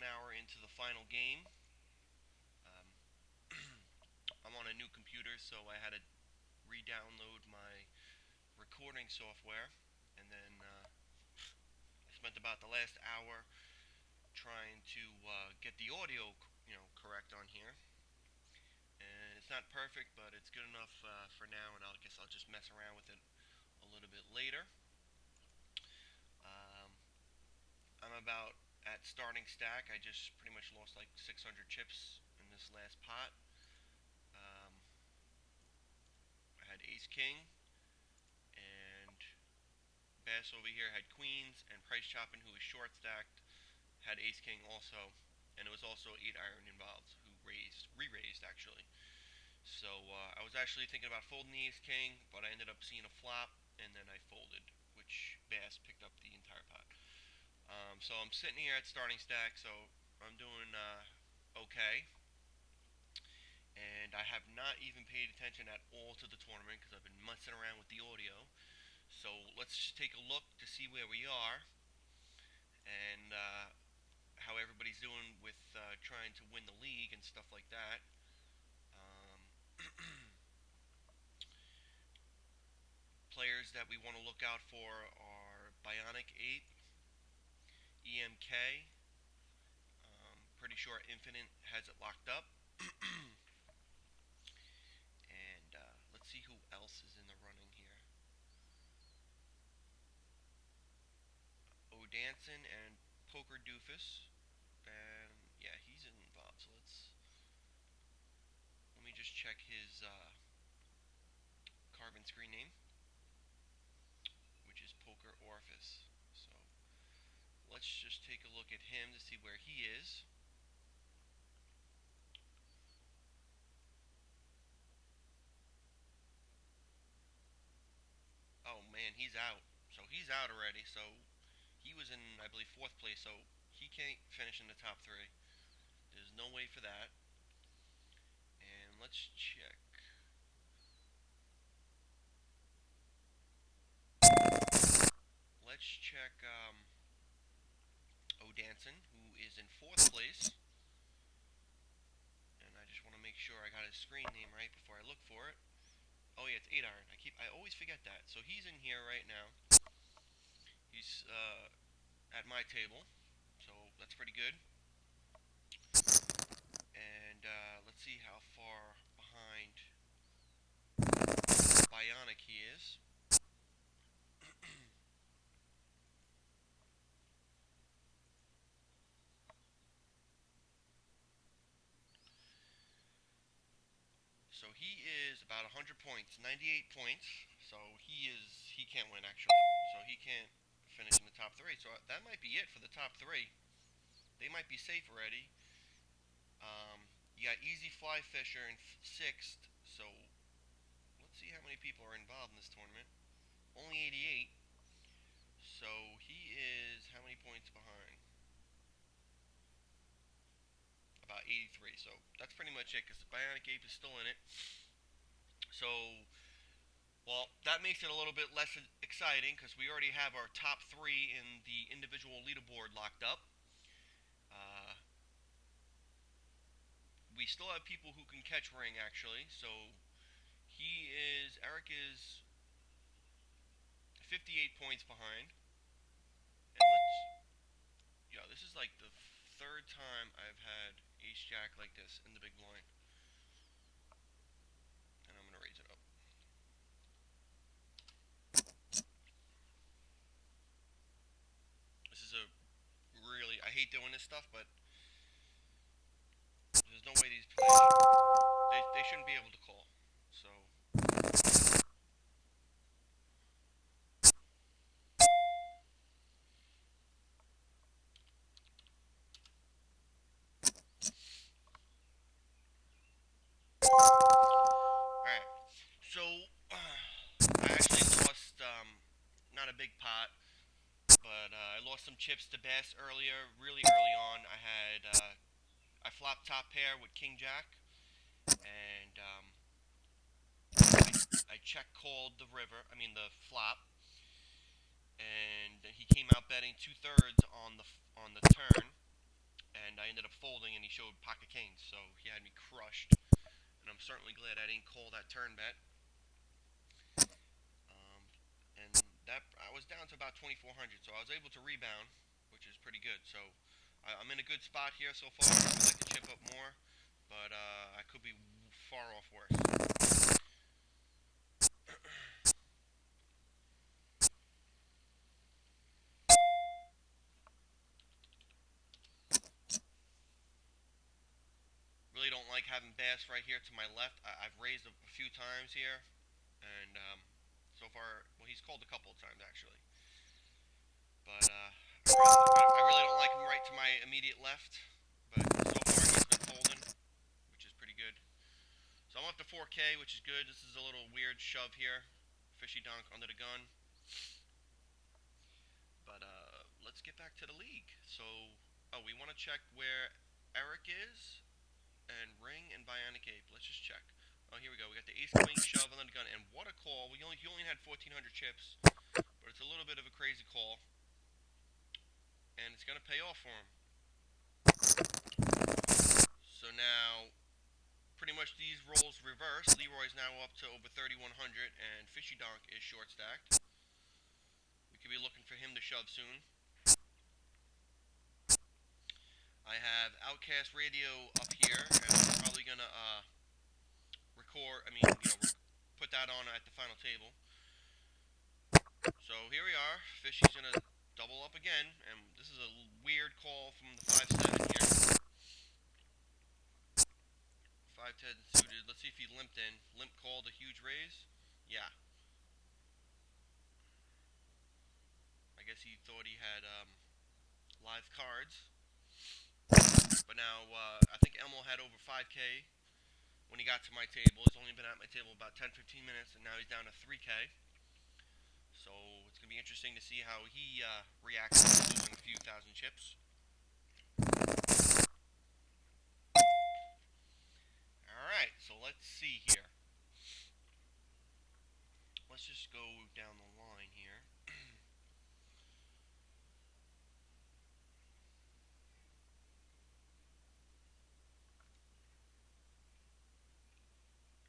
1 hour into the final game. Um, I'm on a new computer, so I had to re-download my recording software, and then I spent about the last hour trying to get the audio, correct on here. And it's not perfect, but it's good enough for now, and I guess I'll just mess around with it a little bit later. Um, I'm about at starting stack. I just pretty much lost like 600 chips in this last pot. Um, I had Ace King, and Bass over here had Queens, and Price Choppin, who was short stacked, had Ace King also, and it was also 8 iron involved, who re-raised actually. So I was actually thinking about folding the Ace King, but I ended up seeing a flop, and then I folded, which Bass picked up the entire pot. So I'm sitting here at starting stack, so I'm doing okay, and I have not even paid attention at all to the tournament because I've been messing around with the audio. So let's just take a look to see where we are and how everybody's doing with trying to win the league and stuff like that. Um, Players that we want to look out for are Bionic 8, EMK. Pretty sure Infinite has it locked up. And let's see who else is in the running here. O'Danson and Poker Doofus. And yeah, he's involved. So let me just check his carbon screen name, which is Poker Orifice. So let's just take a look at him to see where he is. Oh man, he's out. So he's out already. So he was in, I believe, fourth place. So he can't finish in the top three. There's no way for that. And let's check. Let's check O'Danson, who is in fourth place. And I just want to make sure I got his screen name right before I look for it. Oh yeah, it's 8 iron. I always forget that. So he's in here right now. He's at my table, so that's pretty good. And let's see how far behind Bionic he is. So he is about 100 points, 98 points. So he can't win actually. So he can't finish in the top three. So that might be it for the top three. They might be safe already. You got Easy Fly Fisher in sixth. So let's see how many people are involved in this tournament. Only 88. So he is how many points behind? About 83. So that's pretty much it because the Bionic Ape is still in it. So, well, that makes it a little bit less exciting because we already have our top three in the individual leaderboard locked up. Uh, we still have people who can catch ring actually. So Eric is 58 points behind. And this is like the third time I've had Ace Jack like this in the big blind. And I'm gonna raise it up. This is a really, I hate doing this stuff, but there's no way these players they shouldn't be able to call. So all right. So I actually lost not a big pot, but I lost some chips to Bass earlier, really early on. I flopped top pair with King Jack, and I check called the river. I mean the flop, and he came out betting 2/3 on the turn, and I ended up folding, and he showed pocket kings, so he had me crushed. And I'm certainly glad I didn't call that turn bet. Um, and that I was down to about 2,400, so I was able to rebound, which is pretty good. So I'm in a good spot here so far. I would like to chip up more, but I could be far off worse. Really don't like having Bass right here to my left. I've raised a few times here, and so far, well, he's called a couple of times actually. But I really don't like him right to my immediate left. But so far, he's been folding, which is pretty good. So I'm up to 4K, which is good. This is a little weird shove here. Fishy donk under the gun. But let's get back to the league. So, oh, we want to check where Eric is, and Ring and Bionic Ape. Let's just check. Oh, here we go. We got the Ace Queen shove under the gun, and what a call! He only had 1,400 chips, but it's a little bit of a crazy call, and it's gonna pay off for him. So now, pretty much these rolls reverse. Leroy's now up to over 3,100, and Fishy Donk is short stacked. We could be looking for him to shove soon. I have Outcast Radio up here, and I'm probably gonna put that on at the final table. So here we are. Fishy's gonna double up again, and this is a weird call from the 5-7 here. 5-10 suited. Let's see if he limped in. Limp called a huge raise. Yeah. I guess he thought he had live cards. But now I think Elmo had over 5K when he got to my table. He's only been at my table about 10-15 minutes, and now he's down to 3K. So it's going to be interesting to see how he reacts to losing a few thousand chips. Alright, so let's see here. Let's just go down the line here.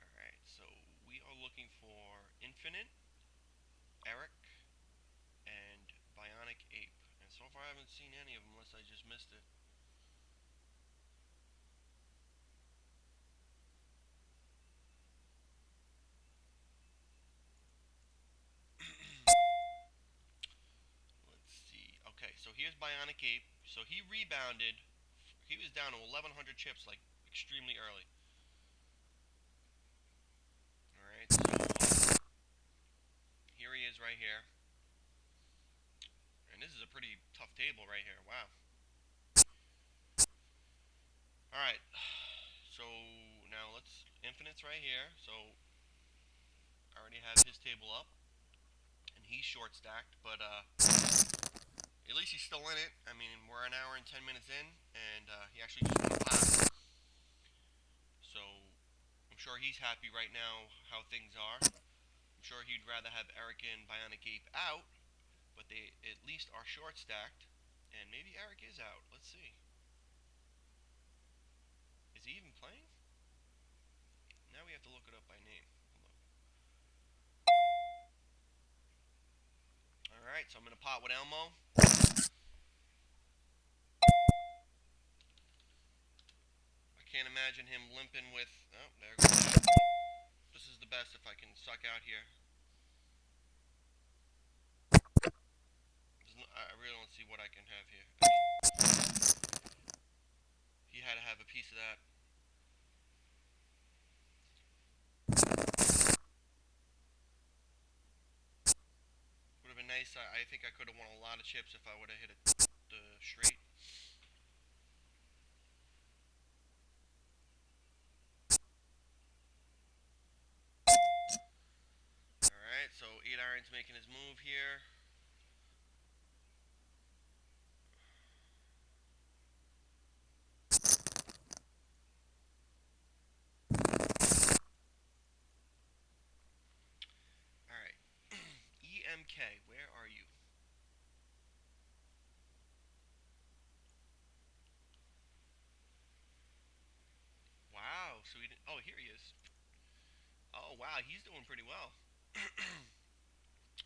Alright, so we are looking for Infinite, Eric, and Bionic Ape. And so far I haven't seen any of them unless I just missed it. Let's see. Okay, so here's Bionic Ape. So he rebounded. He was down to 1,100 chips like extremely early. Alright, so here he is right here. And this is a pretty tough table right here. Wow. Alright, so now let's. Infinite's right here. So I already have his table up. And he's short stacked, but at least he's still in it. I mean, we're an hour and 10 minutes in, and he actually just won a pot. So I'm sure he's happy right now how things are. I'm sure he'd rather have Eric and Bionic Ape out, but they at least are short stacked. And maybe Eric is out. Let's see. Is he even playing? Now we have to look it up by name. Alright, so I'm in a pot with Elmo. I can't imagine him limping with. Oh, there goes that. This is the best if I can suck out here. I really don't see what I can have here. I mean, he had to have a piece of that. Would have been nice. I think I could have won a lot of chips if I would have hit the straight. Alright, so 8 Iron's making his move here. Alright. EMK, where are you? So he didn't. Oh, here he is. Oh wow, he's doing pretty well.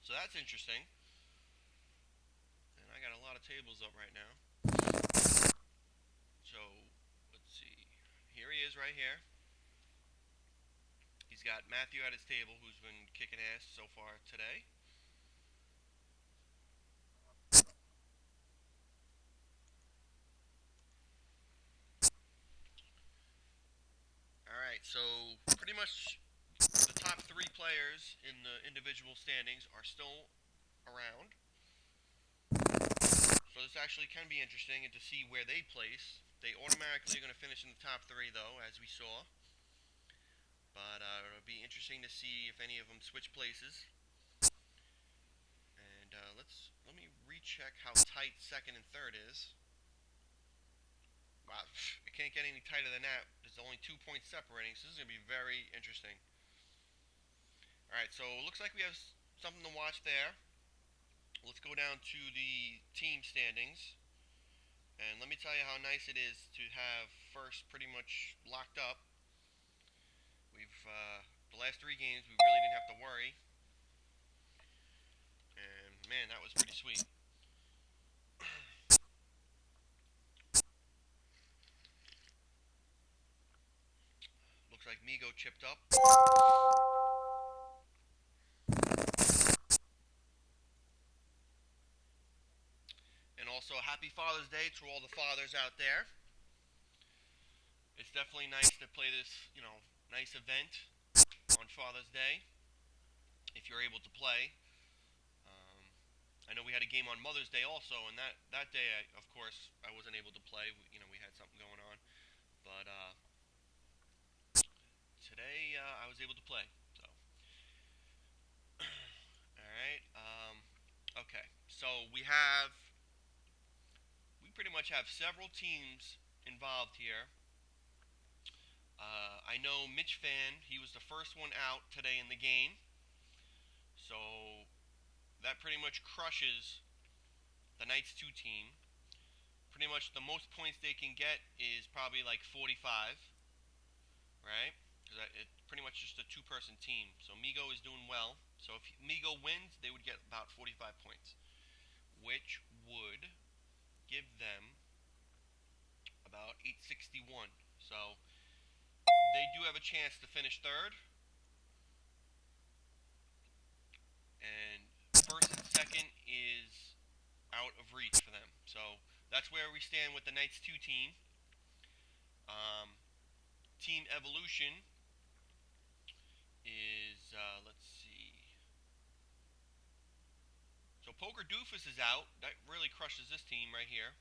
So that's interesting. And I got a lot of tables up right now. So let's see. Here he is right here. He's got Matthew at his table, who's been kicking ass so far today. All right, so pretty much the top three players in the individual standings are still around. So this actually can be interesting and to see where they place. They automatically are going to finish in the top three, though, as we saw. But it'll be interesting to see if any of them switch places. And let me recheck how tight second and third is. Wow, it can't get any tighter than that. There's only 2 points separating, so this is going to be very interesting. All right, so it looks like we have something to watch there. Let's go down to the team standings. And let me tell you how nice it is to have first pretty much locked up. The last three games, we really didn't have to worry. And man, that was pretty sweet. Looks like Migo chipped up. And also, happy Father's Day to all the fathers out there. It's definitely nice to play this, nice event on Father's Day if you're able to play. I know we had a game on Mother's Day also, and that day, of course, I wasn't able to play. We had something going on, but today I was able to play. So, all right. Okay. So we pretty much have several teams involved here. I know Mitch Fan. He was the first one out today in the game, so that pretty much crushes the Knights 2 team. Pretty much the most points they can get is probably like 45, right? Because it's pretty much just a two-person team. So Migo is doing well. So if Migo wins, they would get about 45 points, which would give them about 861. So they do have a chance to finish third, and first and second is out of reach for them. So that's where we stand with the Knights 2 team. Team Evolution is, let's see. So Poker Doofus is out. That really crushes this team right here.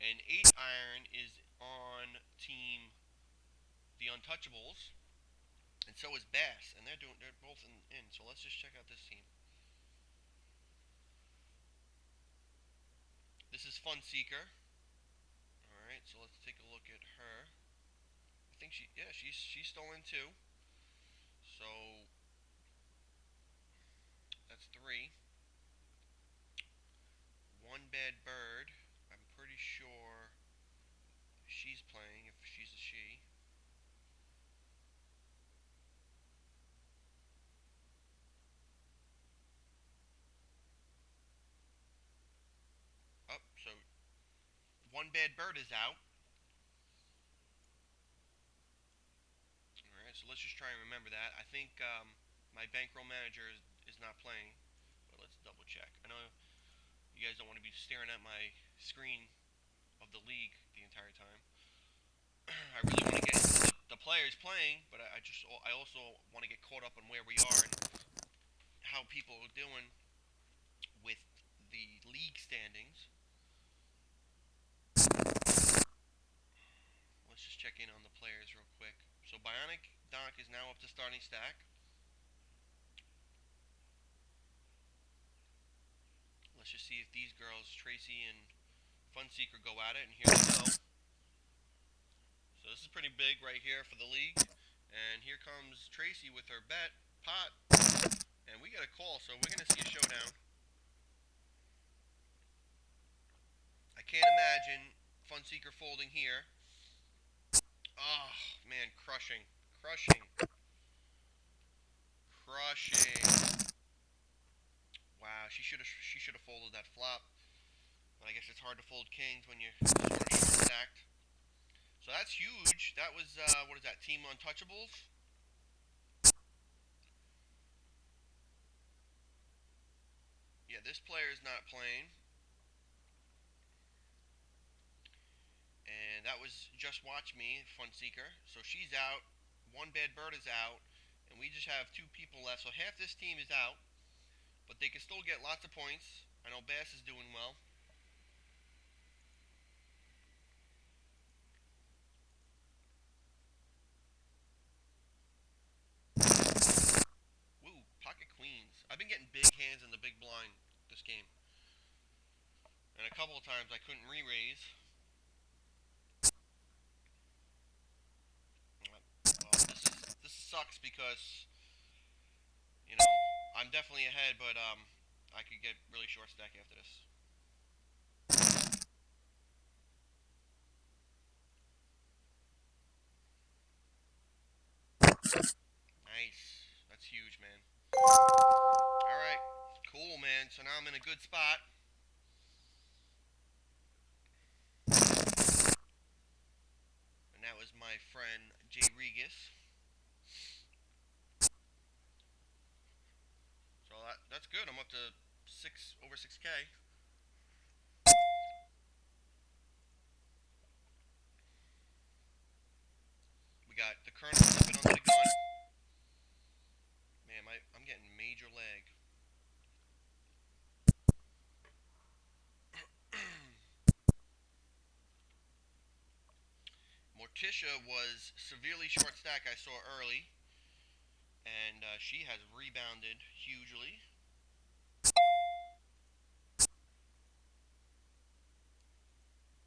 And 8 Iron is on Team The Untouchables. And so is Bass. And they're both in. So let's just check out this team. This is Fun Seeker. Alright, so let's take a look at her. I think she's still in too. So that's 3. One Bad Bird. I'm pretty sure she's playing, if she's a she. Oh, so One Bad Bird is out. Alright, so let's just try and remember that. I think my bankroll manager is not playing, but let's double check. I know you guys don't want to be staring at my screen of the league the entire time. I really want to get the players playing, but I also want to get caught up on where we are and how people are doing with the league standings. Let's just check in on the players real quick. So Bionic Doc is now up to starting stack. Let's just see if these girls, Tracy and Funseeker, go at it, and here they go. So this is pretty big right here for the league. And here comes Tracy with her pot, and we get a call, so we're going to see a showdown. I can't imagine after folding here. Oh, man, crushing. Crushing. Crushing. Wow, she should have folded that flop. But I guess it's hard to fold kings when you're sort of short stacked. So that's huge. That was, what is that, Team Untouchables? Yeah, this player is not playing. And that was Just Watch Me, Fun Seeker. So she's out. One Bad Bird is out. And we just have two people left. So half this team is out. But they can still get lots of points. I know Bass is doing well. Woo, pocket queens. I've been getting big hands in the big blind this game. And a couple of times I couldn't re-raise. Well, this sucks because, you know, I'm definitely ahead, but I could get really short stack after this. Nice. That's huge, man. All right. Cool, man. So now I'm in a good spot. And that was my friend Jay Regis. So that's good. I'm up to over 6K. We got the Colonel slipping under the gun. Man, I'm getting major lag. Morticia was severely short stack I saw early. And she has rebounded hugely.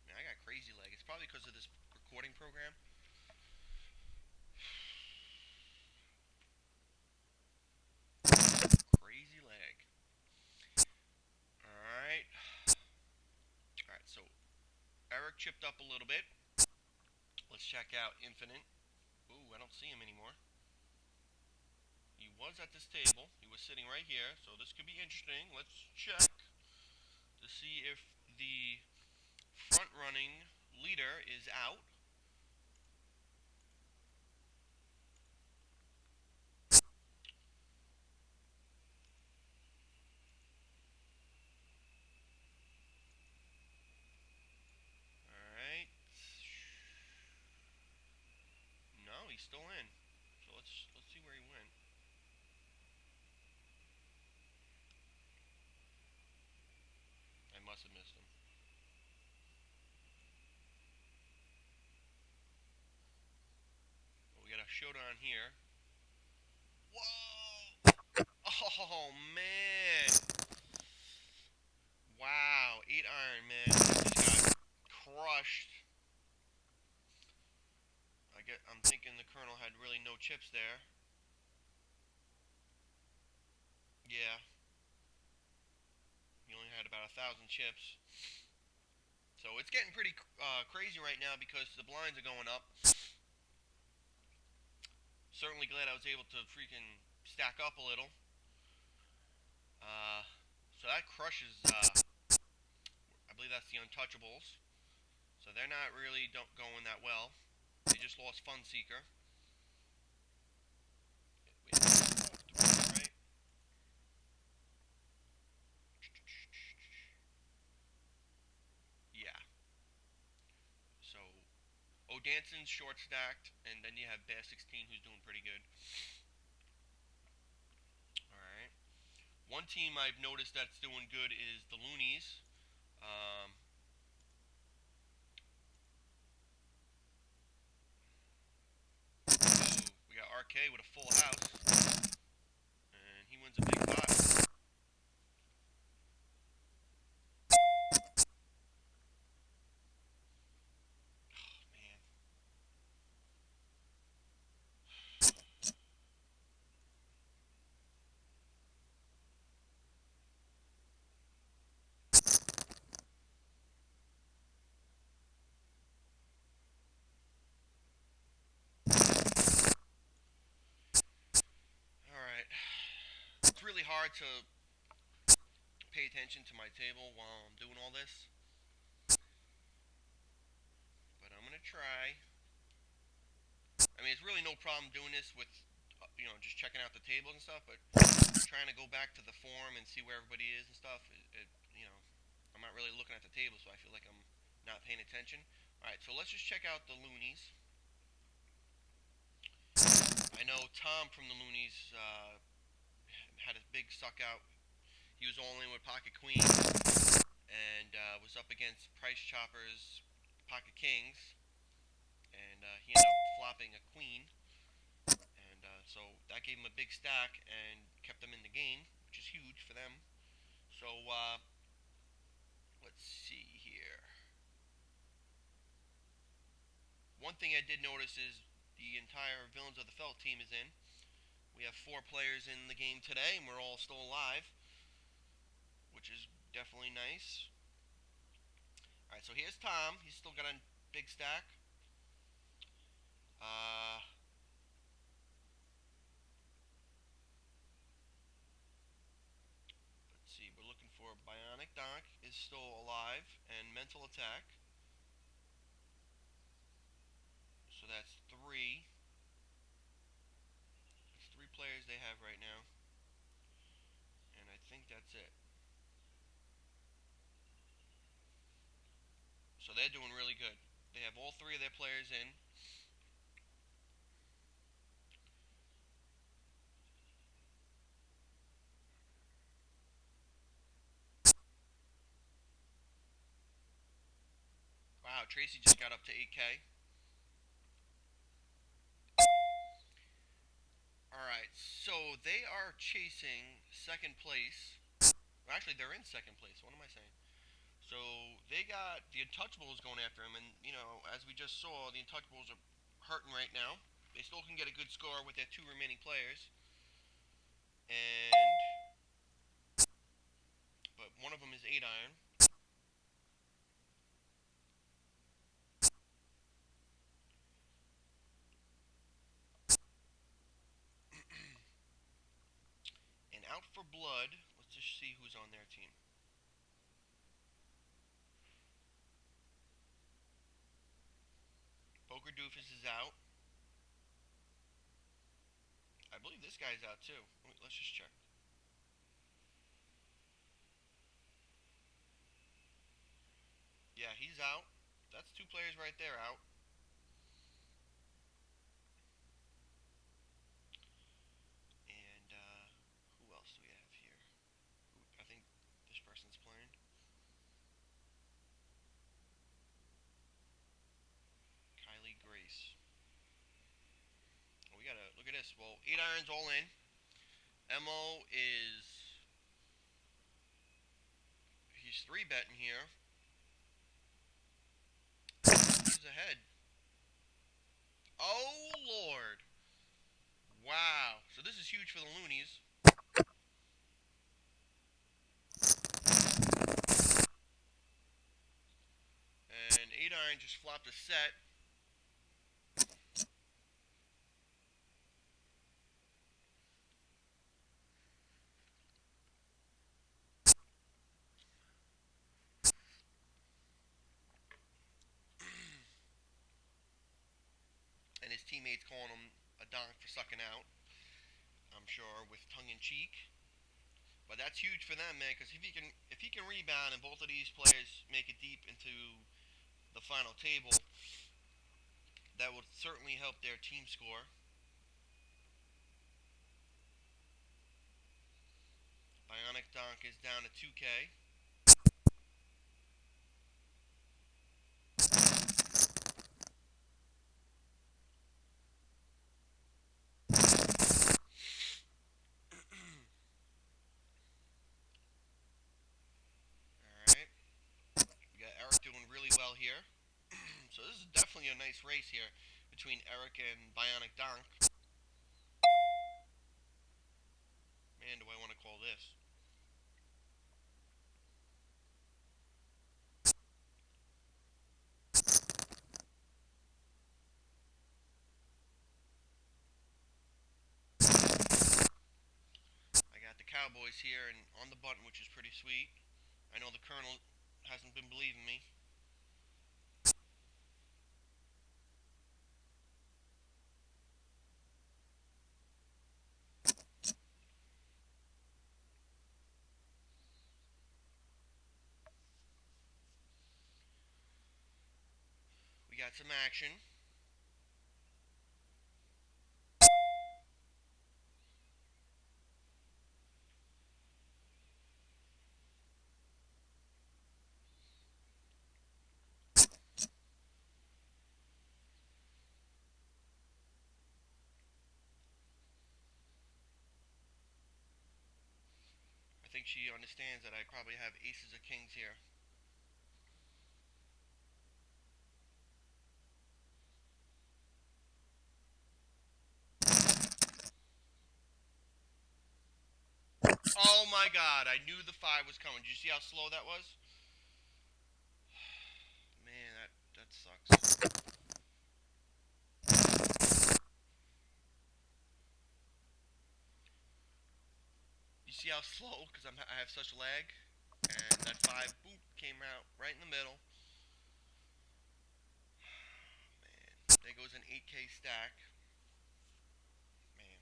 Man, I got crazy lag. It's probably because of this recording program. Crazy lag. Alright. Alright, so Eric chipped up a little bit. Let's check out Infinite. Ooh, I don't see him anymore. He was at this table. He was sitting right here, so this could be interesting. Let's check to see if the front-running leader is out. Alright. No, he's still in. So let's see where he went. I must have missed him. But we got a showdown here. Whoa! Oh, man. Wow. 8-iron, man. Just got crushed. I'm thinking the Colonel had really no chips there. Yeah. He only had about 1,000 chips. So it's getting pretty crazy right now because the blinds are going up. Certainly glad I was able to freaking stack up a little. So that crushes, I believe that's the Untouchables. So they're not really going that well. They just lost Fun Seeker. Right? Yeah. So O'Danson's short stacked, and then you have Bass 16 who's doing pretty good. Alright. One team I've noticed that's doing good is the Loonies. We got RK with a full house. And he wins a big pot. Oh, man. hard to pay attention to my table while I'm doing all this, but I'm gonna try. I mean, it's really no problem doing this with, just checking out the tables and stuff. But trying to go back to the form and see where everybody is and stuff, I'm not really looking at the table, so I feel like I'm not paying attention. All right, so let's just check out the loonies. I know Tom from the loonies had a big suck out. He was all in with pocket queen and was up against Price Chopper's pocket kings, and he ended up flopping a queen. And so that gave him a big stack and kept them in the game, which is huge for them. So let's see here. One thing I did notice is the entire Villains of the Felt team is in. We have 4 players in the game today, and we're all still alive, which is definitely nice. All right, so here's Tom. He's still got a big stack. Uh, let's see. We're looking for Bionic Donk is still alive, and Mental Attack. So that's 3. That's 3 players they have right now, and I think that's it. So they're doing really good. They have all 3 of their players in. Wow, Tracy just got up to 8K. Alright, so they are chasing second place. Well, actually, they're in second place. What am I saying? So they got the Untouchables going after him, and as we just saw, the Untouchables are hurting right now. They still can get a good score with their 2 remaining players, and but one of them is 8 iron. And out for blood. Let's just see who's on their team. Poker Doofus is out. I believe this guy's out too. Let's just check. Yeah, he's out. That's 2 players right there out. And who else do we have here? I think this person's playing. Kylie Grace. Oh, we gotta look at this. Well, 8 irons all in. Mo is he's 3-betting here. He's ahead. Oh Lord! Wow. So this is huge for the loonies. And 8 iron just flopped a set. And his teammates calling him a donk for sucking out. I'm sure with tongue in cheek. But that's huge for them, man, because if he can rebound and both of these players make it deep into the final table, that would certainly help their team score. Bionic Donk is down to 2K. Alright. We got Eric doing really well here. So this is definitely a nice race here between Eric and Bionic Donk. Man, do I want to call this. I got the cow Cowboys here and on the button, which is pretty sweet. I know the Colonel hasn't been believing me. We got some action. I think she understands that I probably have aces or kings here. Oh my god, I knew the 5 was coming. Did you see how slow that was? Man, that sucks. You see how slow? Because I have such lag. And that 5, boop, came out right in the middle. Man, there goes an 8K stack. Man,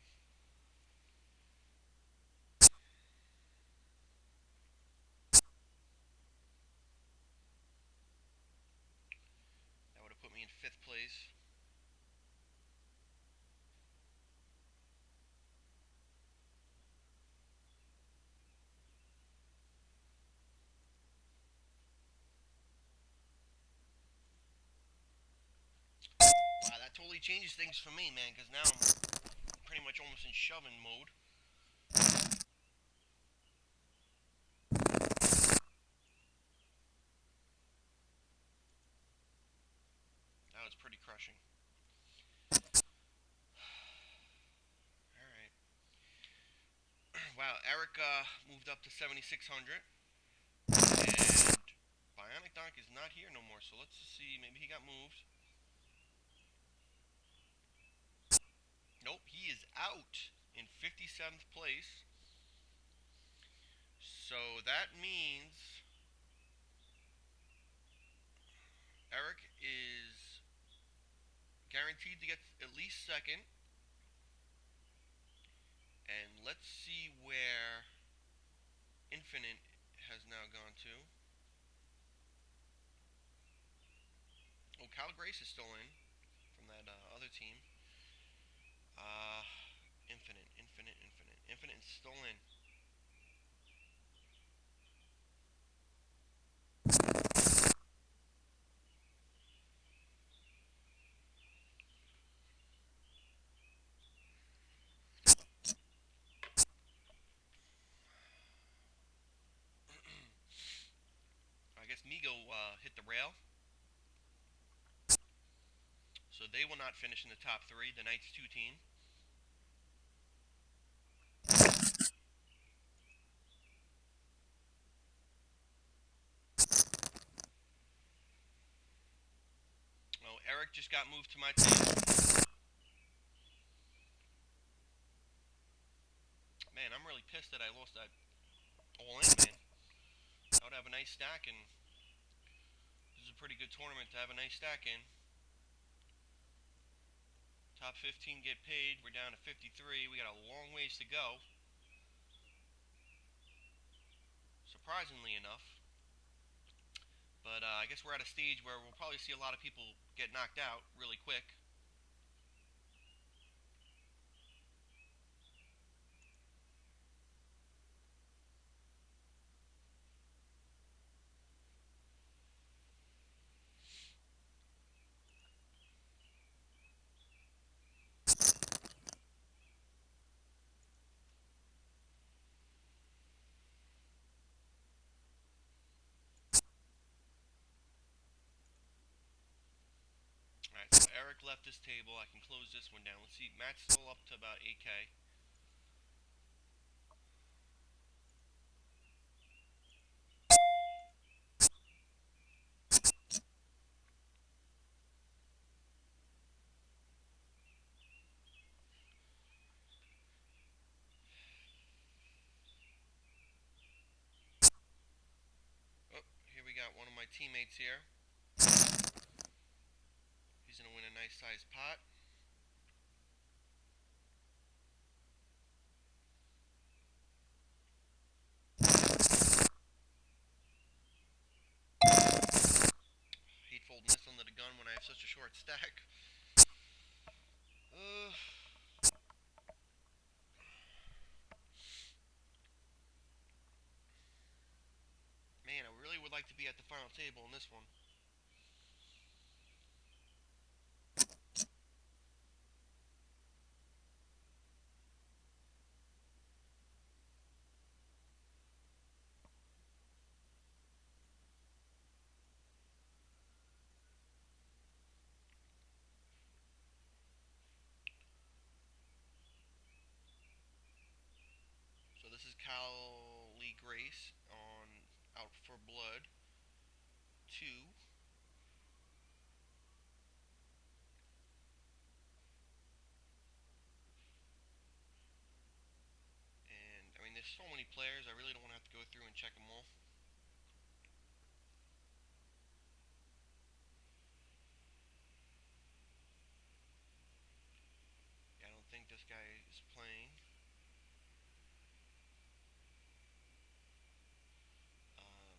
that would have put me in 5th place. Wow, that totally changes things for me, man, because now I'm pretty much almost in shoving mode. That was pretty crushing. Alright. Wow, Eric moved up to 7,600. And Bionic Doc is not here no more, so let's see. Maybe he got moved. Nope, he is out in 57th place. So that means Eric is guaranteed to get at least second. And let's see where Infinite has now gone to. Oh, Cal Grace is still in from that other team. Uh, Infinite is still in. I guess Migo hit the rail. So they will not finish in the top 3, the Knights 2 team. Oh, Eric just got moved to my team. Man, I'm really pissed that I lost that all in, man. I would have a nice stack, and this is a pretty good tournament to have a nice stack in. Top 15 get paid. We're down to 53. We got a long ways to go. Surprisingly enough. But I guess we're at a stage where we'll probably see a lot of people get knocked out really quick. Alright, so Eric left this table. I can close this one down. Let's see. Matt's still up to about 8K. teammates here. He's gonna win a nice sized pot. Hate folding this under the gun when I have such a short stack. Uh, Man, I really would like to be at the final table in this one. So this is Cal Lee Grace on Out for Blood 2. And I mean, there's so many players. I really don't want to have to go through and check them all. Yeah, I don't think this guy is playing. Um,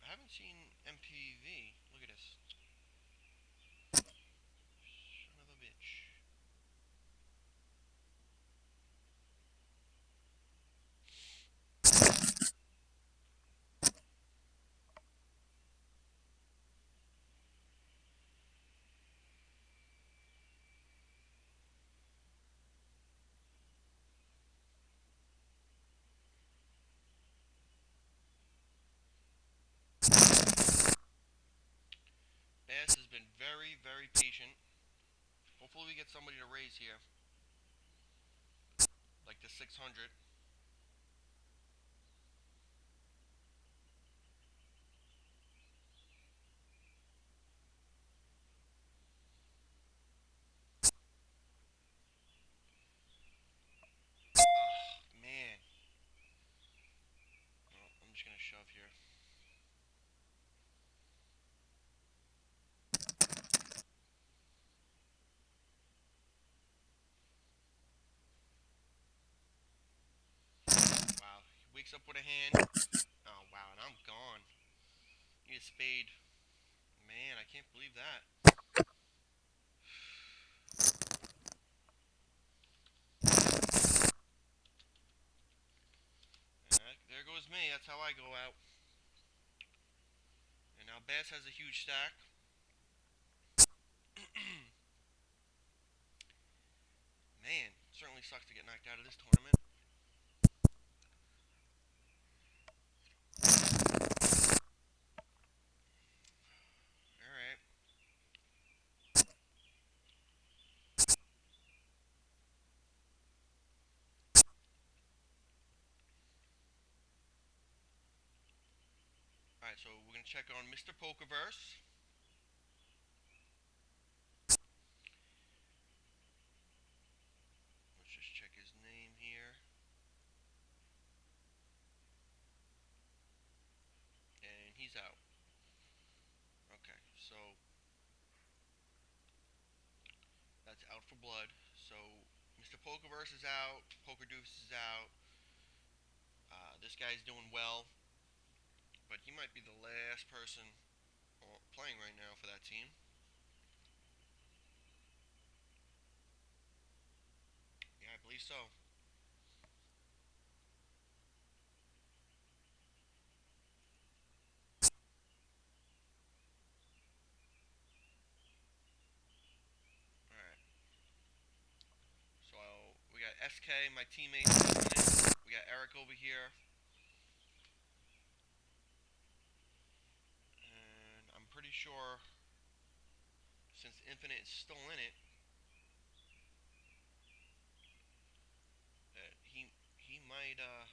I haven't seen MPV. Look at this. Son of a bitch. Bass has been very, very patient. Hopefully we get somebody to raise here. Like the 600. Man. Oh, I'm just going to shove here. Wow. He wakes up with a hand. Oh, wow. And I'm gone. Need a spade. Man, I can't believe that. And there goes me. That's how I go out. And now Bass has a huge stack. Man, certainly sucks to get knocked out of this tournament. Alright. Alright, so we're going to check on Mr. Pokerverse. Let's just check his name here. And he's out. Okay, so that's Out for Blood. So Mr. Pokerverse is out. Poker Deuce is out. This guy's doing well, but he might be the last person playing right now for that team. Yeah, I believe so. Alright. So we got SK, my teammate. We got Eric over here. And I'm pretty sure, since Infinite is still in it, that he might oh,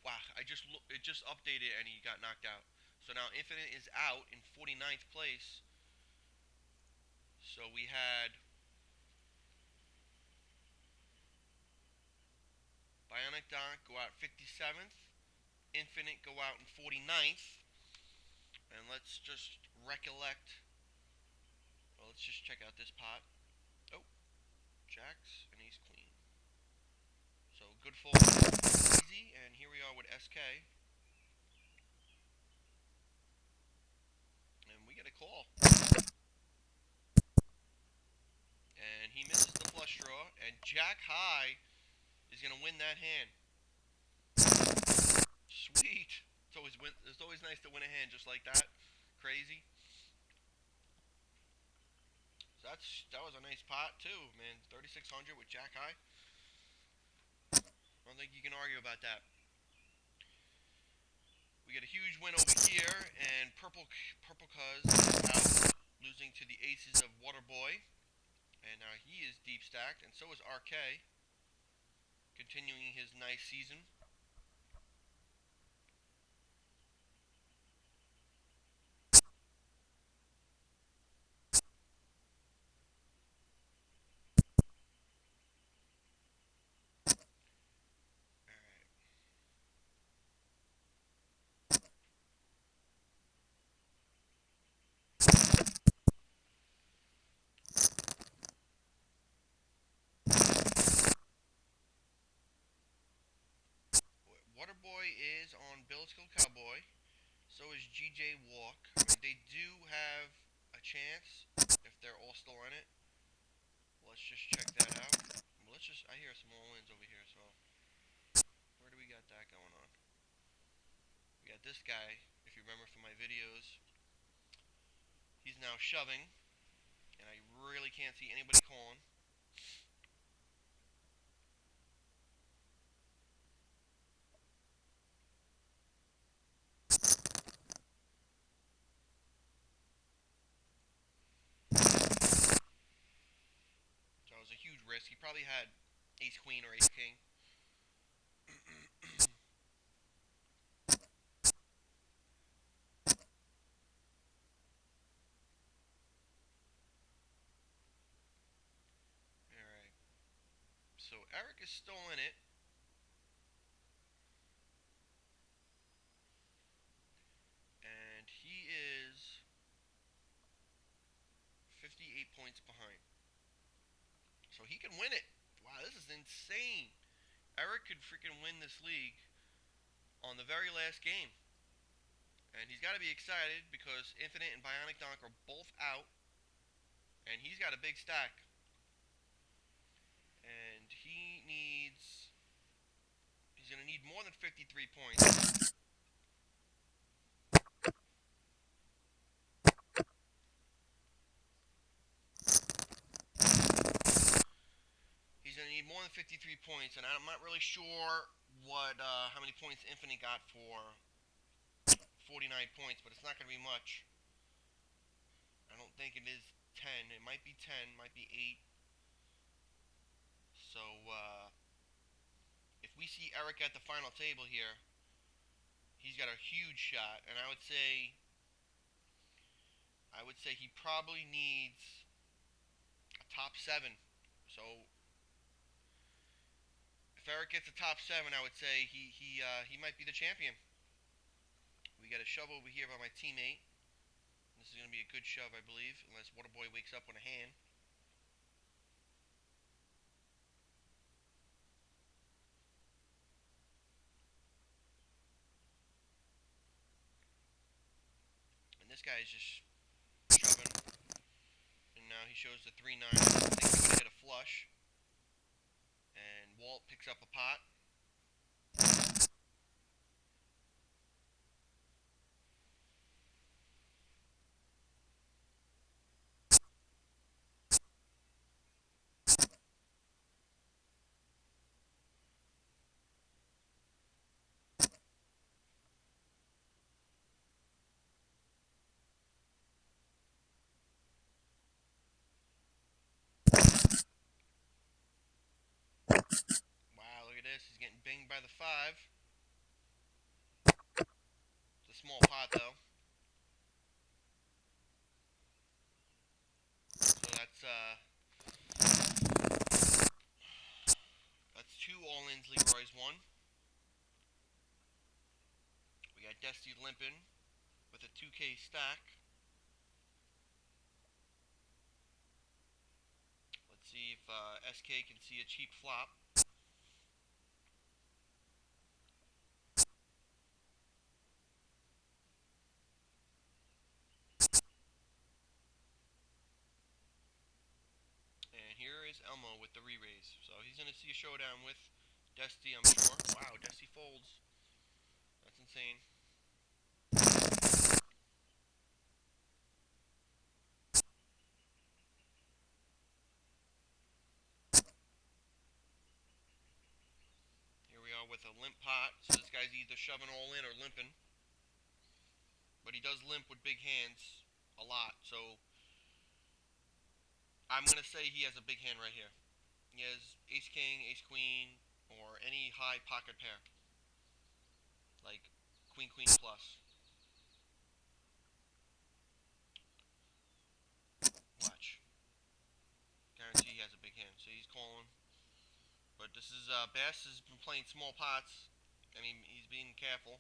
wow, it just updated and he got knocked out. So now Infinite is out in 49th place. So we had Bionic Donk go out 57th, Infinite go out in 49th, And let's just recollect. Well, let's just check out this pot. Oh, jacks and ace queen. So good fold, easy, and here we are with SK. And we get a call. And he misses the flush draw, and jack high is going to win that hand. Sweet. It's always nice to win a hand just like that. Crazy. So that was a nice pot too, man. 3,600 with jack high. I don't think you can argue about that. We get a huge win over here, and Purple Cuz is out, losing to the aces of Waterboy. And now he is deep stacked, and so is RK, continuing his nice season. Waterboy is on Bill's Kill Cowboy. So is GJ Walk. I mean, they do have a chance if they're all still in it. Let's just check that out. I hear some all-ins over here, so where do we got that going on? We got this guy, if you remember from my videos. He's now shoving, and I really can't see anybody calling. So it was a huge risk. He probably had ace queen or ace king. Alright. So Eric is still in it. And he is 58 points behind. So he can win it. Wow, this is insane. Eric could freaking win this league on the very last game. And he's got to be excited because Infinite and Bionic Donk are both out. And he's got a big stack. And he's going to need more than 53 points. He's going to need more than 53 points. And I'm not really sure how many points Infinite got for 49 points, but it's not going to be much. I don't think it is 10. It might be 10, might be 8. So, if we see Eric at the final table here, he's got a huge shot, and I would say he probably needs a top 7. So, if Eric gets a top 7, I would say he might be the champion. We got a shove over here by my teammate. This is going to be a good shove, I believe, unless Waterboy wakes up with a hand. And this guy is just shoving. And now he shows the 3-9. I think he's going to hit a flush. And Walt picks up a pot. Wow, look at this. He's getting binged by the 5. It's a small pot, though. So that's 2 all-ins, Leroy's 1. We got Dusty limping. with a 2K stack. Let's see if SK can see a cheap flop. And here is Elmo with the re-raise. So he's going to see a showdown with Dusty, I'm sure. Wow, Dusty folds. That's insane. Here we are with a limp pot. So this guy's either shoving all in or limping. But he does limp with big hands a lot. So I'm going to say he has a big hand right here. He has ace king, ace queen, or any high pocket pair. Like queen queen plus. Watch. Guarantee he has a big hand. So he's calling. But this is, Bass has been playing small pots. I mean, he's being careful.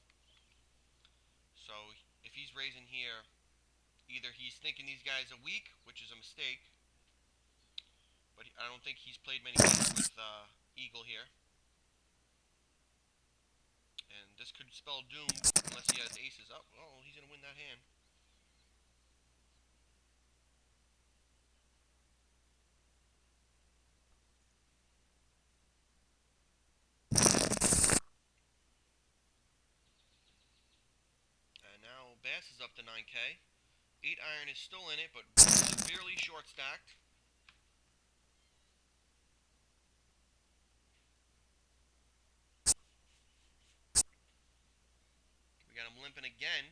So if he's raising here, either he's thinking these guys are weak, which is a mistake. But I don't think he's played many games with Eagle here. And this could spell doom unless he has aces up. Oh, he's going to win that hand. And now Bass is up to 9K. 8 iron is still in it, but severely short stacked. We got him limping again.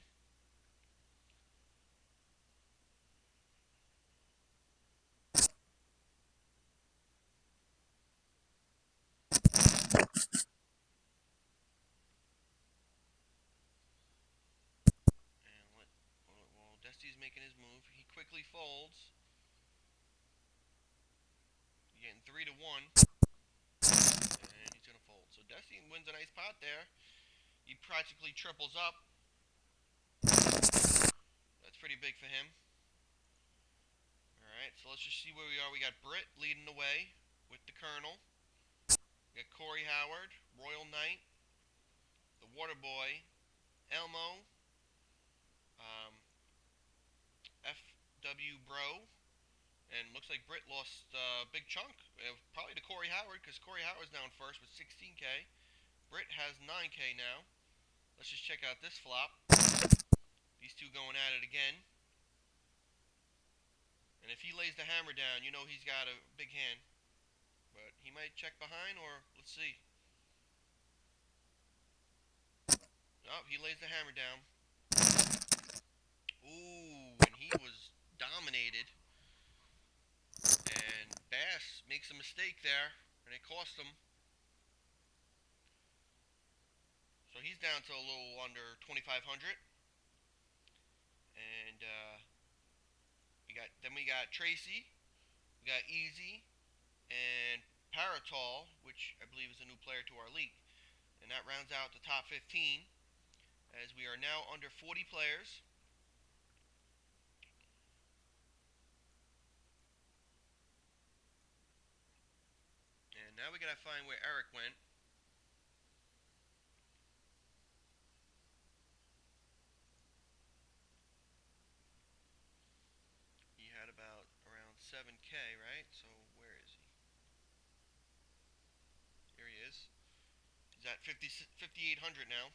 Well, Dusty's making his move. He quickly folds. Getting 3 to 1. And he's going to fold. So Dusty wins a nice pot there. He practically triples up. That's pretty big for him. Alright, so let's just see where we are. We got Britt leading the way with the Colonel. We got Corey Howard, Royal Knight, the Water Boy, Elmo, FW Bro, and looks like Britt lost a big chunk. Probably to Corey Howard, because Corey Howard's down first with 16K. Britt has 9K now. Let's just check out this flop. These two going at it again. And if he lays the hammer down, you know he's got a big hand. But he might check behind, or let's see. Oh, he lays the hammer down. Ooh, and he was dominated. And Bass makes a mistake there, and it cost him. So he's down to a little under 2,500. And we got Tracy, we got Easy, and Paratol, which I believe is a new player to our league. And that rounds out the top 15, as we are now under 40 players. And now we gotta find where Eric went. He had about around 7K, right? So where is he? Here he is. He's at 5,800 now.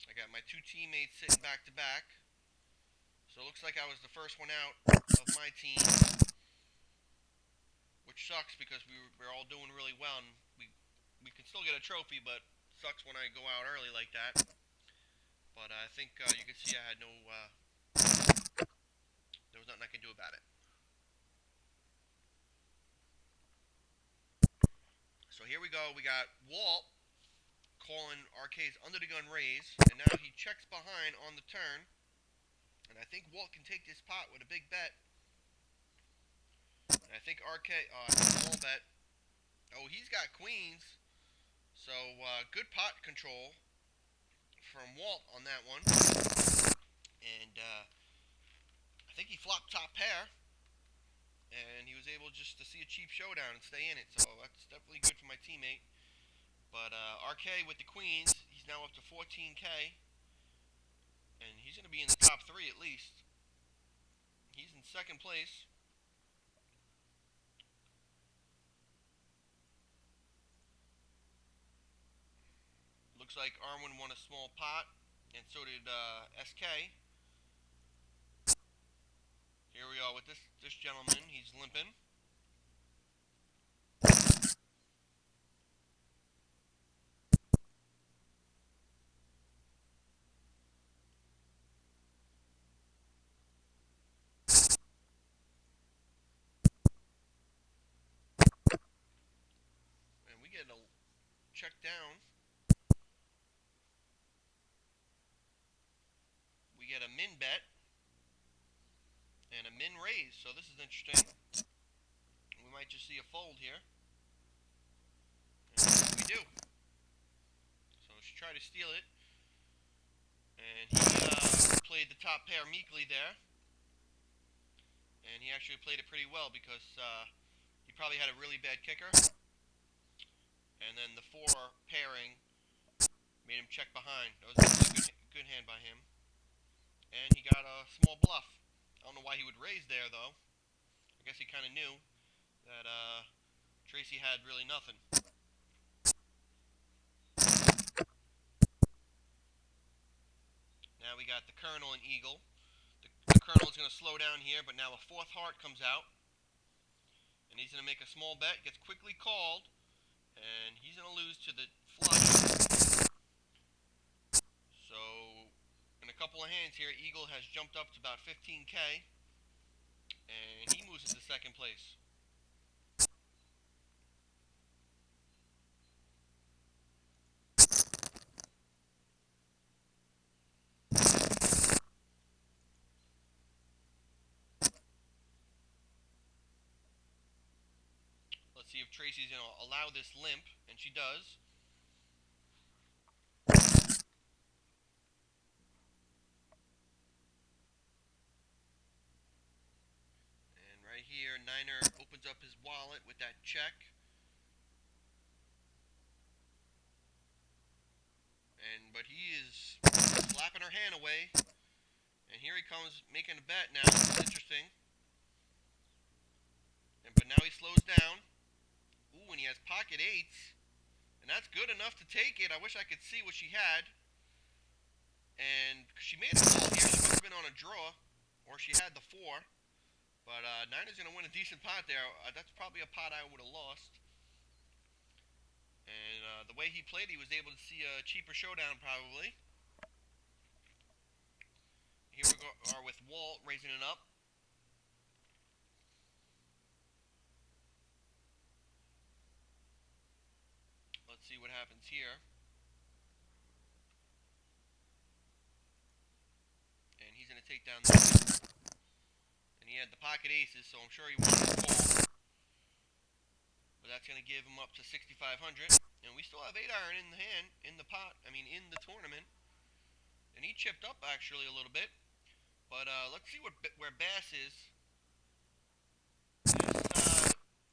I got my two teammates sitting back to back. So it looks like I was the first one out of my team, which sucks because we're all doing really well, and we can still get a trophy, but sucks when I go out early like that. But I think you can see I had no, there was nothing I could do about it. So here we go. We got Walt calling Arcade's under the gun raise, and now he checks behind on the turn. And I think Walt can take this pot with a big bet. And I think Arcade, small bet. Oh, he's got queens. So good pot control from Walt on that one, and I think he flopped top pair, and he was able just to see a cheap showdown and stay in it. So that's definitely good for my teammate. But RK with the queens, he's now up to 14K, and he's going to be in the top three at least. He's in second place. Looks like Arwen won a small pot, and so did SK. Here we are with this gentleman. He's limping. And we get a check down. We get a min bet and a min raise. So this is interesting. We might just see a fold here. And we do. So she tried to steal it. And he played the top pair meekly there. And he actually played it pretty well because he probably had a really bad kicker. And then the 4 pairing made him check behind. That was a good hand by him. And he got a small bluff. I don't know why he would raise there, though. I guess he kind of knew that Tracy had really nothing. Now we got the Colonel and Eagle. The Colonel is going to slow down here, but now a 4th heart comes out. And he's going to make a small bet. Gets quickly called. And he's going to lose to the flush. So, in a couple of hands here, Eagle has jumped up to about 15K. And he moves into second place. Let's see if Tracy's going to allow this limp, and she does. And right here, Niner opens up his wallet with that check. But he is slapping her hand away. And here he comes making a bet now. It's interesting. But now he slows down. Ooh, and he has pocket 8s. And that's good enough to take it. I wish I could see what she had. And she made a call here. She must have been on a draw. Or she had the 4. But Niner's going to win a decent pot there. That's probably a pot I would have lost. And the way he played, he was able to see a cheaper showdown probably. Here we are with Walt raising it up. Let's see what happens here. And he's going to take down this. And he had the pocket aces, so I'm sure he wanted to call. But that's going to give him up to 6,500. And we still have 8-iron in the hand, in the pot, in the tournament. And he chipped up actually a little bit. But let's see where Bass is.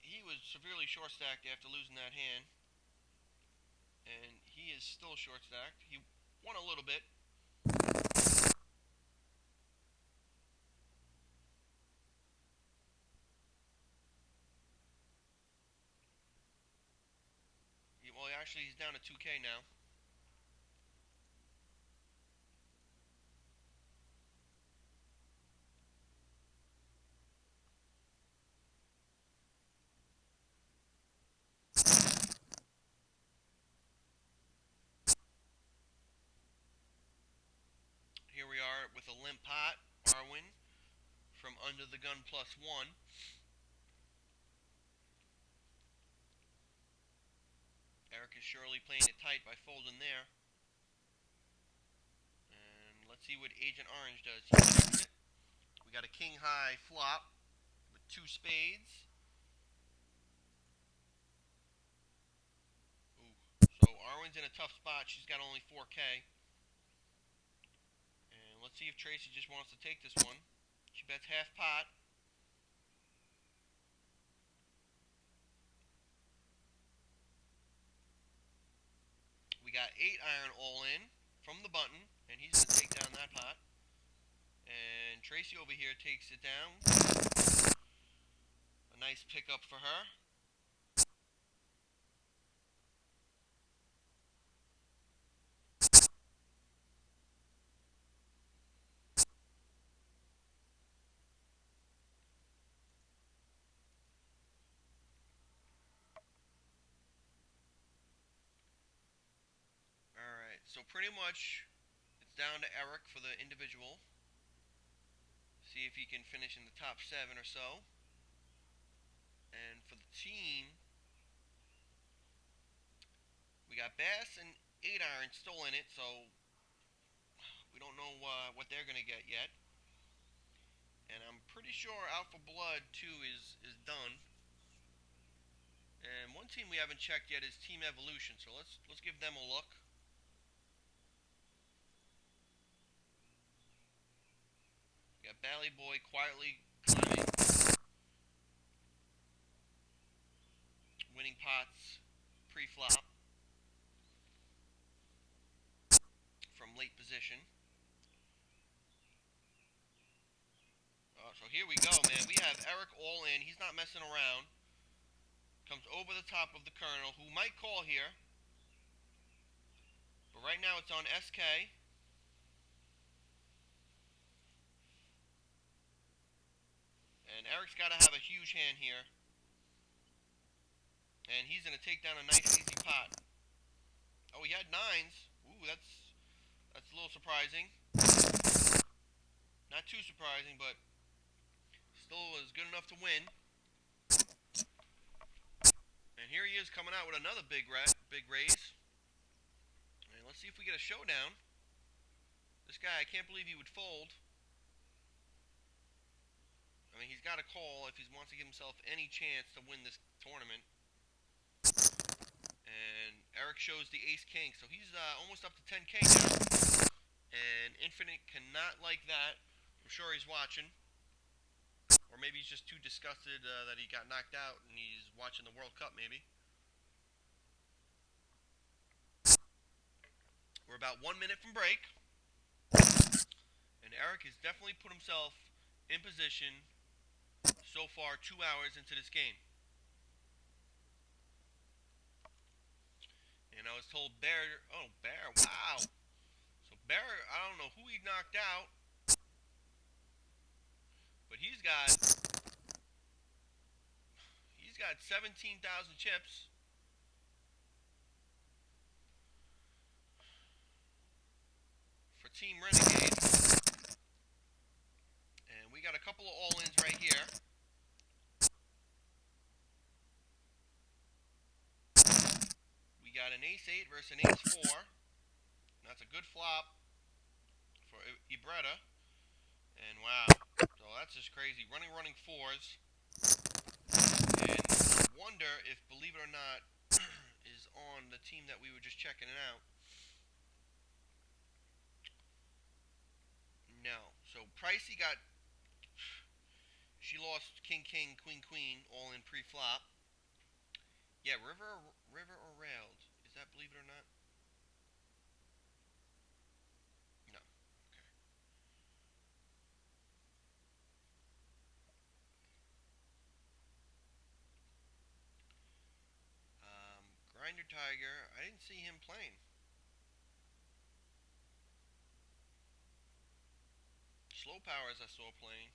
He was severely short stacked after losing that hand. And he is still short stacked. He won a little bit. Well, actually, he's down to 2K now. Here we are with a limp pot, Arwen, from Under the Gun +1. Eric is surely playing it tight by folding there. And let's see what Agent Orange does. He checks it. We got a king high flop with 2 spades. Ooh. So Caroline's in a tough spot. She's got only 4K. And let's see if Tracy just wants to take this one. She bets half pot. We got 8 iron all in from the button, and he's going to take down that pot. And Tracy over here takes it down. A nice pickup for her. Alright, so pretty much it's down to Eric for the individual. See if he can finish in the top 7 or so. And for the team, we got Bass and 8 iron still in it, so we don't know what they're going to get yet. And I'm pretty sure Alpha Blood 2 is done. And one team we haven't checked yet is Team Evolution, so let's give them a look. We got Bally Boy quietly climbing, winning pots pre-flop from late position. So here we go, man. We have Eric all in. He's not messing around. Comes over the top of the Colonel, who might call here. But right now it's on SK. And Eric's got to have a huge hand here. And he's going to take down a nice easy pot. Oh, he had 9s. Ooh, that's a little surprising. Not too surprising, but still is good enough to win. And here he is coming out with another big raise. And let's see if we get a showdown. This guy, I can't believe he would fold. I mean, he's got to call if he wants to give himself any chance to win this tournament. And Eric shows the ace-king, so he's almost up to 10K now. And Infinite cannot like that. I'm sure he's watching. Or maybe he's just too disgusted that he got knocked out and he's watching the World Cup, maybe. We're about 1 minute from break. And Eric has definitely put himself in position so far 2 hours into this game. And I was told Bear, wow. So Bear, I don't know who he knocked out, but he's got 17,000 chips. For Team Renegade. And we got a couple of all-ins right here. We got an ace-8 versus an ace-4. That's a good flop for Ibretta. And wow, so that's just crazy. Running 4s. And I wonder if, believe it or not, is on the team that we were just checking it out. No. So Pricey she lost king, queen, all in pre-flop. Yeah, river or railed. Is that, believe it or not? No. Okay. Grinder Tiger, I didn't see him playing. Slow Powers I saw playing.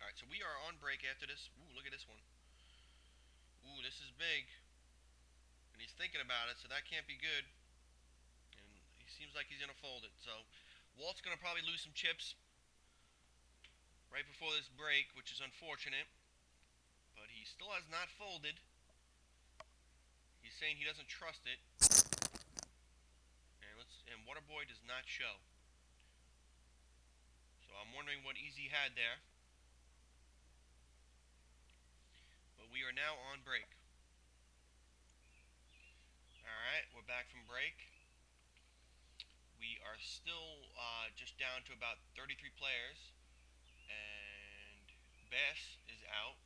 Alright, so we are on break after this. Ooh, look at this one. Ooh, this is big. And he's thinking about it, so that can't be good. And he seems like he's going to fold it. So Walt's going to probably lose some chips right before this break, which is unfortunate. But he still has not folded. He's saying he doesn't trust it. And Waterboy does not show. So I'm wondering what Easy had there. But we are now on break. Alright, we're back from break. still just down to about 33 players, and Bass is out,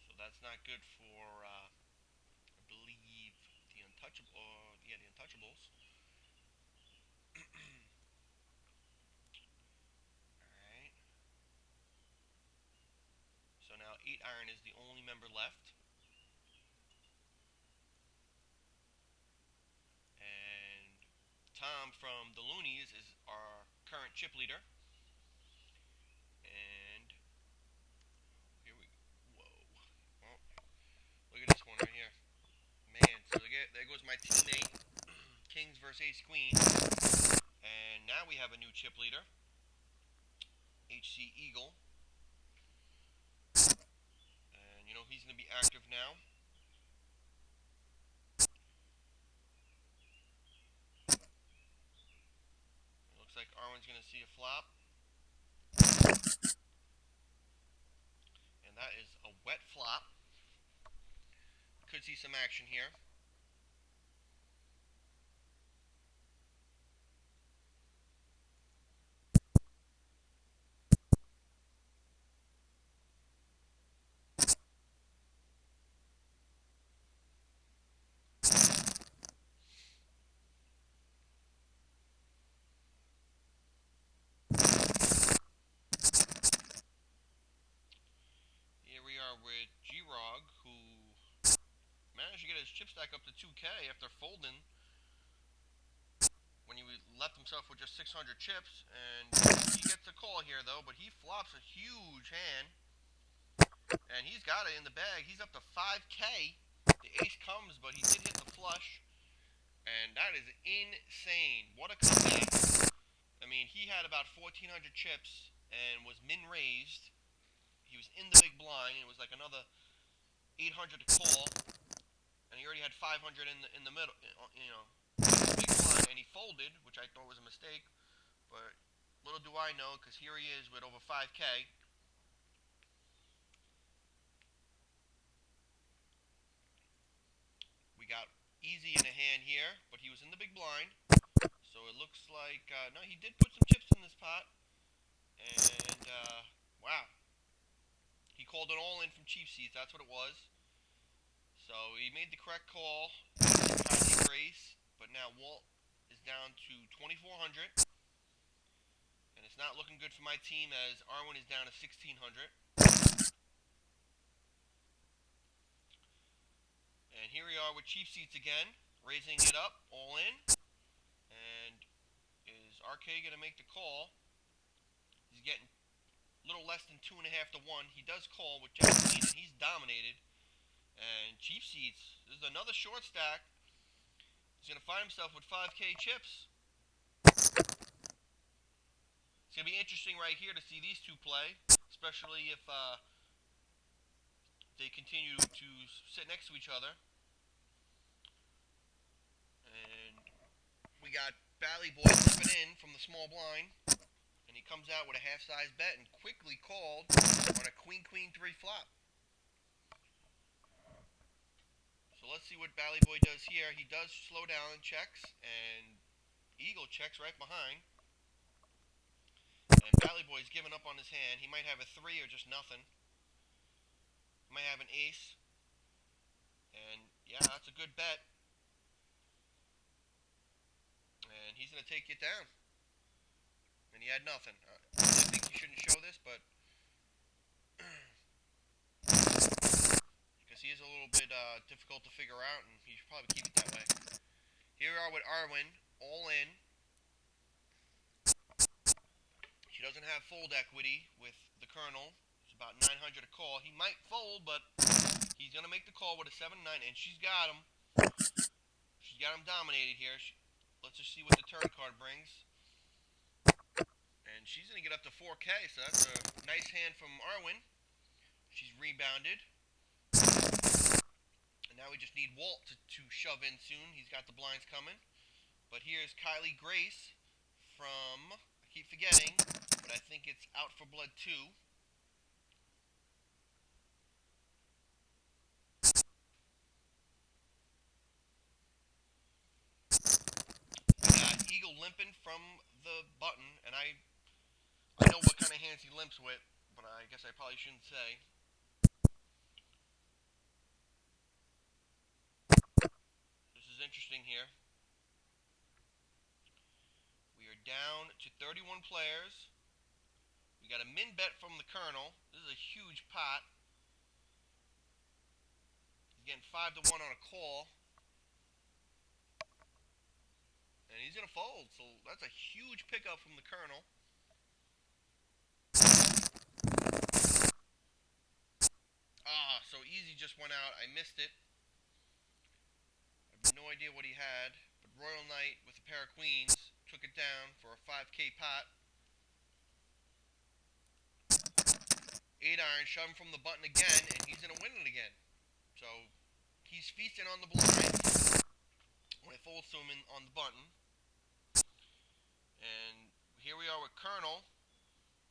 so that's not good for I believe the the Untouchables. All right. So now 8 Iron is the only member left, and Tom from the Loonies is our current chip leader. And here we whoa. Well, look at this one right here. Man, so there goes my teammate. Kings versus Ace Queen. And now we have a new chip leader. HC Eagle. And he's gonna be active now. It looks like Arwen's gonna see a flop. And that is a wet flop. Could see some action here. Here we are with G-Rog, who managed to get his chip stack up to 2K after folding when he left himself with just 600 chips. And he gets a call here, though, but he flops a huge hand. And he's got it in the bag. He's up to 5K. The ace comes, but he did hit the flush. And that is insane. What a comeback. I mean, he had about 1,400 chips and was min-raised. He was in the big blind. It was like another 800 to call. And he already had 500 in the middle, big blind. And he folded, which I thought was a mistake. But little do I know, because here he is with over 5K. We got easy in a hand here, but he was in the big blind. So it looks like, no, he did put some chips in this pot. And, wow. He called it all in from cheap seats. That's what it was. So he made the correct call. Kylie Grace. But now Walt is down to 2,400. And it's not looking good for my team as Arwen is down to 1,600. And here we are with cheap seats again. Raising it up, all in. And is RK going to make the call? He's getting a little less than 2.5 to 1. He does call with Jack Queen, and he's dominated. And cheap seats. This is another short stack. He's going to find himself with 5K chips. It's going to be interesting right here to see these two play, especially if they continue to sit next to each other. And we got Bally Boy flipping in from the small blind. And he comes out with a half-size bet and quickly called on a queen-queen-3 flop. So let's see what Bally Boy does here. He does slow down and checks, and Eagle checks right behind. And Bally Boy's giving up on his hand. He might have a 3 or just nothing. He might have an ace. And yeah, that's a good bet. And he's going to take it down. And he had nothing. I think you shouldn't show this, but because he is a little bit difficult to figure out, and he should probably keep it that way. Here we are with Arwen, all in. She doesn't have fold equity with the Colonel. It's about 900 a call. He might fold, but he's going to make the call with a 7-9, and she's got him. She's got him dominated here. Let's just see what the turn card brings. And she's going to get up to 4K, so that's a nice hand from Arwen. She's rebounded. And now we just need Walt to shove in soon. He's got the blinds coming. But here's Kylie Grace from, I keep forgetting, but I think it's Out for Blood 2. We got Eagle limping from the button, and I know what kind of hands he limps with, but I guess I probably shouldn't say. This is interesting here. We are down to 31 players. We got a min bet from the Colonel. This is a huge pot. He's getting 5-1 on a call. And he's going to fold, so that's a huge pickup from the Colonel. Ah, so easy just went out. I missed it. I have no idea what he had. But Royal Knight with a pair of queens took it down for a 5K pot. 8-iron, shove him from the button again, and he's going to win it again. So he's feasting on the blind when it folds to him on the button. And here we are with Colonel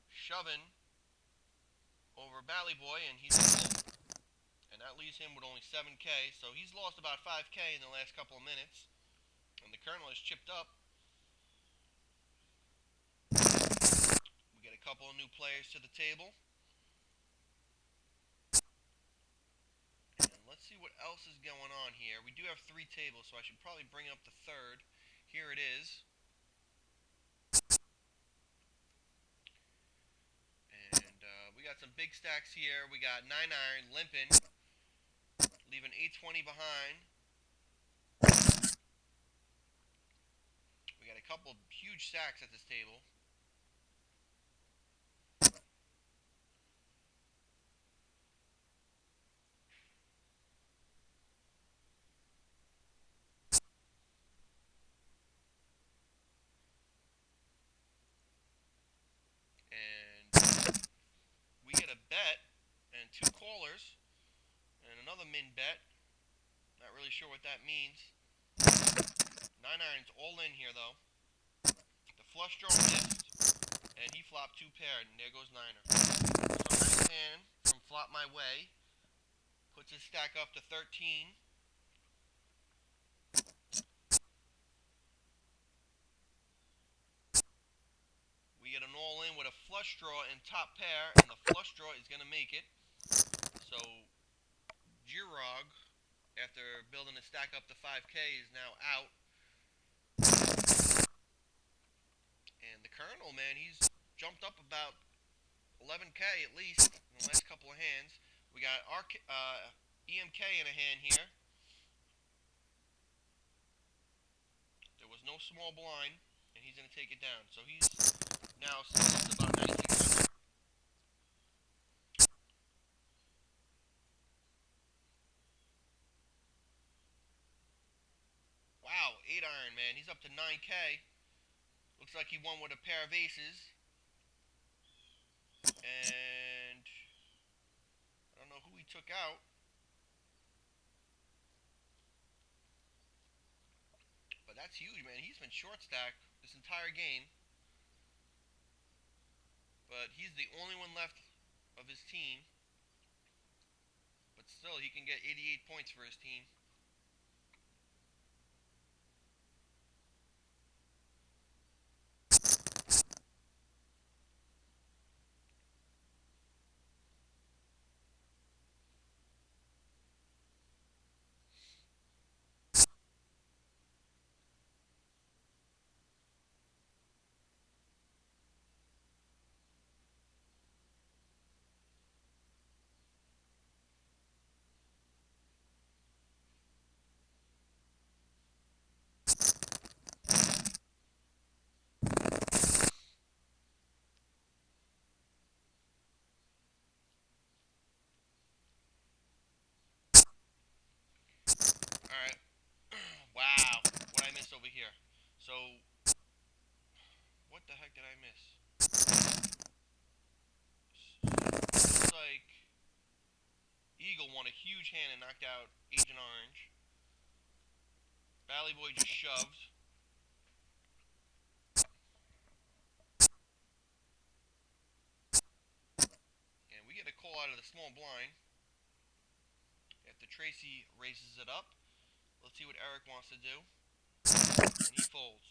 shoving over Bally Boy, and he's full. And that leaves him with only 7K. So he's lost about 5K in the last couple of minutes. And the Colonel is chipped up. We get a couple of new players to the table. And let's see what else is going on here. We do have 3 tables, so I should probably bring up the third. Here it is. And we got some big stacks here. We got 9-iron limping, leaving 820 behind. We got a couple huge stacks at this table. And we get a bet and 2 callers and another min bet. Not really sure what that means. 9-iron's all in here though. The flush draw missed, and he flopped 2 paired, and there goes 9er. So nice hand from Flop My Way. Puts his stack up to 13. We get an all-in with a flush draw and top pair, and the flush draw is going to make it. So Girog, after building a stack up to 5K, is now out. And the Colonel, man, he's jumped up about 11K at least in the last couple of hands. We got EMK in a hand here. There was no small blind, and he's going to take it down. So he's now still up to about 9,600. Wow, 8-iron, man. He's up to 9K. Looks like he won with a pair of aces. And I don't know who he took out. But that's huge, man. He's been short stacked this entire game. But he's the only one left of his team. But still, he can get 88 points for his team. Alright. Wow. What I missed over here. So, what the heck did I miss? Looks like Eagle won a huge hand and knocked out Agent Orange. Bally Boy just shoved. And we get a call out of the small blind. After Tracy raises it up. Let's see what Eric wants to do. And he folds.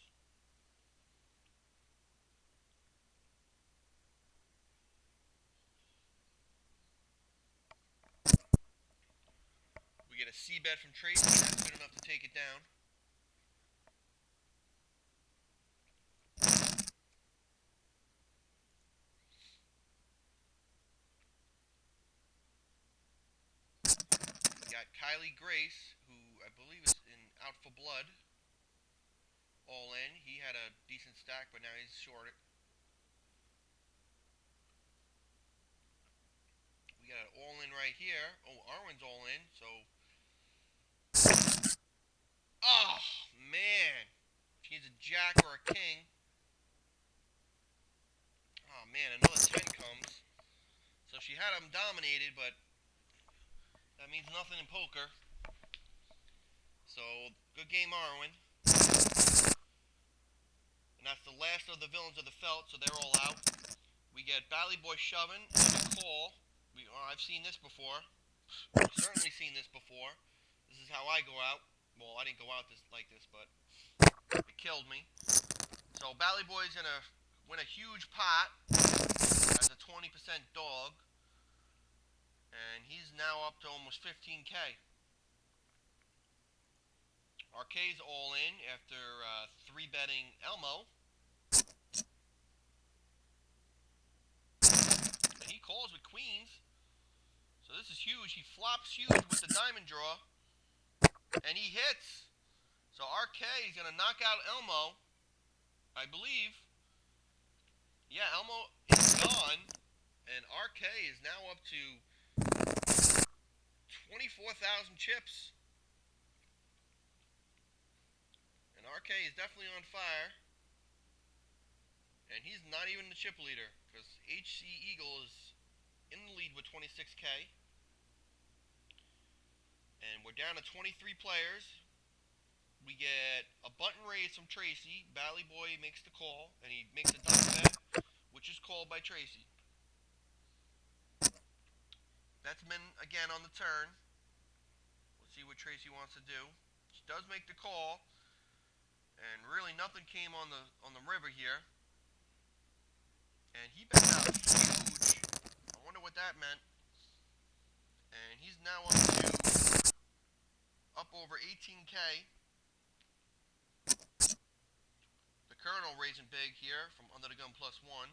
a C-bet from Tracy. That's good enough to take it down. We got Kylie Grace, who I believe is Out for Blood. All in. He had a decent stack, but now he's short. We got an all in right here. Oh, Arwen's all in, so. Oh, man. She's a jack or a king. Oh, man, another 10 comes. So she had him dominated, but that means nothing in poker. So, good game, Arwen. And that's the last of the villains of the felt, so they're all out. We get Bally Boy shoving and a call. I've seen this before. I've certainly seen this before. This is how I go out. Well, I didn't go out like this, but it killed me. So Bally Boy's gonna win a huge pot as a 20% dog, and he's now up to almost 15K. RK's all in after 3-betting Elmo. And he calls with queens. So this is huge. He flops huge with the diamond draw. And he hits. So RK is going to knock out Elmo, I believe. Yeah, Elmo is gone. And RK is now up to 24,000 chips. And RK is definitely on fire. And he's not even the chip leader, because HC Eagle is in the lead with 26K. And we're down to 23 players. We get a button raise from Tracy. Bally Boy makes the call, and he makes a double bet, which is called by Tracy. Betsman again on the turn. Let's see what Tracy wants to do. She does make the call, and really nothing came on the river here. And he bets out huge. I wonder what that meant. And he's now up over 18K. The Colonel raising big here from Under the Gun +1.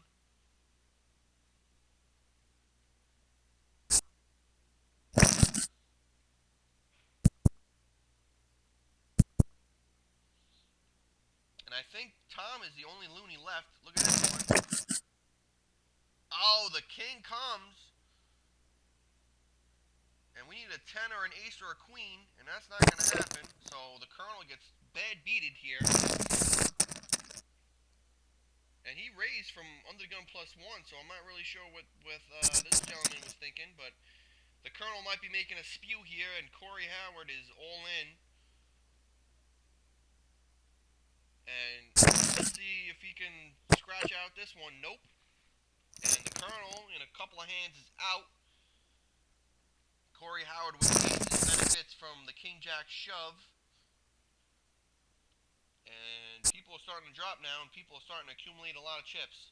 And I think Tom is the only loony left. Look at this one. Oh, the king comes. And we need a 10 or an ace or a queen, and that's not going to happen. So the Colonel gets bad beated here. And he raised from Under the Gun +1, so I'm not really sure what this gentleman was thinking. But the Colonel might be making a spew here, and Corey Howard is all in. And let's see if he can scratch out this one. Nope. And the Colonel, in a couple of hands, is out. Corey Howard with aces benefits from the King-Jack shove. And people are starting to drop now, and people are starting to accumulate a lot of chips.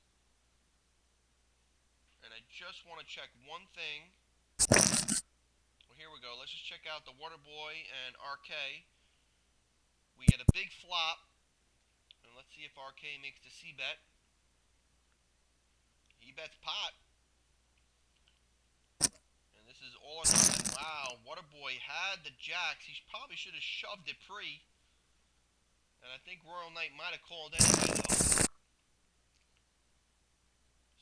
And I just want to check one thing. Well, here we go. Let's just check out the Waterboy and RK. We get a big flop. And let's see if RK makes the C-bet. He bets pot. And this is all or nothing. Wow, Waterboy had the jacks. He probably should have shoved it pre. And I think Royal Knight might have called anyway, though.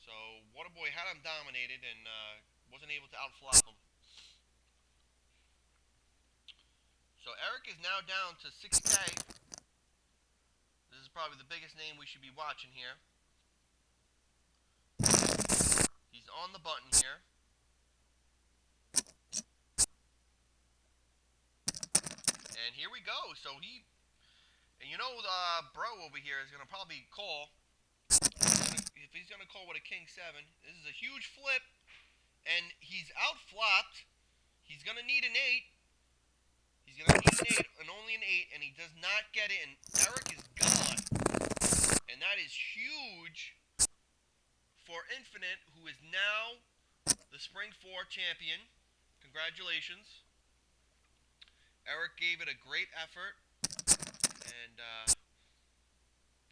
So Waterboy had him dominated and wasn't able to outflop him. So Eric is now down to 6K. This is probably the biggest name we should be watching here. He's on the button here. And here we go. So and you know, bro over here is going to probably call. If he's going to call with a King 7, this is a huge flip. And he's outflopped. He's going to need an 8. He's going to need an 8 and only an 8. And he does not get it. And Eric is gone. And that is huge for Infinite, who is now the Spring 4 champion. Congratulations. Eric gave it a great effort and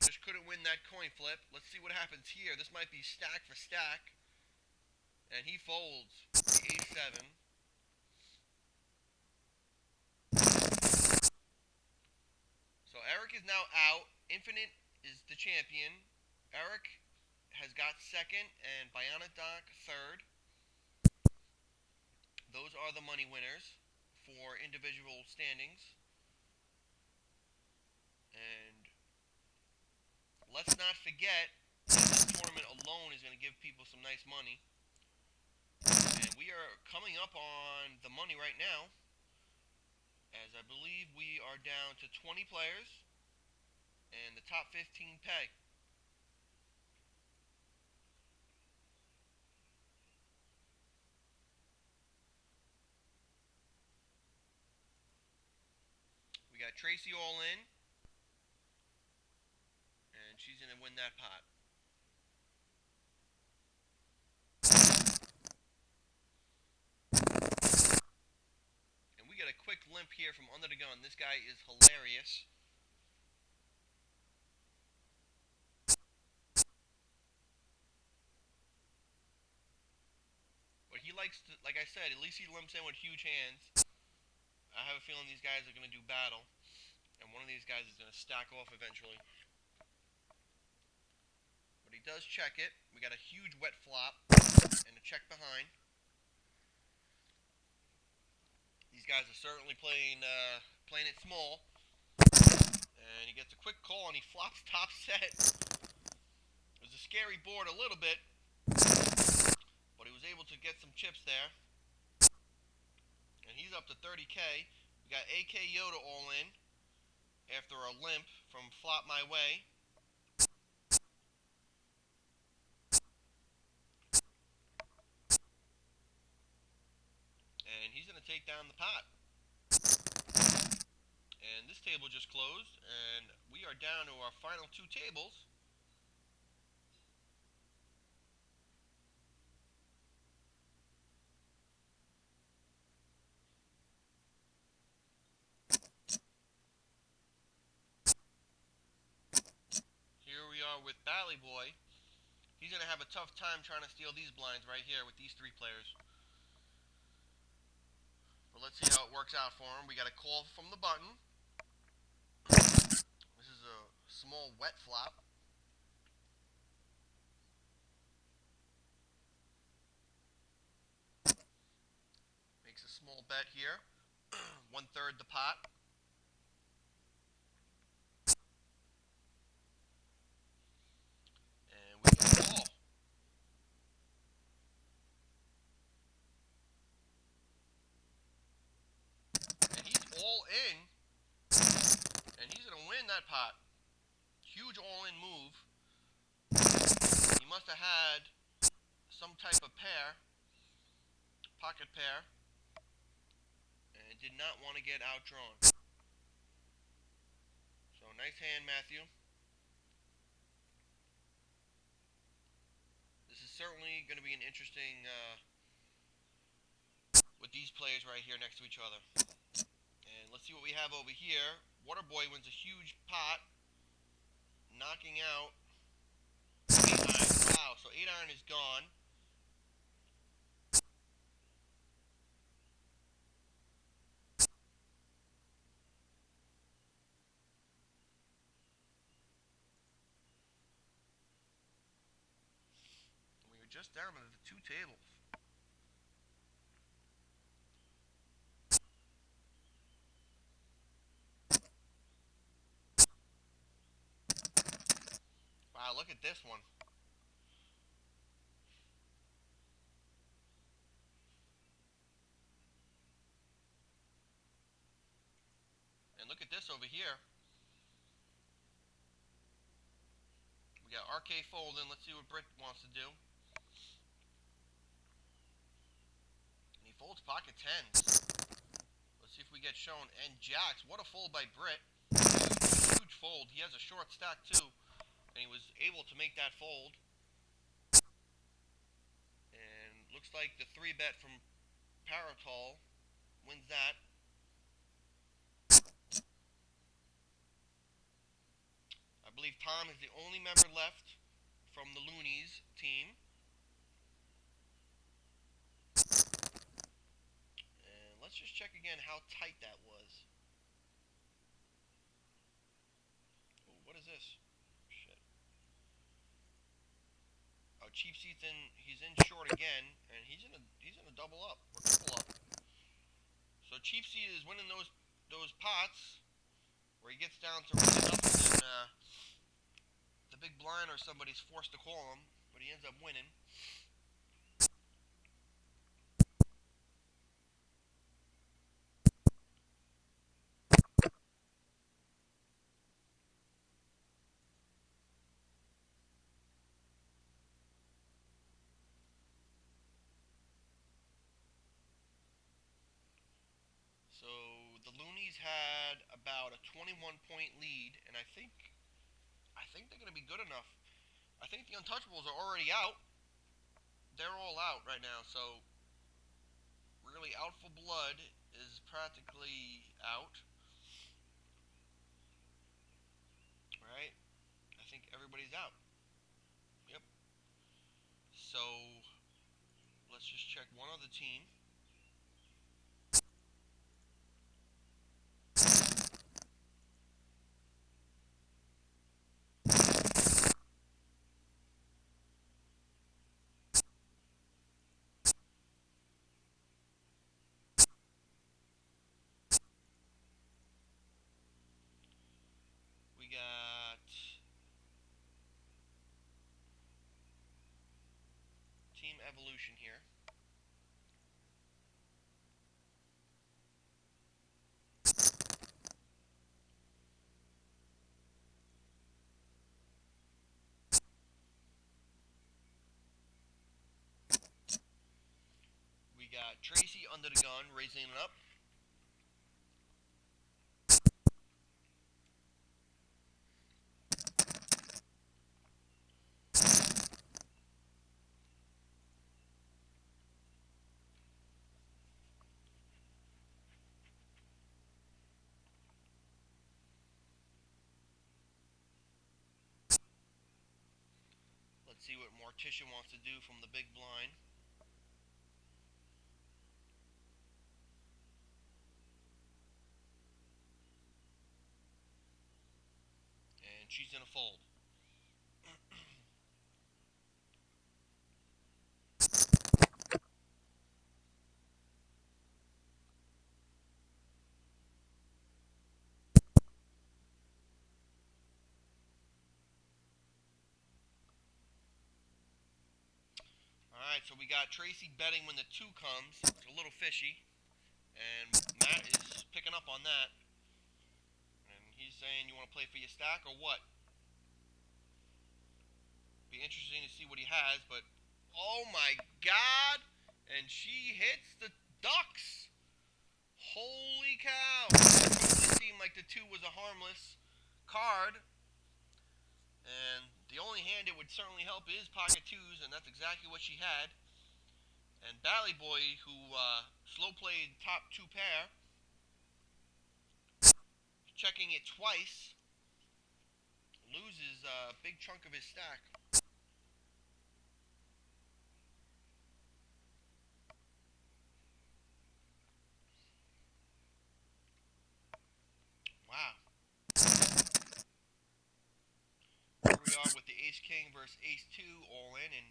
just couldn't win that coin flip. Let's see what happens here. This might be stack for stack. And he folds the A7. So Eric is now out. Infinite is the champion. Eric has got second and Bionic Doc third. Those are the money winners for individual standings. And let's not forget that this tournament alone is going to give people some nice money. And we are coming up on the money right now, as I believe we are down to 20 players, and the top 15 pay. We got Tracy all in, and she's going to win that pot. And we got a quick limp here from under the gun. This guy is hilarious. But he likes to, like I said, at least he limps in with huge hands. I have a feeling these guys are going to do battle. And one of these guys is going to stack off eventually. But he does check it. We got a huge wet flop and a check behind. These guys are certainly playing it small. And he gets a quick call and he flops top set. It was a scary board a little bit, but he was able to get some chips there. And he's up to 30K. We got AK Yoda all in after a limp from Flop My Way. And he's going to take down the pot. And this table just closed, and we are down to our final two tables. Here we are with Bally Boy. He's going to have a tough time trying to steal these blinds right here with these three players. But let's see how it works out for him. We got a call from the button. This is a small wet flop. Makes a small bet here. 1/3 the pot. And we get a call. And he's all in. And he's going to win that pot. Huge all-in move. He must have had some type of pair. Pocket pair. And did not want to get outdrawn. So nice hand, Matthew. This is certainly going to be an interesting with these players right here next to each other. And let's see what we have over here. Waterboy wins a huge pot, knocking out 8-iron. Wow, so 8-iron is gone. And we were just down to the two tables. Wow, look at this one. And look at this over here. We got RK folding. Let's see what Britt wants to do. And he folds pocket tens. Let's see if we get shown. And jacks. What a fold by Britt. Huge fold. He has a short stack too. And he was able to make that fold. And looks like the 3-bet from Paratol wins that. Tom is the only member left from the Loonies team. And let's just check again how tight that was. Oh, what is this? Shit. Oh, Cheap Seat's in. He's in short again, and he's in a double up or triple up. So Cheap Seat is winning those pots where he gets down to really nothing, and the big blind or somebody's forced to call him, but he ends up winning. So the Loonies had about a 21-point lead, and I think they're going to be good enough. I think the Untouchables are already out. They're all out right now, so really Out for Blood is practically out. Right? I think everybody's out. Yep. So let's just check one other team. We got Team Evolution here. We got Tracy Under the Gun raising it up. Let's see what Morticia wants to do from the big blind. And she's in a fold. Alright, so we got Tracy betting when the 2 comes. It's a little fishy. And Matt is picking up on that. And he's saying, you want to play for your stack or what? Be interesting to see what he has, but oh my god! And she hits the ducks! Holy cow! It totally seemed like the 2 was a harmless card. And the only hand it would certainly help is pocket 2s, and that's exactly what she had. And Bally Boy, who slow played top 2 pair, checking it twice, loses a big chunk of his stack. Wow. Here we are with the Ace King versus Ace 2 all in, and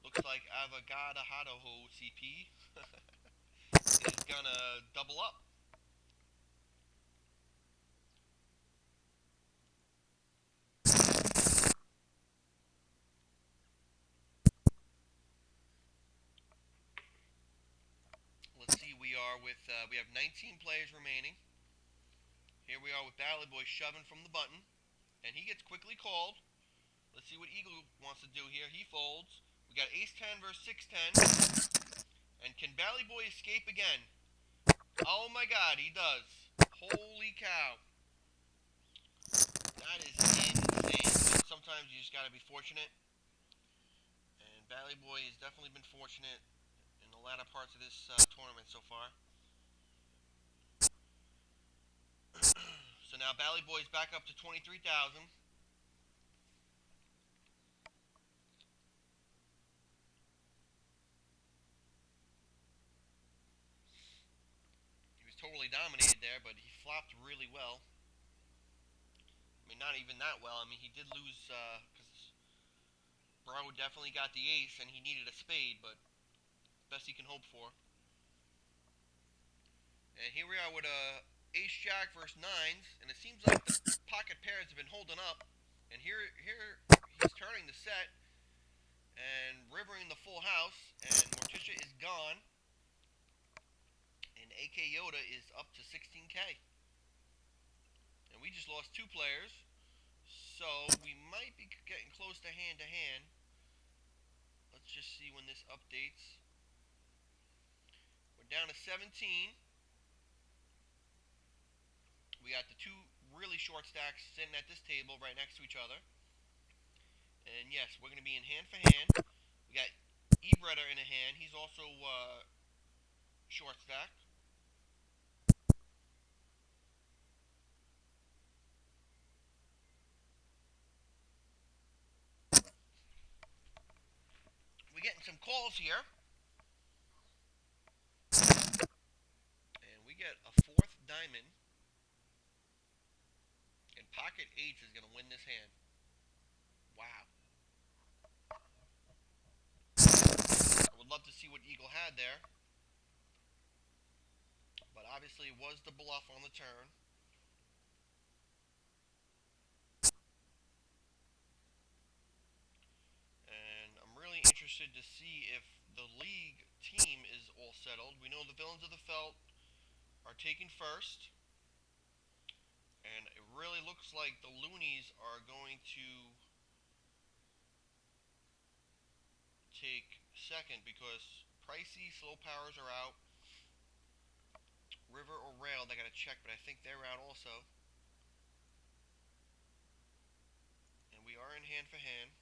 looks like Avogado Hadaho CP is gonna double up. Let's see, we have 19 players remaining. Here we are with Bally Boy shoving from the button, and he gets quickly called. Let's see what Eagle wants to do here. He folds. We got Ace 10 versus 6-10. And can Bally Boy escape again? Oh my god, he does. Holy cow. That is insane. Sometimes you just gotta be fortunate. And Bally Boy has definitely been fortunate in the latter parts of this tournament so far. So now Bally Boy's back up to 23,000. totally dominated there, but he flopped really well. I mean, not even that well. I mean, he did lose because Bro definitely got the ace and he needed a spade, but best he can hope for. And here we are with a ace jack versus nines, and it seems like the pocket pairs have been holding up. And here he's turning the set and rivering the full house, and Morticia is gone, and AK Yoda is up to 16K. And we just lost two players, so we might be getting close to hand to hand. Let's just see when this updates. We're down to 17. We got the two really short stacks sitting at this table right next to each other. And yes, we're going to be in hand for hand. We got Ebretta in a hand. He's also short stack. We're getting some calls here. And we get a fourth diamond. And pocket eights is going to win this hand. Wow. I would love to see what Eagle had there. But obviously it was the bluff on the turn. And I'm really interested to see if the league team is all settled. We know the Villains of the Felt are taking first. And it really looks like the Loonies are going to take second because Pricey, Slow Powers are out. River or Rail, they got to check, but I think they're out also. And we are in hand for hand.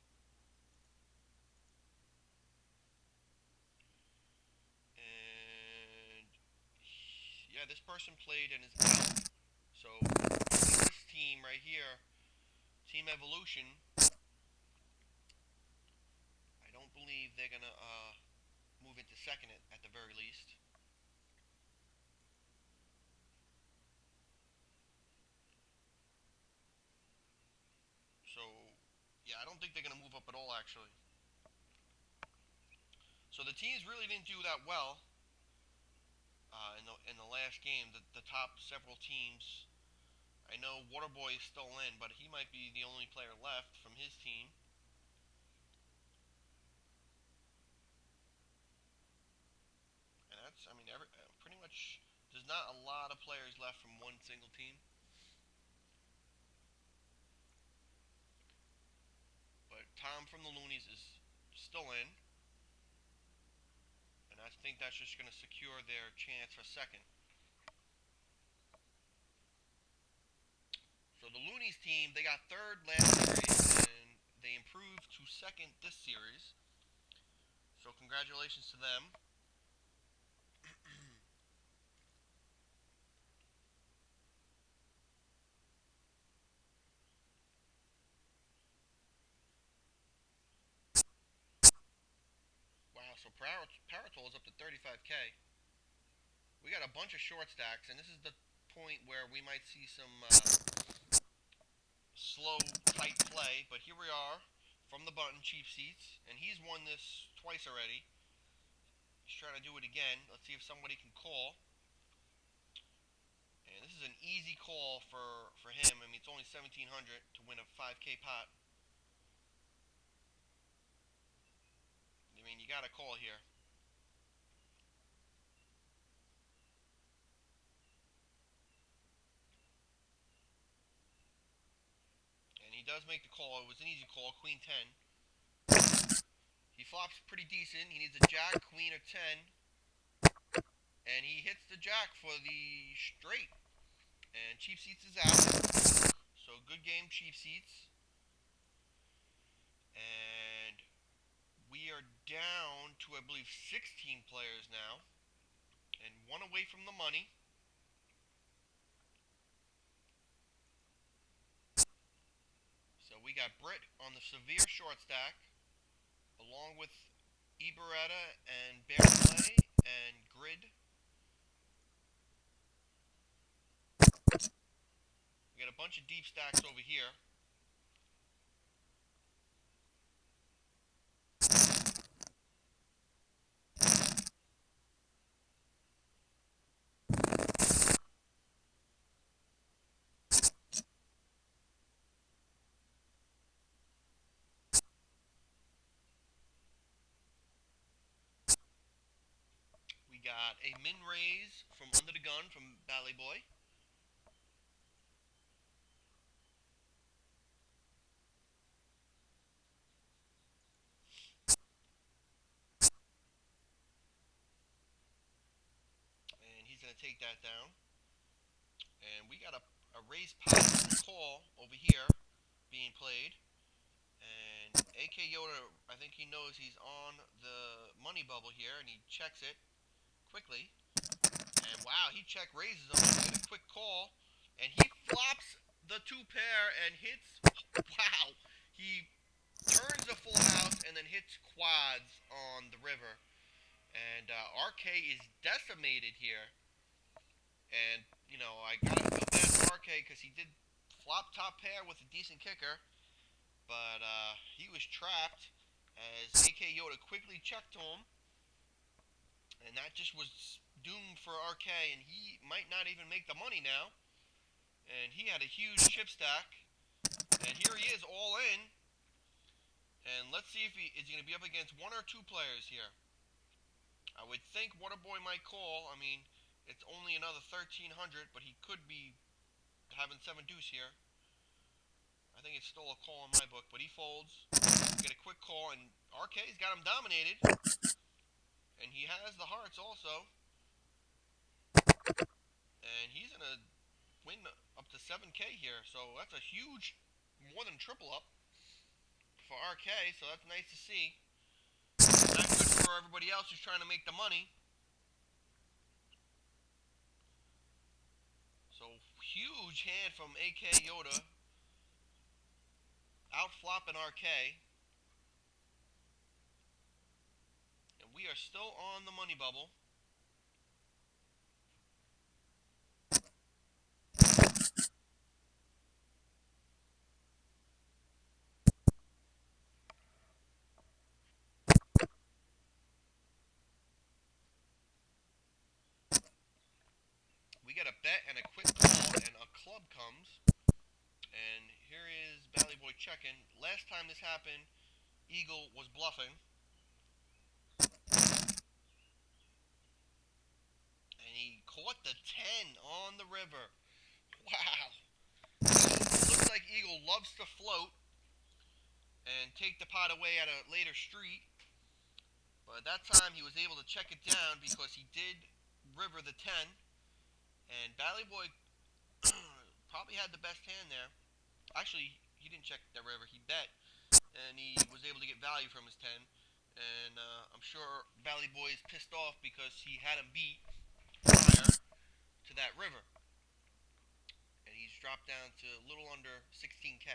And yeah, this person played and is out. So this team right here, Team Evolution, I don't believe they're gonna move into second at the very least. So yeah, I don't think they're gonna move up at all actually. So the teams really didn't do that well in the last game. The top several teams. I know Waterboy is still in, but he might be the only player left from his team. And that's, I mean, pretty much, there's not a lot of players left from one single team. But Tom from the Loonies is still in. And I think that's just going to secure their chance for second. So the Loonies team, they got third last series, and they improved to second this series. So congratulations to them. Wow, so Paratol is up to 35K. We got a bunch of short stacks, and this is the point where we might see some slow, tight play. But here we are from the button, Cheap Seats, and he's won this twice already. He's trying to do it again. Let's see if somebody can call. And this is an easy call for him. I mean, it's only 1,700 to win a 5K pot. I mean, you got to call here. And he does make the call. It was an easy call, Queen 10. He flops pretty decent. He needs a jack, queen, or 10. And he hits the jack for the straight. And Cheap Seats is out. So good game, Cheap Seats. And we are down to, I believe, 16 players now. And one away from the money. So we got Britt on the severe short stack, along with Iberetta and Bear Play and Grid. a bunch of deep stacks over here. We got a min raise from under the gun from Bally Boy. And he's going to take that down. And we got a raise pot call over here being played. And AK Yoda, I think he knows he's on the money bubble here, and he checks it quickly. And wow, he check raises him, get a quick call, and he flops the two pair and hits, wow, he turns a full house and then hits quads on the river. And RK is decimated here. And, you know, I gotta feel bad for RK because he did flop top pair with a decent kicker. But he was trapped as AK Yoda quickly checked to him. And that just was doomed for RK, and he might not even make the money now. And he had a huge chip stack. And here he is all in. And let's see if he is going to be up against one or two players here. I would think Waterboy might call. I mean, it's only another 1,300, but he could be having 7 deuce here. I think it's still a call in my book, but he folds. Get a quick call, and RK's got him dominated. And he has the hearts also. And he's going to win up to 7K here. So that's a huge, more than triple up for RK. So that's nice to see. Not good for everybody else who's trying to make the money. So huge hand from AK Yoda. Outflopping RK. And we are still on the money bubble. We get a bet and a quick call, and a club comes. And here is Bally Boy checking. Last time this happened, Eagle was bluffing. And he caught the 10 on the river. Wow. Looks like Eagle loves to float and take the pot away at a later street. But that time he was able to check it down because he did river the 10. And Bally Boy probably had the best hand there. Actually, he didn't check the river. He bet, and he was able to get value from his 10. And I'm sure Bally Boy is pissed off because he had him beat prior to that river. And he's dropped down to a little under 16K.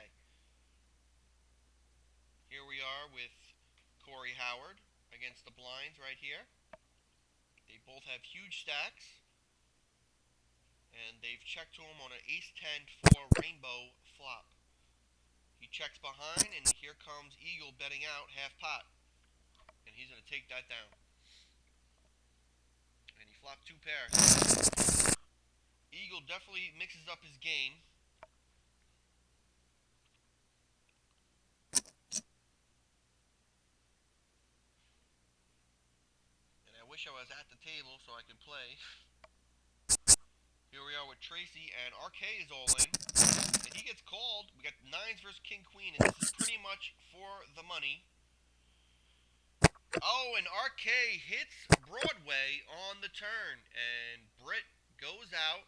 Here we are with Corey Howard against the blinds right here. They both have huge stacks. And they've checked to him on an ace-10 for rainbow flop. He checks behind, and here comes Eagle betting out half pot. And he's going to take that down. And he flopped 2 pairs. Eagle definitely mixes up his game. And I wish I was at the table so I could play. Here we are with Tracy, and RK is all in. And he gets called. We got 9s versus King Queen, and this is pretty much for the money. Oh, and RK hits Broadway on the turn, and Britt goes out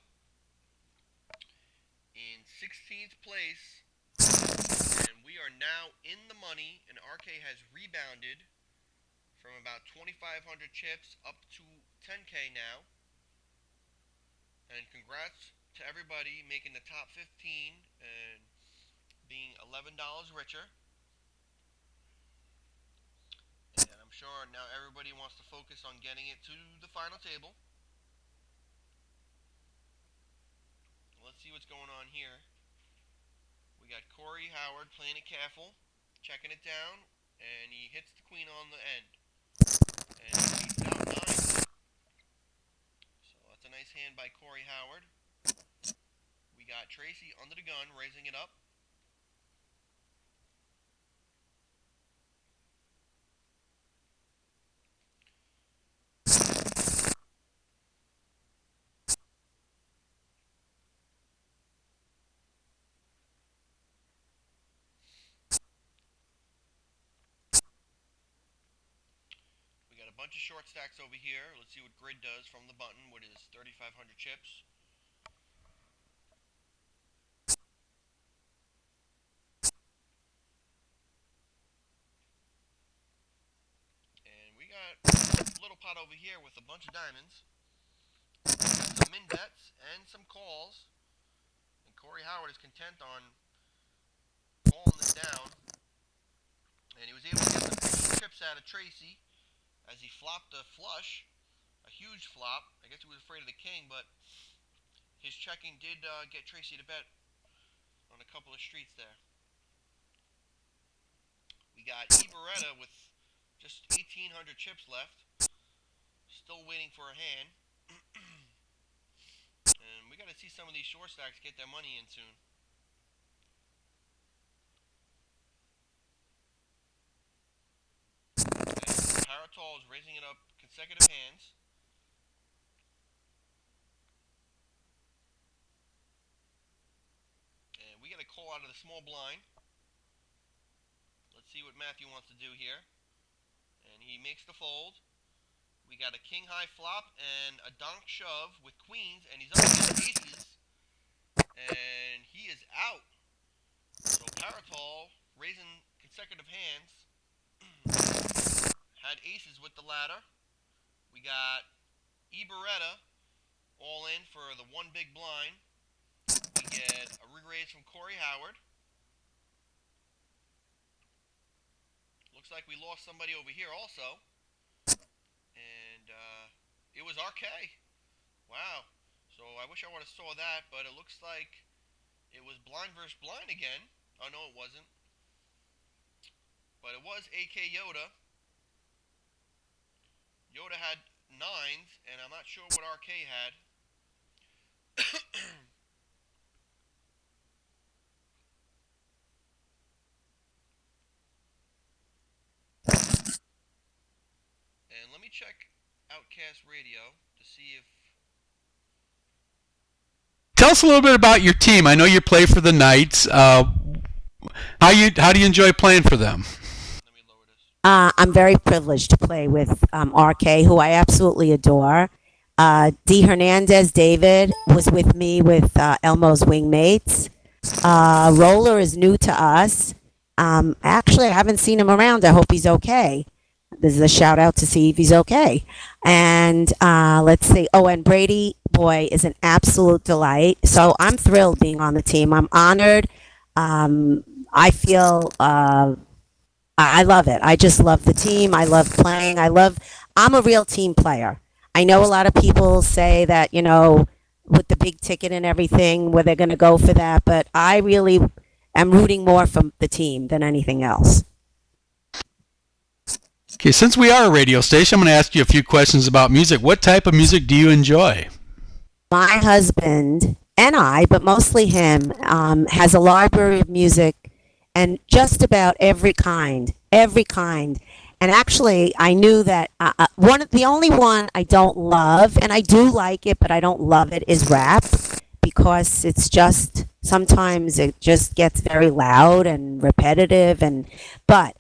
in 16th place, and we are now in the money, and RK has rebounded from about 2,500 chips up to 10K now. And congrats to everybody making the top 15 and being $11 richer. And I'm sure now everybody wants to focus on getting it to the final table. Let's see what's going on here. We got Corey Howard playing it careful, checking it down, and he hits the queen on the end. And he beats out 9. So that's a nice hand by Corey Howard. We got Tracy under the gun, raising it up. We got a bunch of short stacks over here. Let's see what Grid does from the button with his 3,500 chips. And we got a little pot over here with a bunch of diamonds. Some min bets and some calls. And Corey Howard is content on calling this down. And he was able to get some extra chips out of Tracy as he flopped a flush. A huge flop. I guess he was afraid of the king, but his checking did get Tracy to bet on a couple of streets there. We got E. Beretta with just 1,800 chips left. Still waiting for a hand. And we got to see some of these short stacks get their money in soon. And Paratol is raising it up consecutive hands. And we got a call out of the small blind. Let's see what Matthew wants to do here. And he makes the fold. We got a king high flop and a donk shove with queens, and he's up against aces. And he is out. So Paratol, raising consecutive hands, had aces with the ladder. We got E. Beretta all in for the one big blind. We get a re-raise from Corey Howard. Looks like we lost somebody over here also. And it was RK. Wow. So I wish I would have saw that, but it looks like it was blind versus blind again. Oh, no, it wasn't. But it was AK Yoda. Yoda had 9s, and I'm not sure what RK had. And let me check Outcast Radio to see if... Tell us a little bit about your team. I know you play for the Knights. How do you enjoy playing for them? Let me lower this. I'm very privileged to play with RK, who I absolutely adore. D. Hernandez, David, was with me with Elmo's Wingmates. Roller is new to us. Actually, I haven't seen him around. I hope he's okay. This is a shout out to see if he's okay. And let's see. Oh, and Brady, boy, is an absolute delight. So I'm thrilled being on the team. I'm honored. I feel I love it. I just love the team. I love playing. I'm a real team player. I know a lot of people say that, with the big ticket and everything, where they're going to go for that, but I really am rooting more for the team than anything else. Okay, since we are a radio station, I'm going to ask you a few questions about music. What type of music do you enjoy? My husband and I, but mostly him, has a library of music and just about every kind. And actually, I knew that the only one I don't love, and I do like it, but I don't love it, is rap, because it's just sometimes it just gets very loud and repetitive. But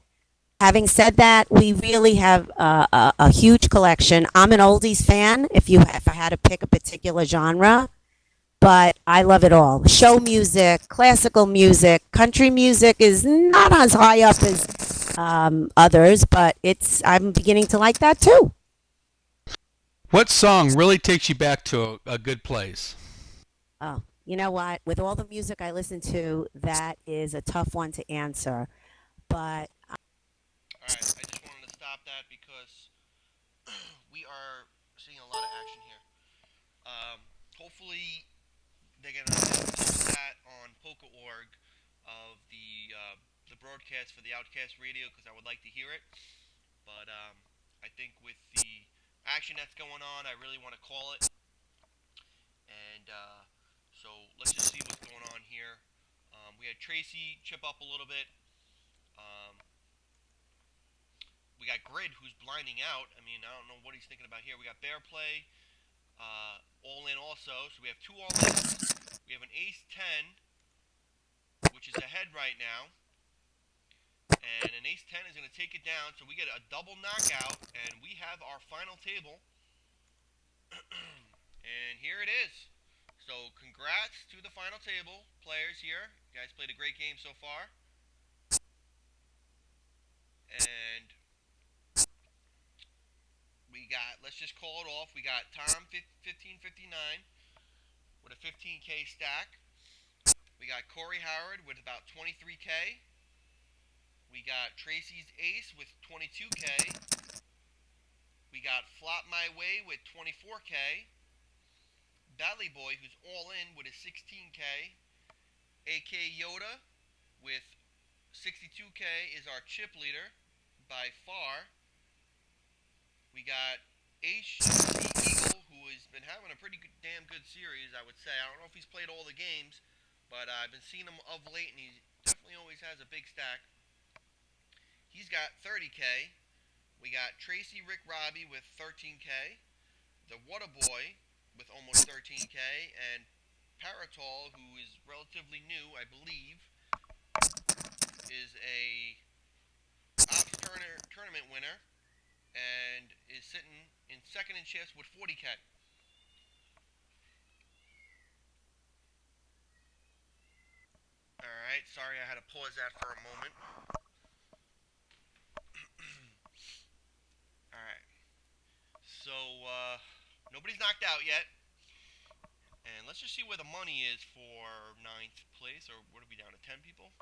having said that, we really have a huge collection. I'm an oldies fan. If I had to pick a particular genre, but I love it all. Show music, classical music, country music is not as high up as others, but I'm beginning to like that too. What song really takes you back to a good place? Oh, you know what? With all the music I listen to, that is a tough one to answer. But Alright, I just wanted to stop that because we are seeing a lot of action here. Hopefully, they're going to post that on Polka.org of the broadcast for the Outcast Radio because I would like to hear it. But I think with the action that's going on, I really want to call it. And so let's just see what's going on here. We had Tracy chip up a little bit. Um, we got Grid, who's blinding out. I mean, I don't know what he's thinking about here. We got Bear Play, all in also. So we have two all in. We have an Ace 10, which is ahead right now. And an Ace 10 is going to take it down. So we get a double knockout. And we have our final table. And here it is. So congrats to the final table players here. You guys played a great game so far. And we got, let's just call it off. We got Tom 1559 with a 15K stack. We got Corey Howard with about 23K. We got Tracy's Ace with 22K. We got Flop My Way with 24K. Bally Boy, who's all in with a 16K. AK Yoda with 62K is our chip leader by far. We got HC Eagle, who has been having a pretty good, damn good series, I would say. I don't know if he's played all the games, but I've been seeing him of late, and he definitely always has a big stack. He's got 30K. We got Tracy Rick Robbie with 13K. The Water Boy with almost 13K, and Paratol, who is relatively new, I believe, is a Ops tournament winner and is sitting in second in chips with 40K. Alright, sorry I had to pause that for a moment. Alright. So, nobody's knocked out yet. And let's just see where the money is for 9th place, or what are we down to, 10 people?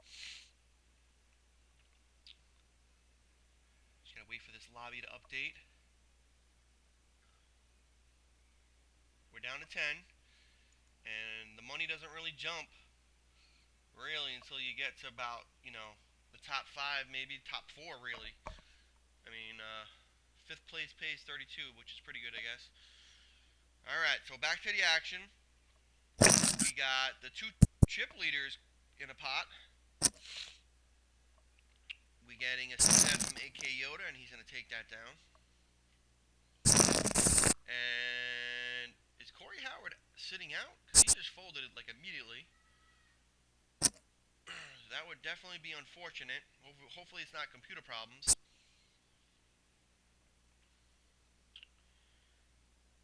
Just gotta wait for this lobby to update. We're down to 10, and the money doesn't really jump, really, until you get to about, the top 5, maybe top 4, really. I mean, 5th place pays 32, which is pretty good, I guess. Alright, so back to the action. We got the two chip leaders in a pot. We getting a set from AK Yoda, and he's going to take that down. And is Corey Howard sitting out? Because he just folded it like immediately. That would definitely be unfortunate. Hopefully it's not computer problems.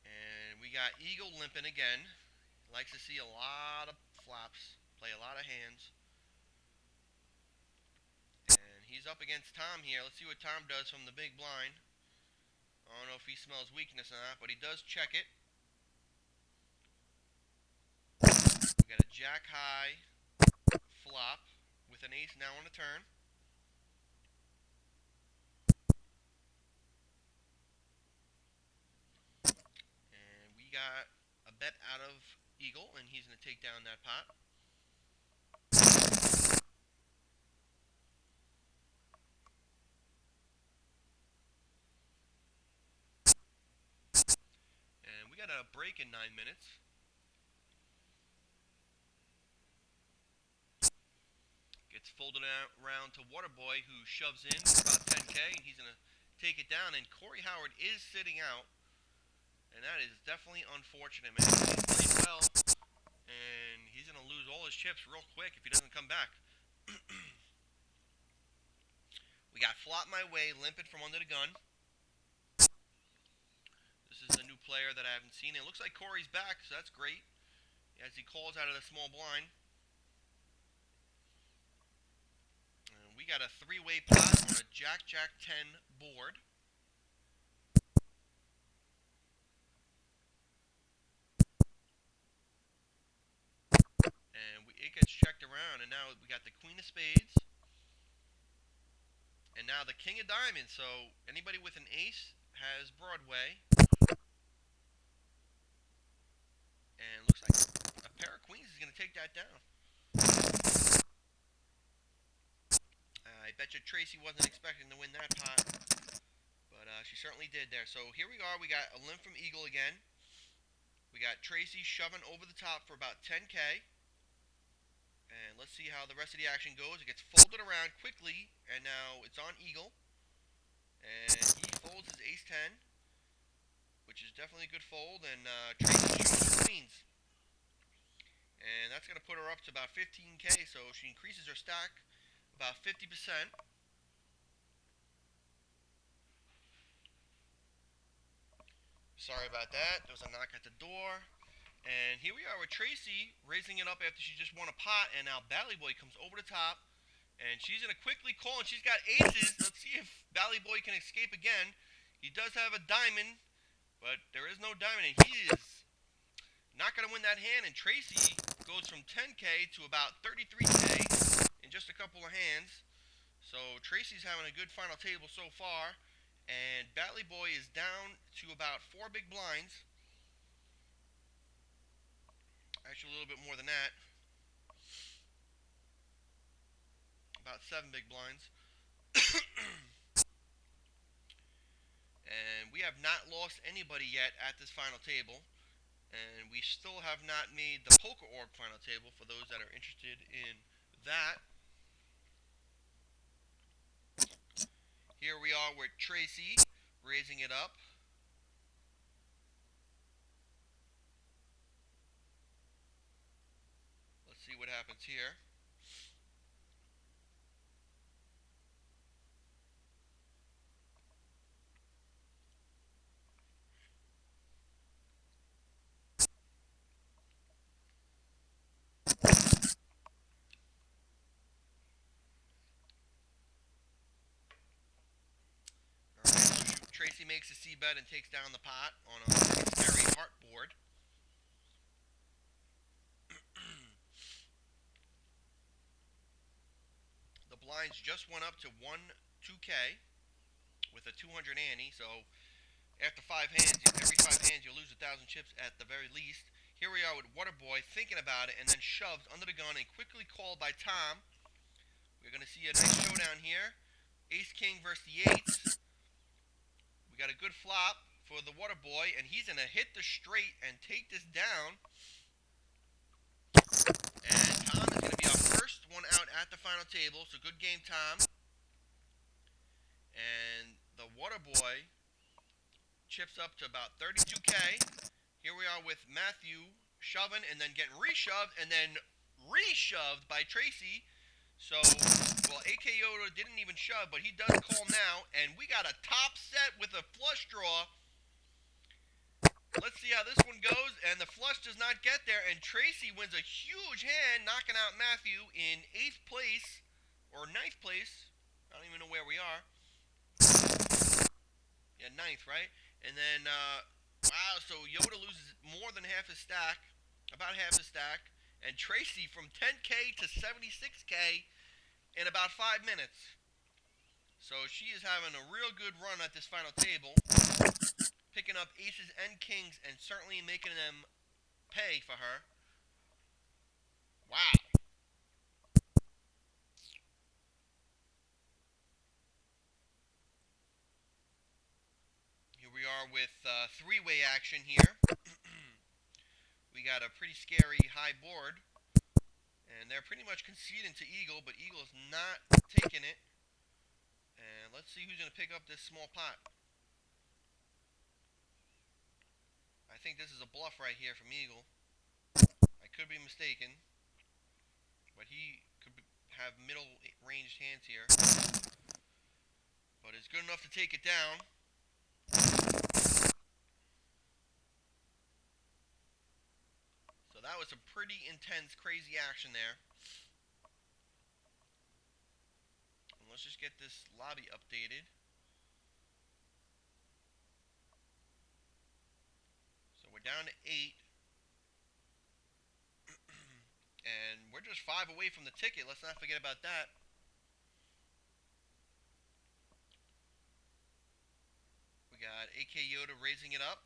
And we got Eagle limping again. Likes to see a lot of flops, play a lot of hands. And he's up against Tom here. Let's see what Tom does from the big blind. I don't know if he smells weakness or not, but he does check it. We got a jack high flop with an ace now on the turn. And we got a bet out of Eagle, and he's going to take down that pot. And we got a break in 9 minutes. Gets folded around to Waterboy, who shoves in about 10K, and he's going to take it down. And Corey Howard is sitting out, and that is definitely unfortunate, man. He's played well, and he's going to lose all his chips real quick if he doesn't come back. We got Flop My Way limping from under the gun. This is a new player that I haven't seen. It looks like Corey's back, so that's great, as he calls out of the small blind. And we got a three-way pot on a Jack-Jack 10 board. And it gets checked around, and now we got the Queen of Spades. And now the King of Diamonds, so anybody with an ace has Broadway. And looks like a pair of queens is going to take that down. bet you Tracy wasn't expecting to win that pot. But she certainly did there. So here we are. We got a limp from Eagle again. We got Tracy shoving over the top for about 10K. And let's see how the rest of the action goes. It gets folded around quickly, and now it's on Eagle. And he folds his ace-10, which is definitely a good fold, and Tracy shows her queens. And that's going to put her up to about 15K, so she increases her stack about 50%. Sorry about that. There was a knock at the door. And here we are with Tracy raising it up after she just won a pot, and now Bally Boy comes over the top, and she's going to quickly call, and she's got aces. Let's see if Bally Boy can escape again. He does have a diamond, but there is no diamond, and he is not going to win that hand, and Tracy goes from 10K to about 33K in just a couple of hands. So Tracy's having a good final table so far, and Bally Boy is down to about 4 big blinds. Actually, a little bit more than that. About 7 big blinds. And we have not lost anybody yet at this final table. And we still have not made the Poker Org final table for those that are interested in that. Here we are with Tracy raising it up. Let's see what happens here. Tracy makes a c-bet and takes down the pot on a scary heart board. The blinds just went up to 2K with a 200 ante, so after 5 hands, every 5 hands you lose 1,000 chips at the very least. Here we are with Waterboy thinking about it and then shoves under the gun and quickly called by Tom. We're going to see a nice showdown here. Ace-King versus the Eights. We got a good flop for the Waterboy, and he's going to hit the straight and take this down. And Tom is going to be our first one out at the final table, so good game, Tom. And the Waterboy chips up to about 32K. Here we are with Matthew shoving and then getting reshoved and then reshoved by Tracy. So, well, AK Yoda didn't even shove, but he does call now, and we got a top set with a flush draw. Let's see how this one goes, and the flush does not get there, and Tracy wins a huge hand, knocking out Matthew in 8th place, or 9th place. I don't even know where we are. Yeah, 9th, right? And then, wow, so Yoda loses more than half his stack, about half his stack, and Tracy from 10K to 76K in about 5 minutes. So she is having a real good run at this final table, picking up aces and kings and certainly making them pay for her. Wow. Here we are with three-way action here. We got a pretty scary high board. And they're pretty much conceding to Eagle, but Eagle's not taking it. And let's see who's going to pick up this small pot. I think this is a bluff right here from Eagle. I could be mistaken. But he could have middle-ranged hands here. But it's good enough to take it down. So that was some pretty intense, crazy action there. And let's just get this lobby updated. So we're down to 8. And we're just 5 away from the ticket. Let's not forget about that. We got AK Yoda raising it up.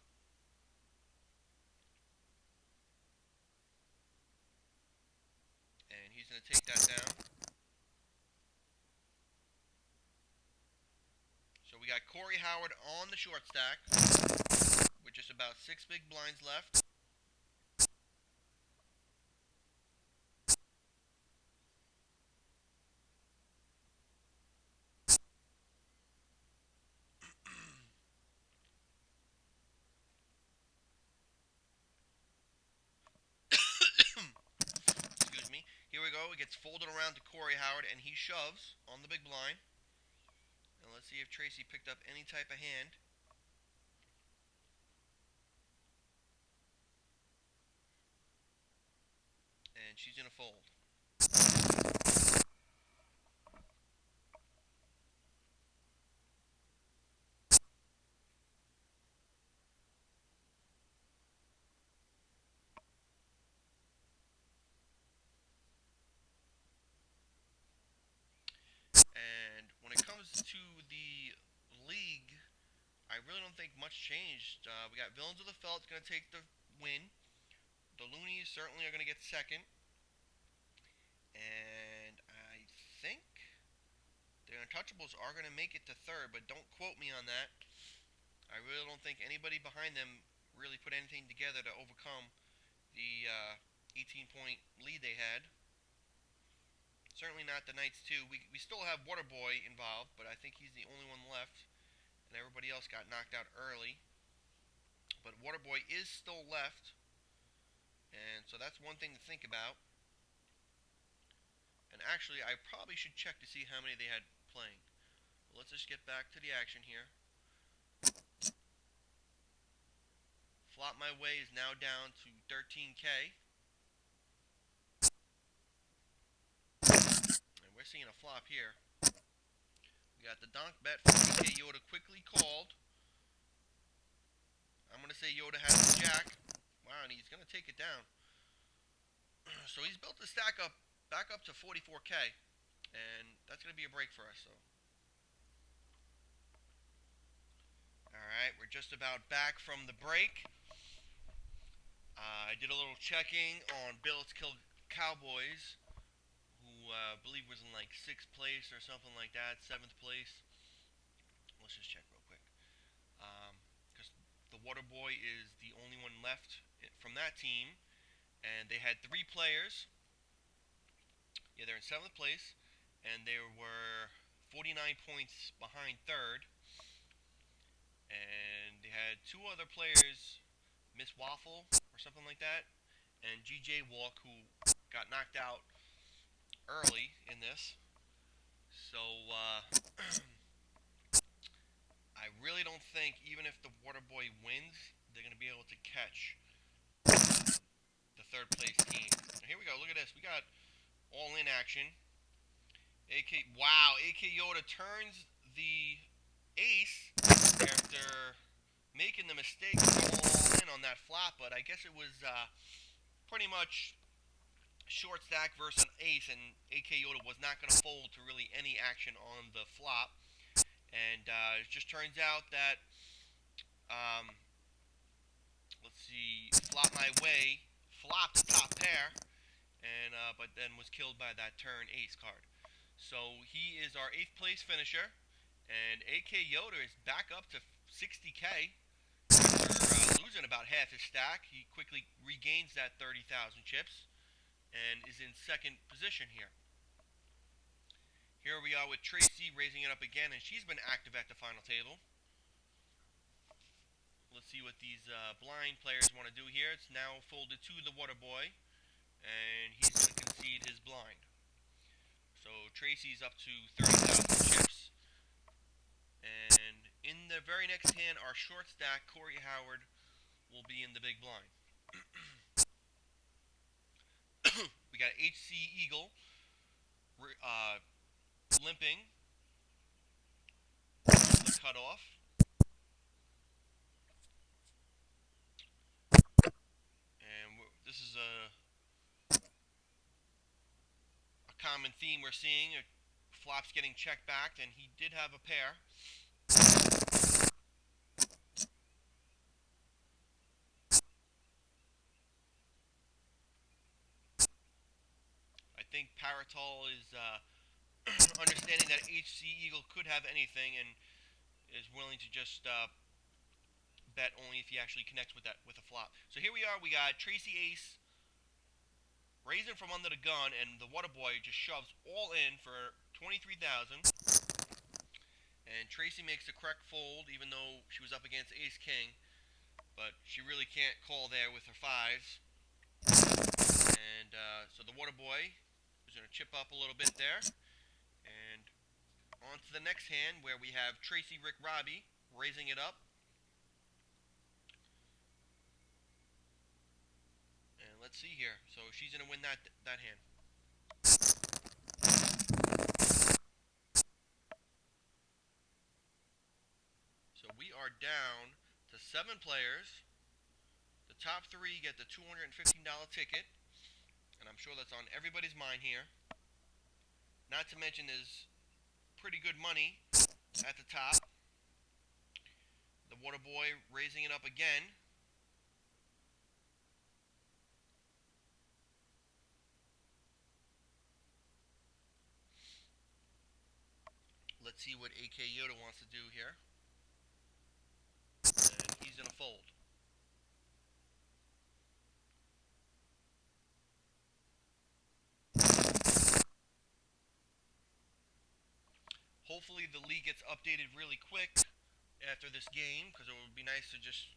And he's going to take that down. Howard on the short stack with just about 6 big blinds left. Excuse me. Here we go. It gets folded around to Corey Howard, and he shoves on the big blind. And let's see if Tracy picked up any type of hand. And she's going to fold. And when it comes to the league, I really don't think much changed. We got Villains of the Felt going to take the win. The Loonies certainly are going to get second. And I think the Untouchables are going to make it to third, but don't quote me on that. I really don't think anybody behind them really put anything together to overcome the 18-point lead they had. Certainly not the Knights, too. We still have Waterboy involved, but I think he's the only one left. And everybody else got knocked out early. But Waterboy is still left. And so that's one thing to think about. And actually, I probably should check to see how many they had playing. But let's just get back to the action here. Flop My Way is now down to 13K. And we're seeing a flop here. We got the donk bet from AK Yoda quickly called. I'm going to say Yoda has the jack. Wow, and he's going to take it down. So he's built the stack up back up to 44K. And that's going to be a break for us. So. Alright, we're just about back from the break. I did a little checking on Bills Kill Cowboys, who I believe was in like 6th place or something like that, 7th place. Let's just check real quick. Because the Waterboy is the only one left from that team. And they had 3 players. Yeah, they're in 7th place. And they were 49 points behind 3rd. And they had 2 other players, Miss Waffle or something like that, and GJ Walk, who got knocked out early in this. So I really don't think, even if the Waterboy wins, they're going to be able to catch the 3rd place team. Now here we go. Look at this. We got all-in action. AK Yoda turns the ace after making the mistake to go all in on that flop, but I guess it was pretty much short stack versus an ace, and AK Yoda was not going to fold to really any action on the flop. And it just turns out that, let's see, Flop My Way flopped the top pair, and but then was killed by that turn ace card. So he is our 8th place finisher, and AK Yoda is back up to 60K. After losing about half his stack, he quickly regains that 30,000 chips and is in 2nd position here. Here we are with Tracy raising it up again, and she's been active at the final table. Let's see what these blind players want to do here. It's now folded to the Waterboy, and he's going to concede his blind. So Tracy's up to 30,000 chips. And in the very next hand, our short stack, Corey Howard, will be in the big blind. We got HC Eagle limping. The cutoff. And this is a common theme we're seeing. Flops getting checked back, and he did have a pair. I think Paratol is understanding that HC Eagle could have anything, and is willing to just bet only if he actually connects with a flop. So here we are. We got Tracy Ace raising from under the gun, and the Water Boy just shoves all in for 23,000. And Tracy makes the correct fold, even though she was up against Ace King, but she really can't call there with her fives. And so the Water Boy is going to chip up a little bit there. And on to the next hand, where we have Tracy Rick Robbie raising it up. And let's see here. So she's going to win that hand. So we are down to 7 players. The top 3 get the $215 ticket. And I'm sure that's on everybody's mind here. Not to mention there's pretty good money at the top. The Water Boy raising it up again. Let's see what AK Yoda wants to do here. And he's going to fold. Hopefully the league gets updated really quick after this game, because it would be nice to just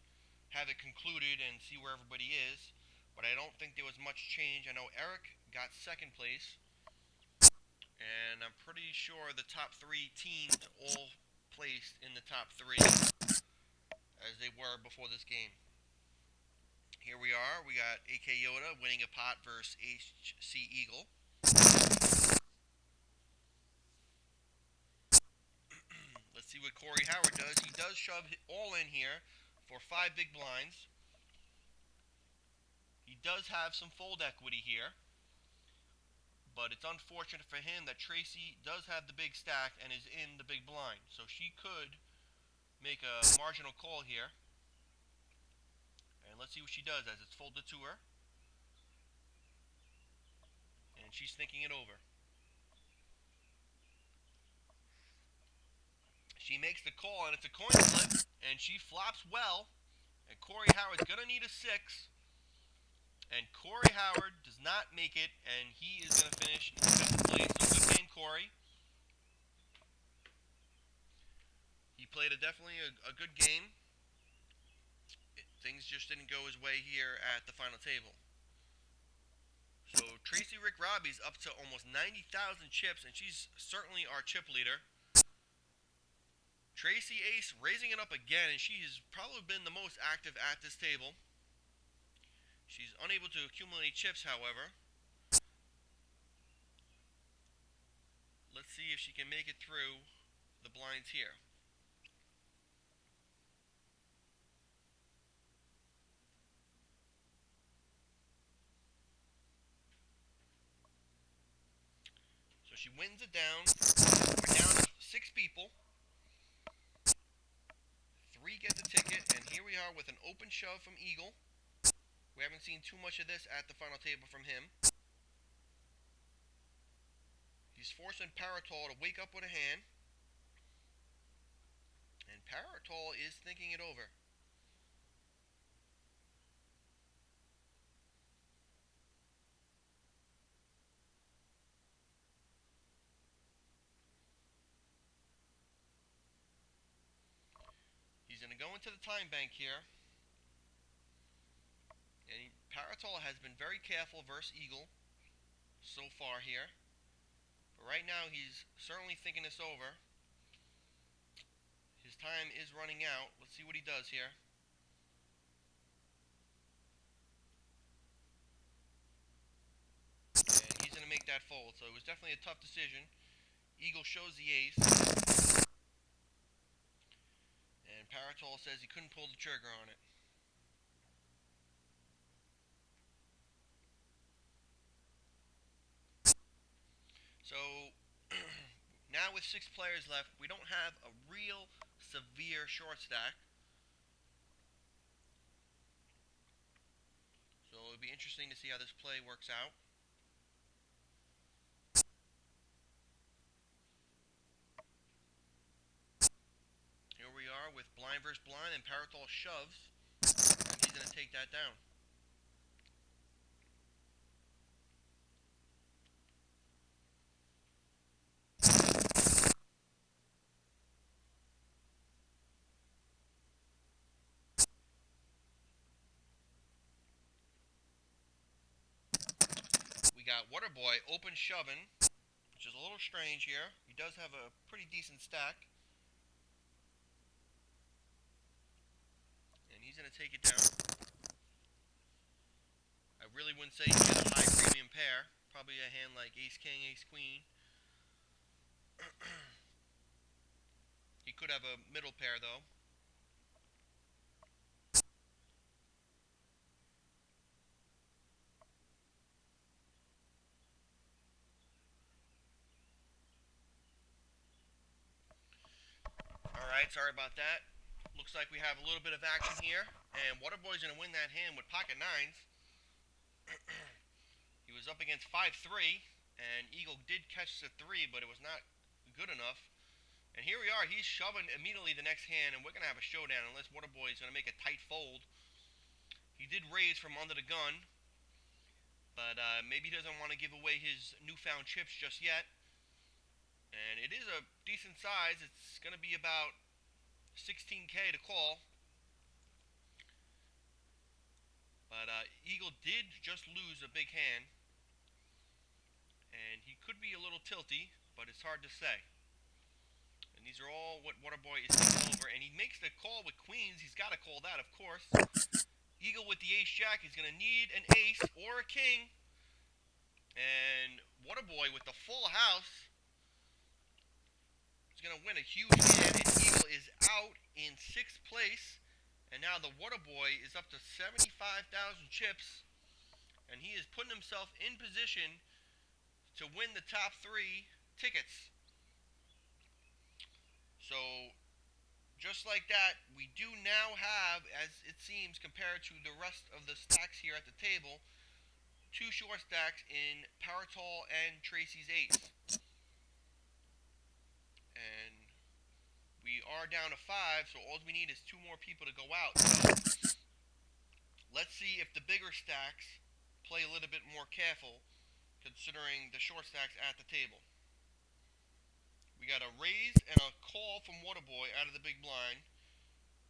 have it concluded and see where everybody is. But I don't think there was much change. I know Eric got second place, and I'm pretty sure the top 3 teams all placed in the top 3 as they were before this game. Here we are. We got AK Yoda winning a pot versus HC Eagle. Let's see what Corey Howard does. He does shove all in here for 5 big blinds. He does have some fold equity here, but it's unfortunate for him that Tracy does have the big stack and is in the big blind. So she could make a marginal call here. And let's see what she does as it's folded to her. And she's thinking it over. She makes the call, and it's a coin flip, and she flops well. And Corey Howard's going to need a 6. And Corey Howard does not make it, and he is going to finish in 5th place. So good game, Corey. He played definitely a good game. Things just didn't go his way here at the final table. So Tracy Rick Robbie's up to almost 90,000 chips, and she's certainly our chip leader. Tracy Ace raising it up again, and she has probably been the most active at this table. She's unable to accumulate chips, however. Let's see if she can make it through the blinds here. So she wins it down. We're down to 6 people. 3 get the ticket, and here we are with an open shove from Eagle. We haven't seen too much of this at the final table from him. He's forcing Paratol to wake up with a hand. And Paratol is thinking it over. He's going to go into the time bank here. And Paratol has been very careful versus Eagle so far here. But right now he's certainly thinking this over. His time is running out. Let's see what he does here. And he's going to make that fold. So it was definitely a tough decision. Eagle shows the ace. And Paratol says he couldn't pull the trigger on it. So now with 6 players left, we don't have a real severe short stack. So it'll be interesting to see how this play works out. Here blind versus blind, and Paratol shoves, and he's going to take that down. We got Waterboy open shoving, which is a little strange here. He does have a pretty decent stack. And he's going to take it down. I really wouldn't say he had a high premium pair. Probably a hand like Ace King, Ace Queen. He could have a middle pair though. Alright, sorry about that. Looks like we have a little bit of action here. And Waterboy's going to win that hand with pocket nines. He was up against 5-3. And Eagle did catch the 3, but it was not good enough. And here we are. He's shoving immediately the next hand. And we're going to have a showdown unless Waterboy is going to make a tight fold. He did raise from under the gun. But maybe he doesn't want to give away his newfound chips just yet. And it is a decent size. It's going to be about 16K to call. But Eagle did just lose a big hand. And he could be a little tilty, but it's hard to say. And these are all what Waterboy is taking over. And he makes the call with queens. He's got to call that, of course. Eagle with the ace-jack. He's going to need an ace or a king. And Waterboy with the full house is going to win a huge hand. And Eagle is out in 6th place. And now the Waterboy is up to 75,000 chips. And he is putting himself in position to win the top 3 tickets. So, just like that, we do now have, as it seems, compared to the rest of the stacks here at the table, 2 short stacks in Paratol and Tracy's ace. And we are down to 5, so all we need is 2 more people to go out. So, let's see if the bigger stacks play a little bit more careful, considering the short stacks at the table. We got a raise and a call from Waterboy out of the big blind.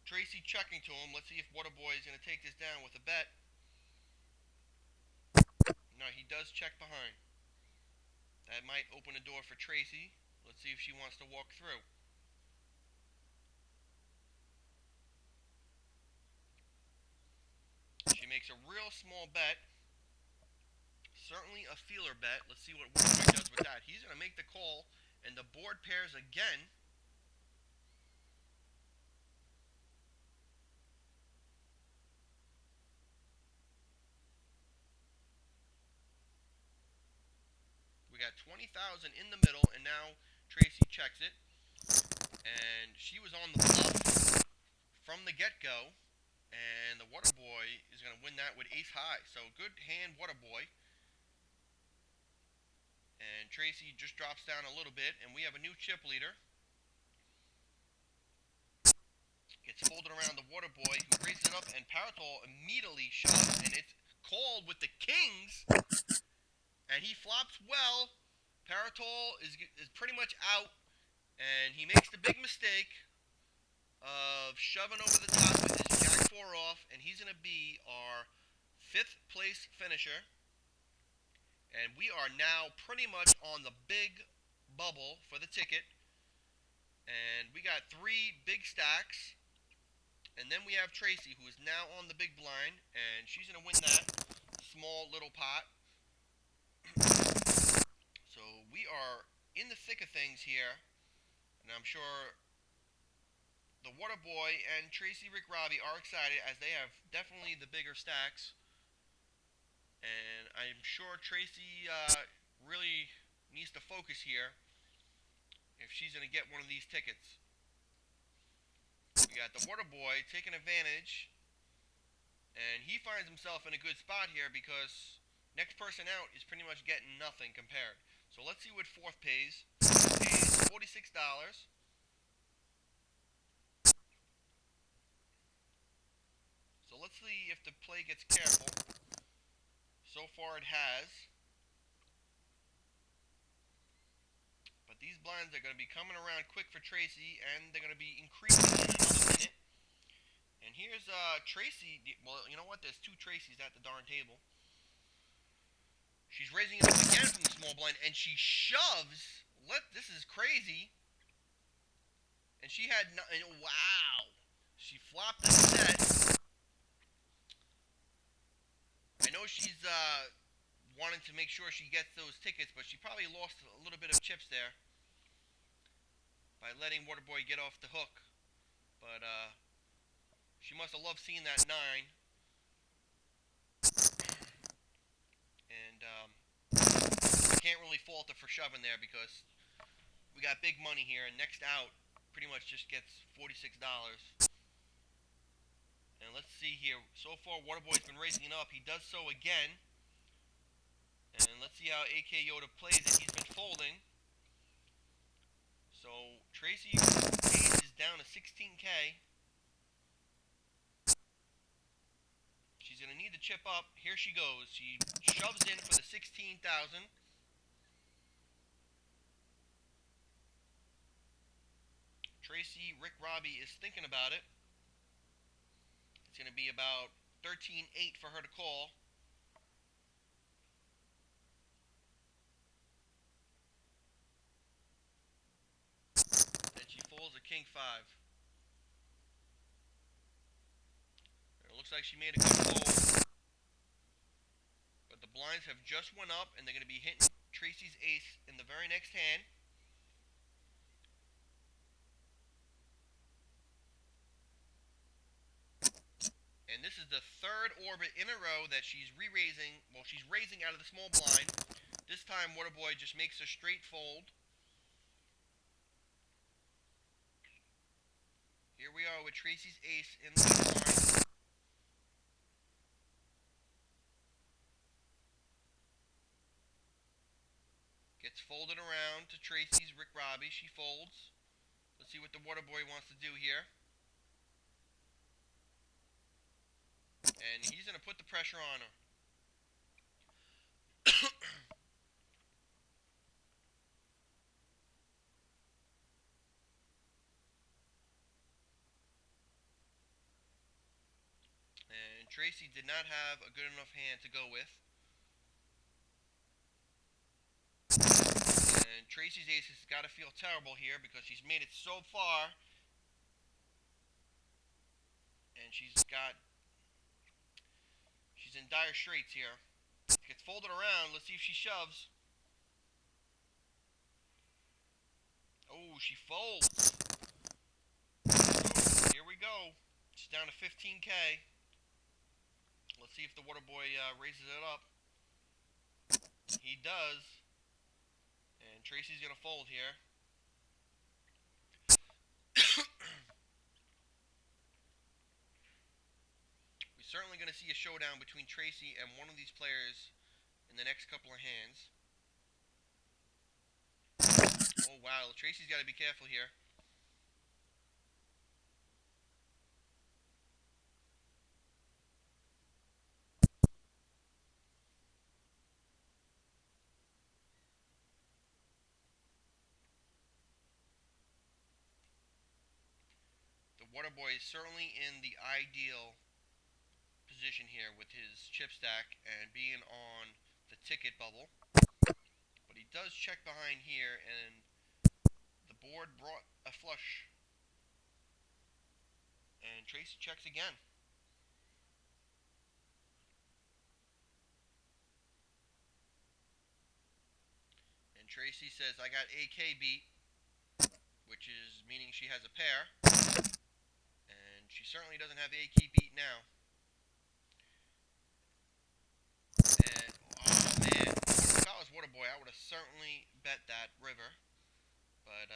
Tracy checking to him. Let's see if Waterboy is going to take this down with a bet. No, he does check behind. That might open a door for Tracy. Let's see if she wants to walk through. She makes a real small bet. Certainly a feeler bet. Let's see what Waterboy does with that. He's going to make the call, and the board pairs again. We got 20,000 in the middle, and now Tracy checks it. And she was on the bluff from the get-go, and the Waterboy is going to win that with ace high. So good hand, Waterboy. And Tracy just drops down a little bit, and we have a new chip leader. Gets folded around the Waterboy, who raises it up, and Paratol immediately shoves, and it's called with the kings. And he flops well. Paratol is pretty much out, and he makes the big mistake of shoving over the top with his jack 4 off, and he's going to be our 5th place finisher. And we are now pretty much on the big bubble for the ticket. And we got 3 big stacks. And then we have Tracy, who is now on the big blind. And she's going to win that small little pot. So we are in the thick of things here. And I'm sure the Waterboy and Tracy Rick Robbie are excited, as they have definitely the bigger stacks. And I'm sure Tracy really needs to focus here if she's going to get one of these tickets. We got the Waterboy taking advantage. And he finds himself in a good spot here because next person out is pretty much getting nothing compared. So let's see what 4th pays. Pays $46. let's see if the play gets careful. So far it has. But these blinds are going to be coming around quick for Tracy, and they're going to be increasing in another minute. And here's Tracy. Well, you know what? There's two Tracys at the darn table. She's raising it up again from the small blind, and she shoves. This is crazy. And she had wow. She flopped the set. I know she's wanting to make sure she gets those tickets, but she probably lost a little bit of chips there by letting Waterboy get off the hook. But she must have loved seeing that 9. And I can't really fault her for shoving there because we got big money here, and next out pretty much just gets $46. And let's see here. So far, Waterboy's been raising it up. He does so again. And let's see how AK Yoda plays it. He's been folding. So Tracy Ace is down to 16K. She's going to need to chip up. Here she goes. She shoves in for the 16,000. Tracy Rick Robbie is thinking about it. It's going to be about 13.8 for her to call. And she folds a King 5. It looks like she made a good fold. But the blinds have just went up, and they're going to be hitting Tracy's ace in the very next hand. And this is the third orbit in a row that she's re-raising. Well, she's raising out of the small blind. This time, Waterboy just makes a straight fold. Here we are with Tracy's ace in the blind. Gets folded around to Tracy's Rick Robbie. She folds. Let's see what the Waterboy wants to do here. And he's going to put the pressure on her. And Tracy did not have a good enough hand to go with. And Tracy's ace has got to feel terrible here because she's made it so far. And she's in dire straits here. Gets folded around. Let's see if she shoves. Oh, she folds. So, here we go. She's down to 15K. Let's see if the Waterboy raises it up. He does. And Tracy's going to fold here. We're certainly going to see a showdown between Tracy and one of these players in the next couple of hands. Oh, wow. Tracy's got to be careful here. The Waterboy is certainly in the ideal position here with his chip stack and being on the ticket bubble. But he does check behind here, and the board brought a flush. And Tracy checks again. And Tracy says, I got AK beat, which is meaning she has a pair. And she certainly doesn't have AK beat now. And, oh man, if I was Waterboy, I would have certainly bet that river. But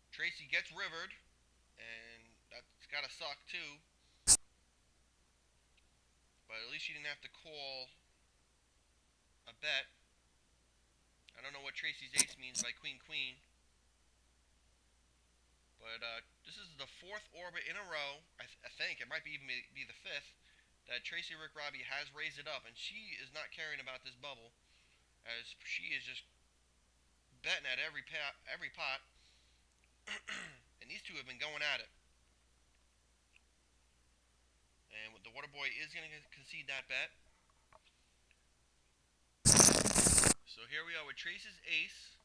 Tracy gets rivered, and that's got to suck too. But at least she didn't have to call a bet. I don't know what Tracy's ace means by queen-queen. But this is the fourth orbit in a row. I think it might be even be the fifth that Tracy Rick Robbie has raised it up, and she is not caring about this bubble, as she is just betting at every pot, and these two have been going at it. And the Water Boy is going to concede that bet. So here we are with Trace's ace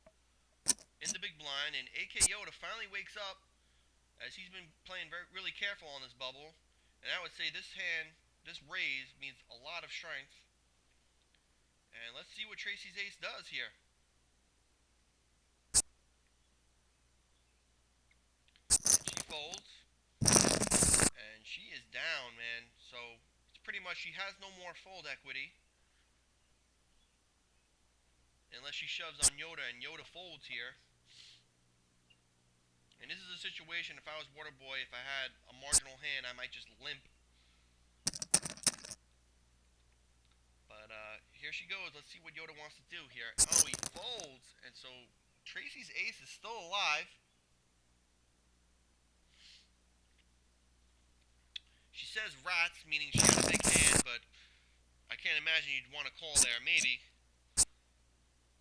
in the big blind, and AK Yoda finally wakes up, as he's been playing really careful on this bubble. And I would say this hand, this raise, means a lot of strength. And let's see what Tracy's ace does here. And she folds. And she is down, man. So it's pretty much she has no more fold equity. Unless she shoves on Yoda, and Yoda folds here. And this is a situation, if I was Water Boy, if I had a marginal hand, I might just limp. But here she goes. Let's see what Yoda wants to do here. Oh, he folds. And so Tracy's ace is still alive. She says rats, meaning she has a big hand, but I can't imagine you'd want to call there. Maybe.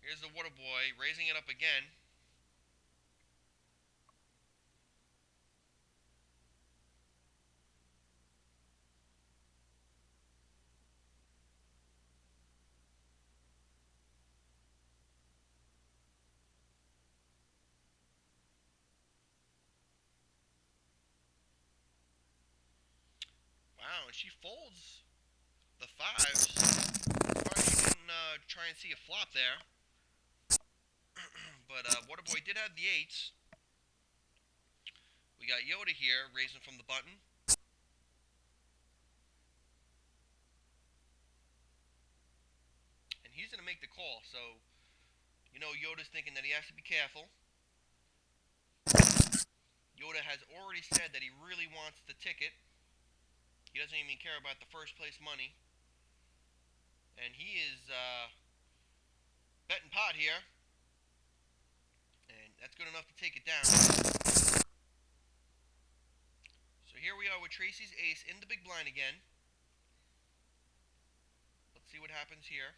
Here's the Water Boy raising it up again. Wow, and she folds the fives. Surprised she didn't try and see a flop there. But Water Boy did have the eights. We got Yoda here raising from the button. And he's going to make the call. So, you know, Yoda's thinking that he has to be careful. Yoda has already said that he really wants the ticket. He doesn't even care about the first place money. And he is betting pot here. And that's good enough to take it down. So here we are with Tracy's ace in the big blind again. Let's see what happens here.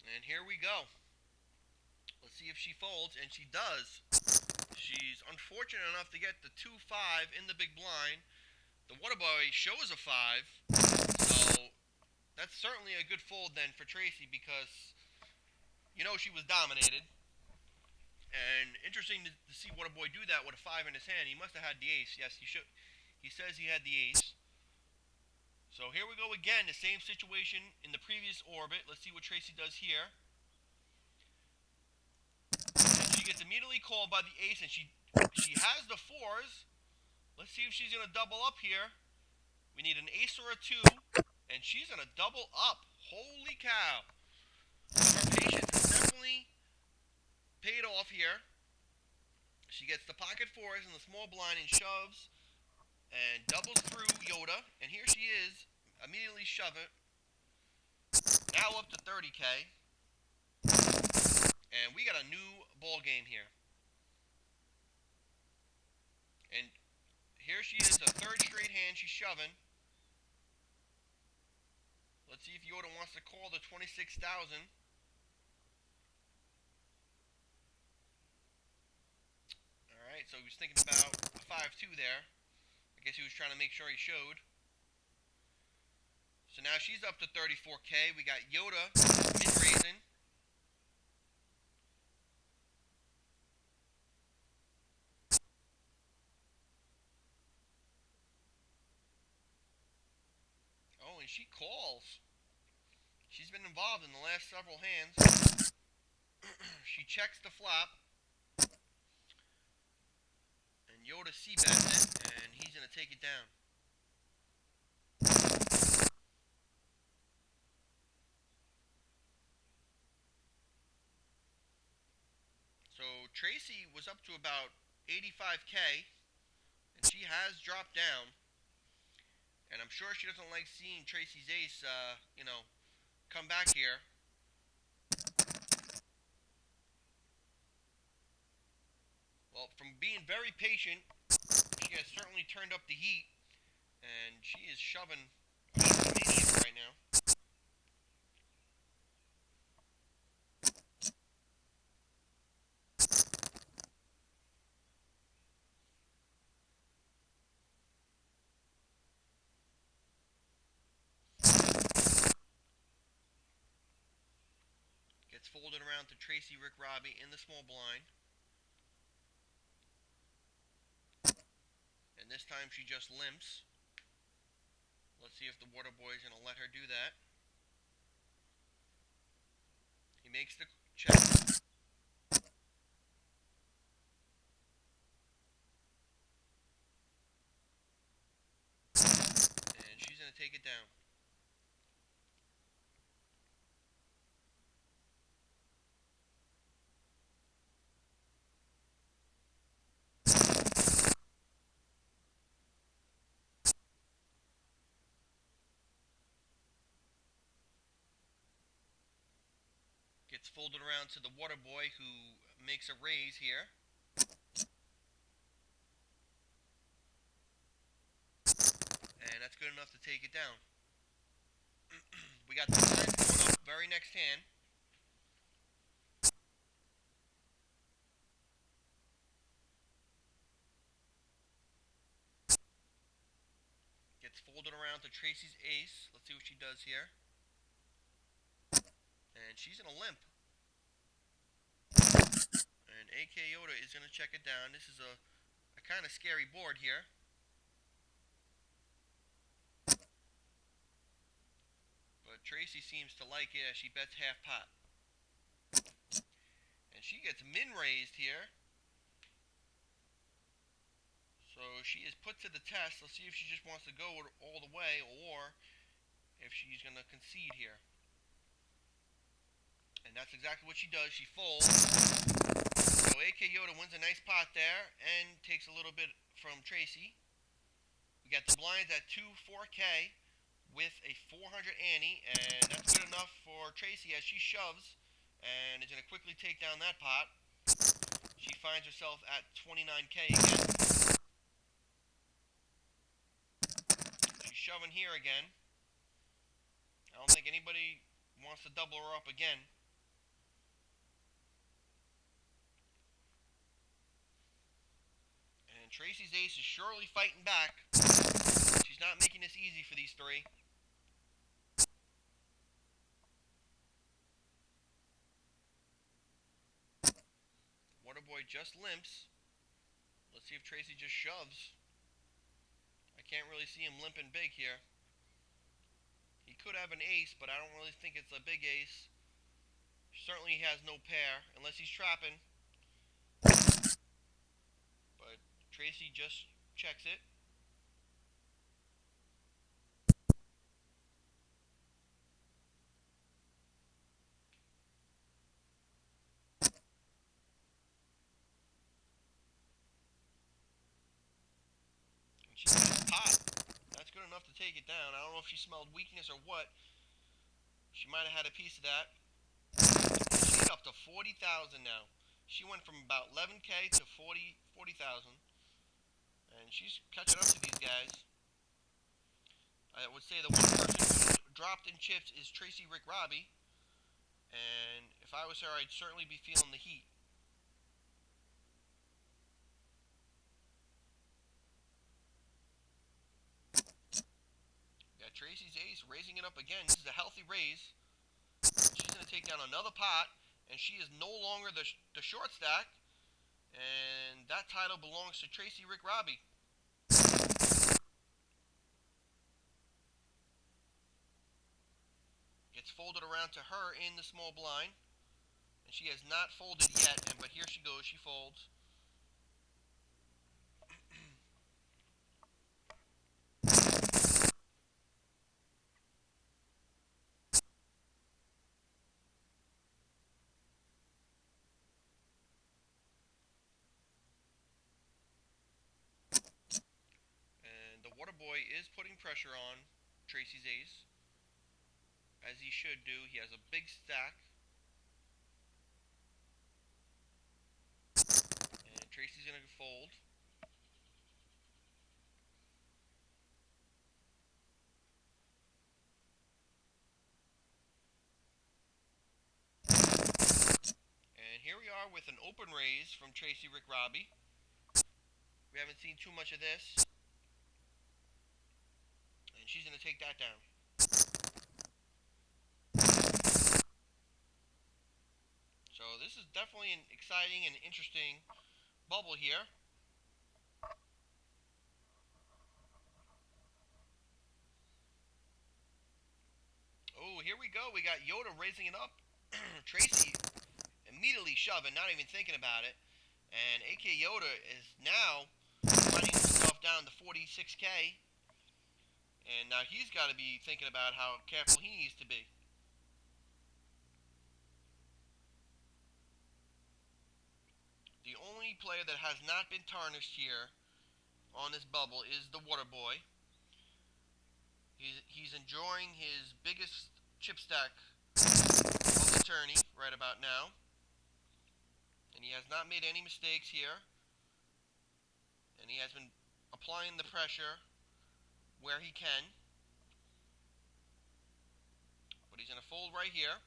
And here we go. Let's see if she folds, and she does. She's unfortunate enough to get the 2-5 in the big blind. The Water Boy shows a 5, so that's certainly a good fold then for Tracy, because you know she was dominated. And interesting to see Water Boy do that with a 5 in his hand. He must have had the ace. Yes, he should. He says he had the ace. So here we go again, the same situation in the previous orbit. Let's see what Tracy does here. And she gets immediately called by the ace, and she has the 4s. Let's see if she's going to double up here. We need an ace or a 2, and she's going to double up. Holy cow. Her patience is definitely paid off here. She gets the pocket 4s in the small blind and shoves and doubles through Yoda, and here she is, immediately shove it. Now up to 30K, and we got a new ball game here. And here she is, the third straight hand she's shoving. Let's see if Yoda wants to call the 26,000. Alright, so he was thinking about a 5-2 there. I guess he was trying to make sure he showed. So now she's up to 34K. We got Yoda mid-raising. Oh, and she calls. She's been involved in the last several hands. She checks the flop. And Yoda c-bets it, and he's going to take it down. So Tracy was up to about 85K, and she has dropped down. And I'm sure she doesn't like seeing Tracy's ace, come back here. Well, from being very patient, she has certainly turned up the heat, and she is shoving a maniac right now. Gets folded around to Tracy Rick Robbie in the small blind. And this time she just limps. Let's see if the water boy is going to let her do that. He makes the check. And she's going to take it down. Gets folded around to the water boy, who makes a raise here. And that's good enough to take it down. We got the blinds going up very next hand. Gets folded around to Tracy's ace. Let's see what she does here. And she's going to limp. And AK Yoda is going to check it down. This is a kind of scary board here. But Tracy seems to like it as she bets half pot. And she gets min raised here. So she is put to the test. Let's see if she just wants to go all the way, or if she's going to concede here. And that's exactly what she does. She folds. So AK Yoda wins a nice pot there and takes a little bit from Tracy. We got the blinds at 2-4K with a 400 ante, and that's good enough for Tracy as she shoves and is going to quickly take down that pot. She finds herself at 29K again. She's shoving here again. I don't think anybody wants to double her up again. And Tracy's ace is surely fighting back. She's not making this easy for these three. Waterboy just limps. Let's see if Tracy just shoves. I can't really see him limping big here. He could have an ace, but I don't really think it's a big ace. Certainly he has no pair, unless he's trapping. But Tracy just checks it. And she gets pot. That's good enough to take it down. I don't know if she smelled weakness or what. She might have had a piece of that. She's up to 40,000 now. She went from about 11K to 40,000. And she's catching up to these guys. I would say the one person who dropped in chips is Tracy Rick Robbie. And if I was her, I'd certainly be feeling the heat. Got Tracy's ace raising it up again. This is a healthy raise. She's going to take down another pot. And she is no longer the short stack. And that title belongs to Tracy Rick Robbie. Gets folded around to her in the small blind. And she has not folded yet, but here she goes. She folds. And the water Waterboy is putting pressure on Tracy's ace, as he should do. He has a big stack. And Tracy's going to fold. And here we are with an open raise from Tracy Rick Robbie. We haven't seen too much of this. And she's going to take that down. So this is definitely an exciting and interesting bubble here. Oh, here we go. We got Yoda raising it up. Tracy immediately shoving, not even thinking about it. And AK Yoda is now running himself down to 46K. And now he's got to be thinking about how careful he needs to be. The only player that has not been tarnished here on this bubble is the Waterboy. He's enjoying his biggest chip stack of the tourney right about now. And he has not made any mistakes here. And he has been applying the pressure where he can. But he's going to fold right here.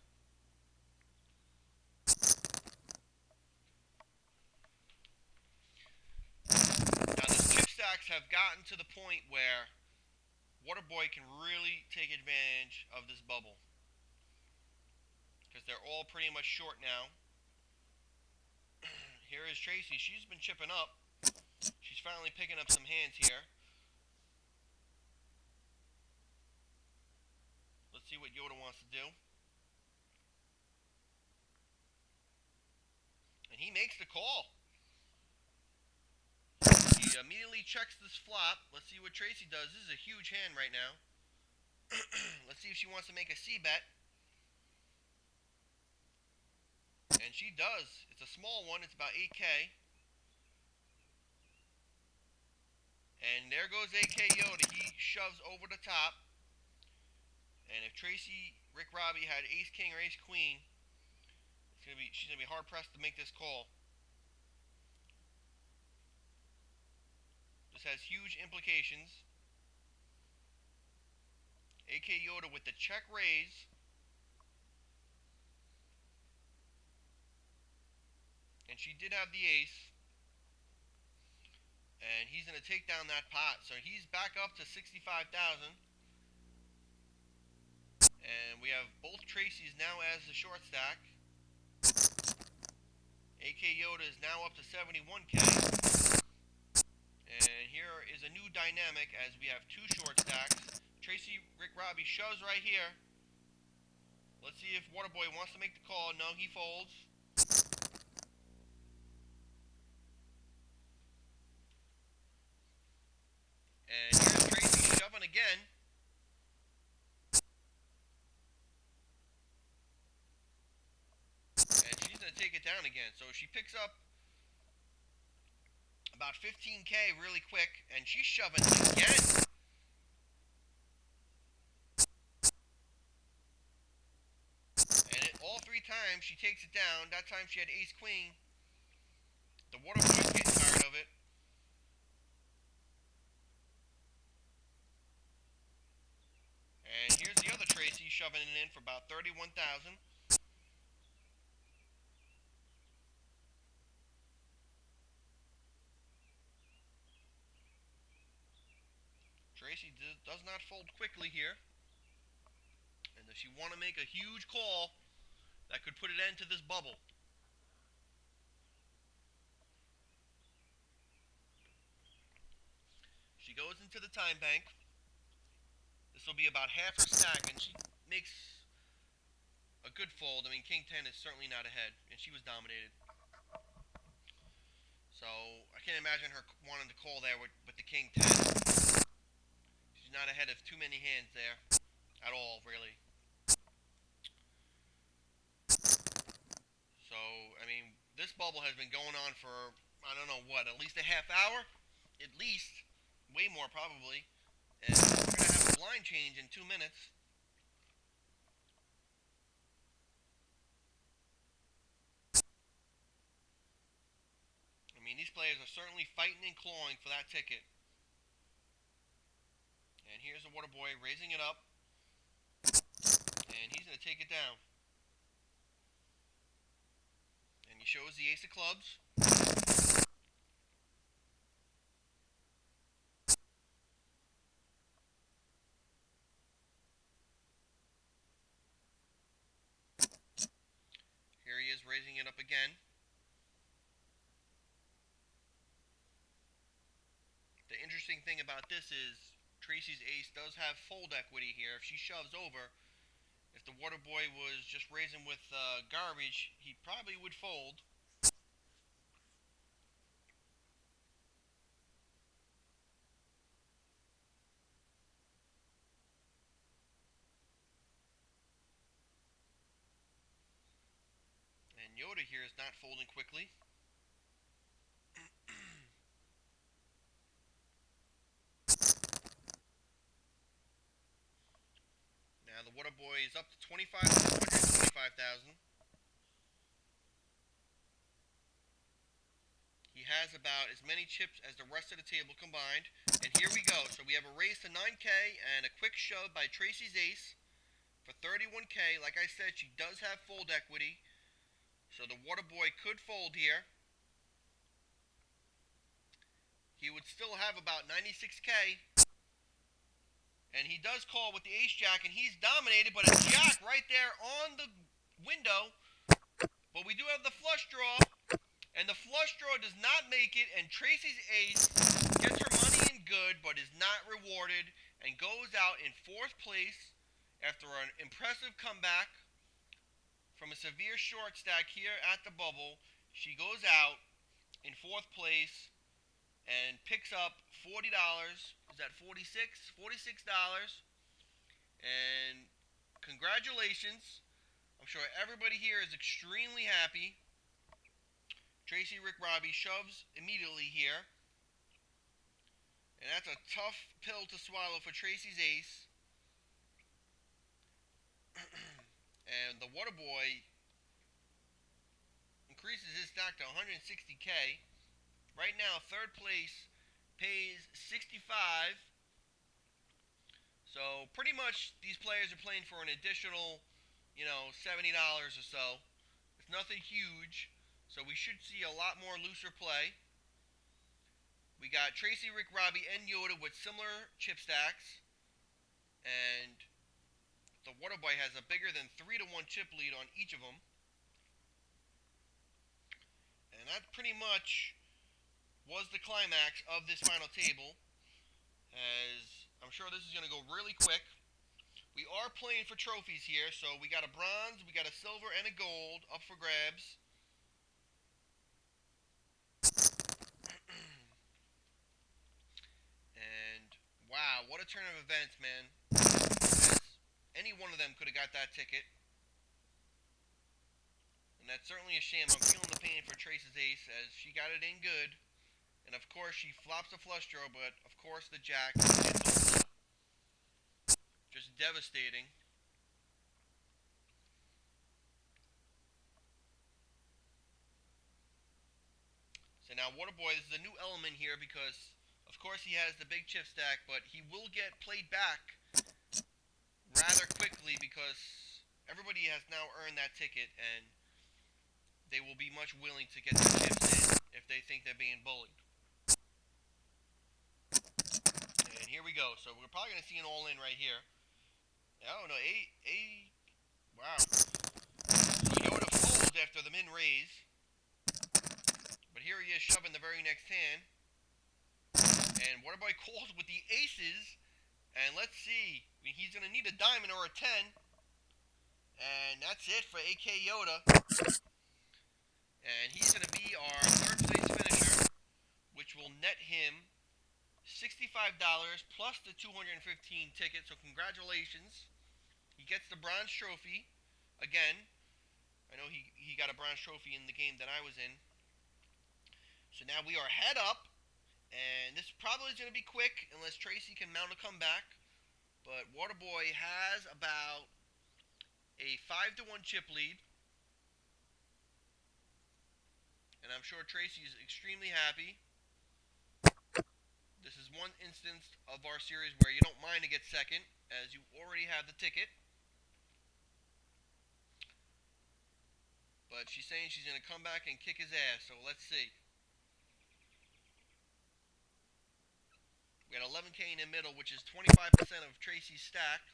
Now the chip stacks have gotten to the point where Waterboy can really take advantage of this bubble. Because they're all pretty much short now. Here is Tracy. She's been chipping up. She's finally picking up some hands here. Let's see what Yoda wants to do. And he makes the call. He immediately checks this flop. Let's see what Tracy does. This is a huge hand right now. Let's see if she wants to make a C-bet. And she does. It's a small one. It's about 8K. And there goes AK Yoda. He shoves over the top. And if Tracy Rick Robbie had Ace King or Ace Queen, she's gonna be hard pressed to make this call. This has huge implications. AK Yoda with the check raise. And she did have the ace. And he's going to take down that pot. So he's back up to 65,000. And we have both Tracy's now as the short stack. AK Yoda is now up to 71K. And here is a new dynamic as we have two short stacks. Tracy Rick Robbie shoves right here. Let's see if Waterboy wants to make the call. No, he folds. And here's Tracy shoving again. And she's going to take it down again. So she picks up about 15K really quick. And she's shoving again. All three times she takes it down. That time she had Ace Queen. The Waterboy's getting tired of it. And here's the other Tracy shoving it in for about 31,000. Tracy does not fold quickly here. And if she want to make a huge call, that could put an end to this bubble. She goes into the time bank. This will be about half her stack, and she makes a good fold. I mean, King 10 is certainly not ahead, and she was dominated. So I can't imagine her wanting to call there with the King 10. She's not ahead of too many hands there at all, really. So, I mean, this bubble has been going on for, I don't know what, at least a half hour? At least. Way more, probably. And we're going to have a blind change in 2 minutes. I mean, these players are certainly fighting and clawing for that ticket. And here's the Water Boy raising it up. And he's going to take it down. And he shows the ace of clubs. Here he is raising it up again. The interesting thing about this is Tracy's ace does have fold equity here. If she shoves over, if the Water Boy was just raising with garbage, he probably would fold. And Yoda here is not folding quickly. Now the Water Boy is up to 125,000. He has about as many chips as the rest of the table combined. And here we go. So we have a raise to 9K and a quick shove by Tracy's ace for 31K. Like I said, she does have fold equity. So the Water Boy could fold here. He would still have about 96K. And he does call with the ace jack, and he's dominated, but a jack right there on the window. But we do have the flush draw, and the flush draw does not make it, and Tracy's ace gets her money in good, but is not rewarded, and goes out in 4th place after an impressive comeback from a severe short stack here at the bubble. She goes out in 4th place and picks up $40. Is that 46? $46. And congratulations. I'm sure everybody here is extremely happy. Tracy Rick Robbie shoves immediately here. And that's a tough pill to swallow for Tracy's ace. And the Water Boy increases his stack to 160K. Right now, 3rd place pays 65. So pretty much these players are playing for an additional, $70 or so. It's nothing huge. So we should see a lot more looser play. We got Tracy, Rick, Robbie, and Yoda with similar chip stacks. And the Water Boy has a bigger than 3-1 chip lead on each of them. And that pretty much was the climax of this final table, as I'm sure this is going to go really quick. We are playing for trophies here, so we got a bronze, we got a silver, and a gold up for grabs. And wow, what a turn of events, man. As any one of them could have got that ticket. And that's certainly a shame. I'm feeling the pain for Trace's ace, as she got it in good. And of course she flops a flush draw, but of course the jack is just devastating. So now Water Boy, this is a new element here because of course he has the big chip stack, but he will get played back rather quickly because everybody has now earned that ticket and they will be much willing to get their chips in if they think they're being bullied. And here we go. So we're probably going to see an all-in right here. Oh, no. Wow. So Yoda folds after the min raise. But here he is shoving the very next hand. And Water Boy calls with the aces. And let's see. He's going to need a diamond or a 10. And that's it for AK Yoda. And he's going to be our 3rd place finisher, which will net him $65 plus the 215 tickets. So congratulations. He gets the bronze trophy again. I know he got a bronze trophy in the game that I was in. So now we are head up And this probably is going to be quick unless Tracy can mount a comeback. But Waterboy has about a 5-1 chip lead. And I'm sure Tracy is extremely happy. This is one instance of our series where you don't mind to get second, as you already have the ticket. But she's saying she's going to come back and kick his ass, so let's see. We got 11K in the middle, which is 25% of Tracy's stack.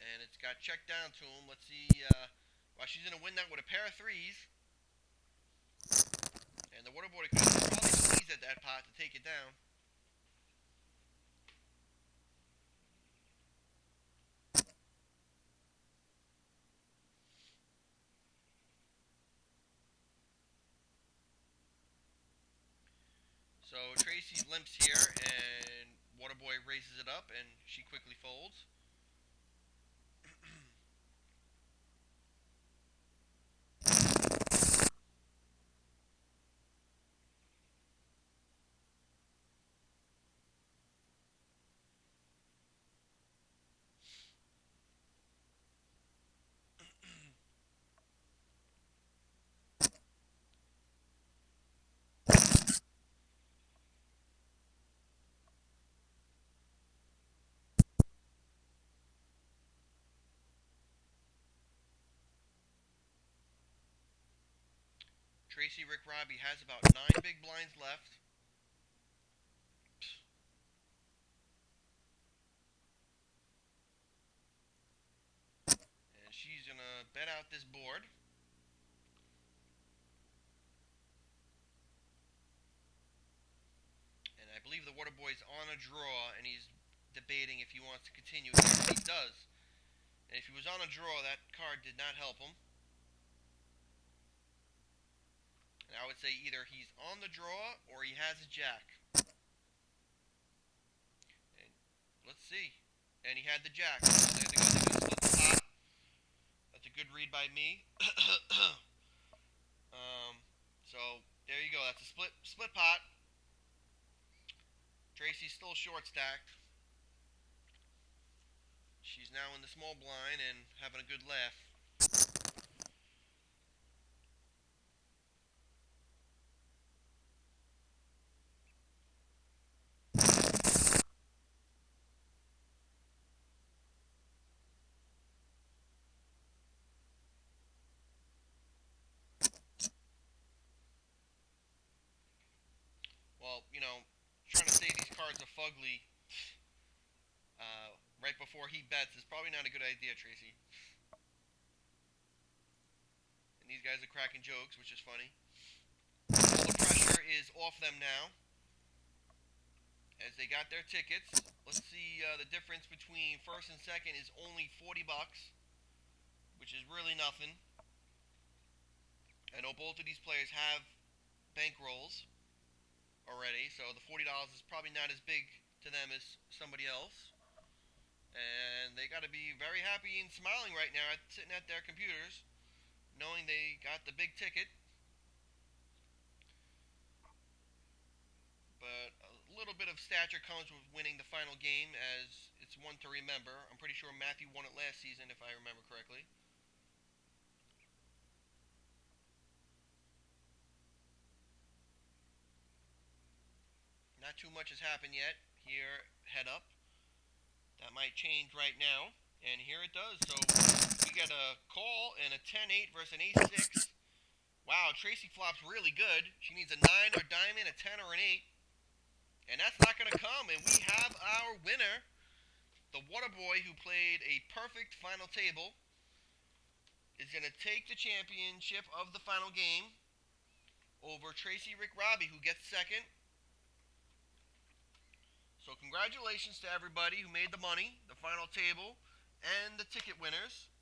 And it's got checked down to him. Let's see. Well, she's going to win that with a pair of threes. And the Waterboy could probably squeeze at that pot to take it down. So Tracy limps here, and Waterboy raises it up, and she quickly folds. Tracy Rick Robbie has about 9 big blinds left. And she's going to bet out this board. And I believe the Waterboy's on a draw, and he's debating if he wants to continue here. He does. And if he was on a draw, that card did not help him. And I would say either he's on the draw or he has a jack. And let's see. And he had the jack. So they're going to split the pot. That's a good read by me. So there you go. That's a split pot. Tracy's still short stacked. She's now in the small blind and having a good laugh. Well, trying to say these cards are fugly right before he bets is probably not a good idea, Tracy. And these guys are cracking jokes, which is funny. All the pressure is off them now, as they got their tickets. Let's see, the difference between first and second is only $40, which is really nothing. I know both of these players have bankrolls already, so the $40 is probably not as big to them as somebody else. And they got to be very happy and smiling right now sitting at their computers, knowing they got the big ticket. But a little bit of stature comes with winning the final game, as it's one to remember. I'm pretty sure Matthew won it last season, if I remember correctly. Not too much has happened yet. Here, head up. That might change right now. And here it does. So we got a call and a 10-8 versus an ace-6. Wow, Tracy flops really good. She needs a 9 or diamond, a 10 or an 8. And that's not going to come. And we have our winner, the Waterboy, who played a perfect final table, is going to take the championship of the final game over Tracy Rick Robbie, who gets second. So congratulations to everybody who made the money, the final table, and the ticket winners.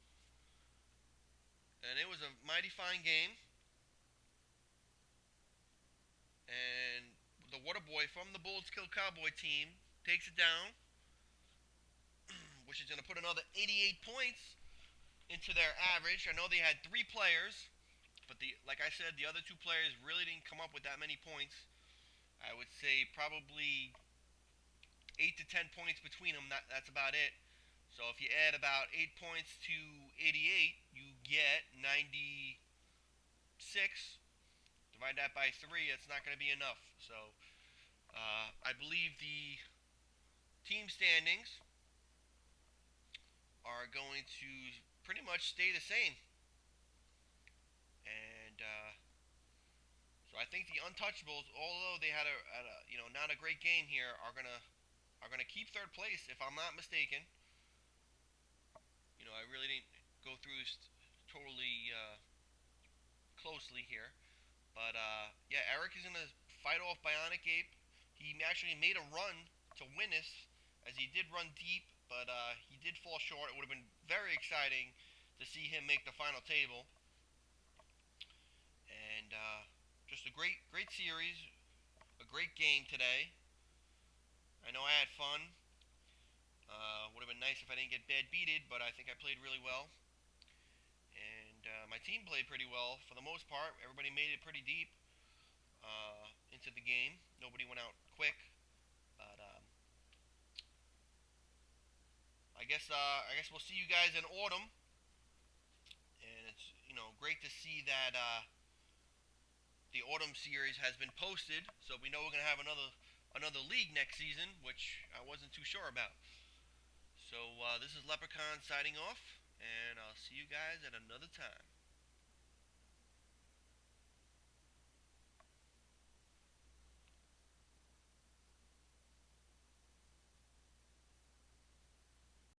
And it was a mighty fine game. And the Waterboy from the Bulls Kill Cowboy team takes it down, which is going to put another 88 points into their average. I know they had 3 players but like I said, the other two players really didn't come up with that many points. I would say probably 8 to 10 points between them. That's about it. So if you add about 8 points to 88, you get 96. Divide that by three. It's not going to be enough. So I believe the team standings are going to pretty much stay the same. And so I think the Untouchables, although they had not a great game here, are gonna keep third place if I'm not mistaken. I really didn't go through this totally closely here, but yeah, Eric is gonna fight off Bionic Ape. He actually made a run to win this, as he did run deep, but he did fall short. It would have been very exciting to see him make the final table. And just a great series, a great game today. I know I had fun. Would have been nice if I didn't get bad beated, but I think I played really well. And my team played pretty well for the most part. Everybody made it pretty deep into the game. Nobody went out quick, but I guess we'll see you guys in autumn. And it's great to see that the autumn series has been posted, so we know we're gonna have another league next season, which I wasn't too sure about. So this is Leprechaun signing off, and I'll see you guys at another time.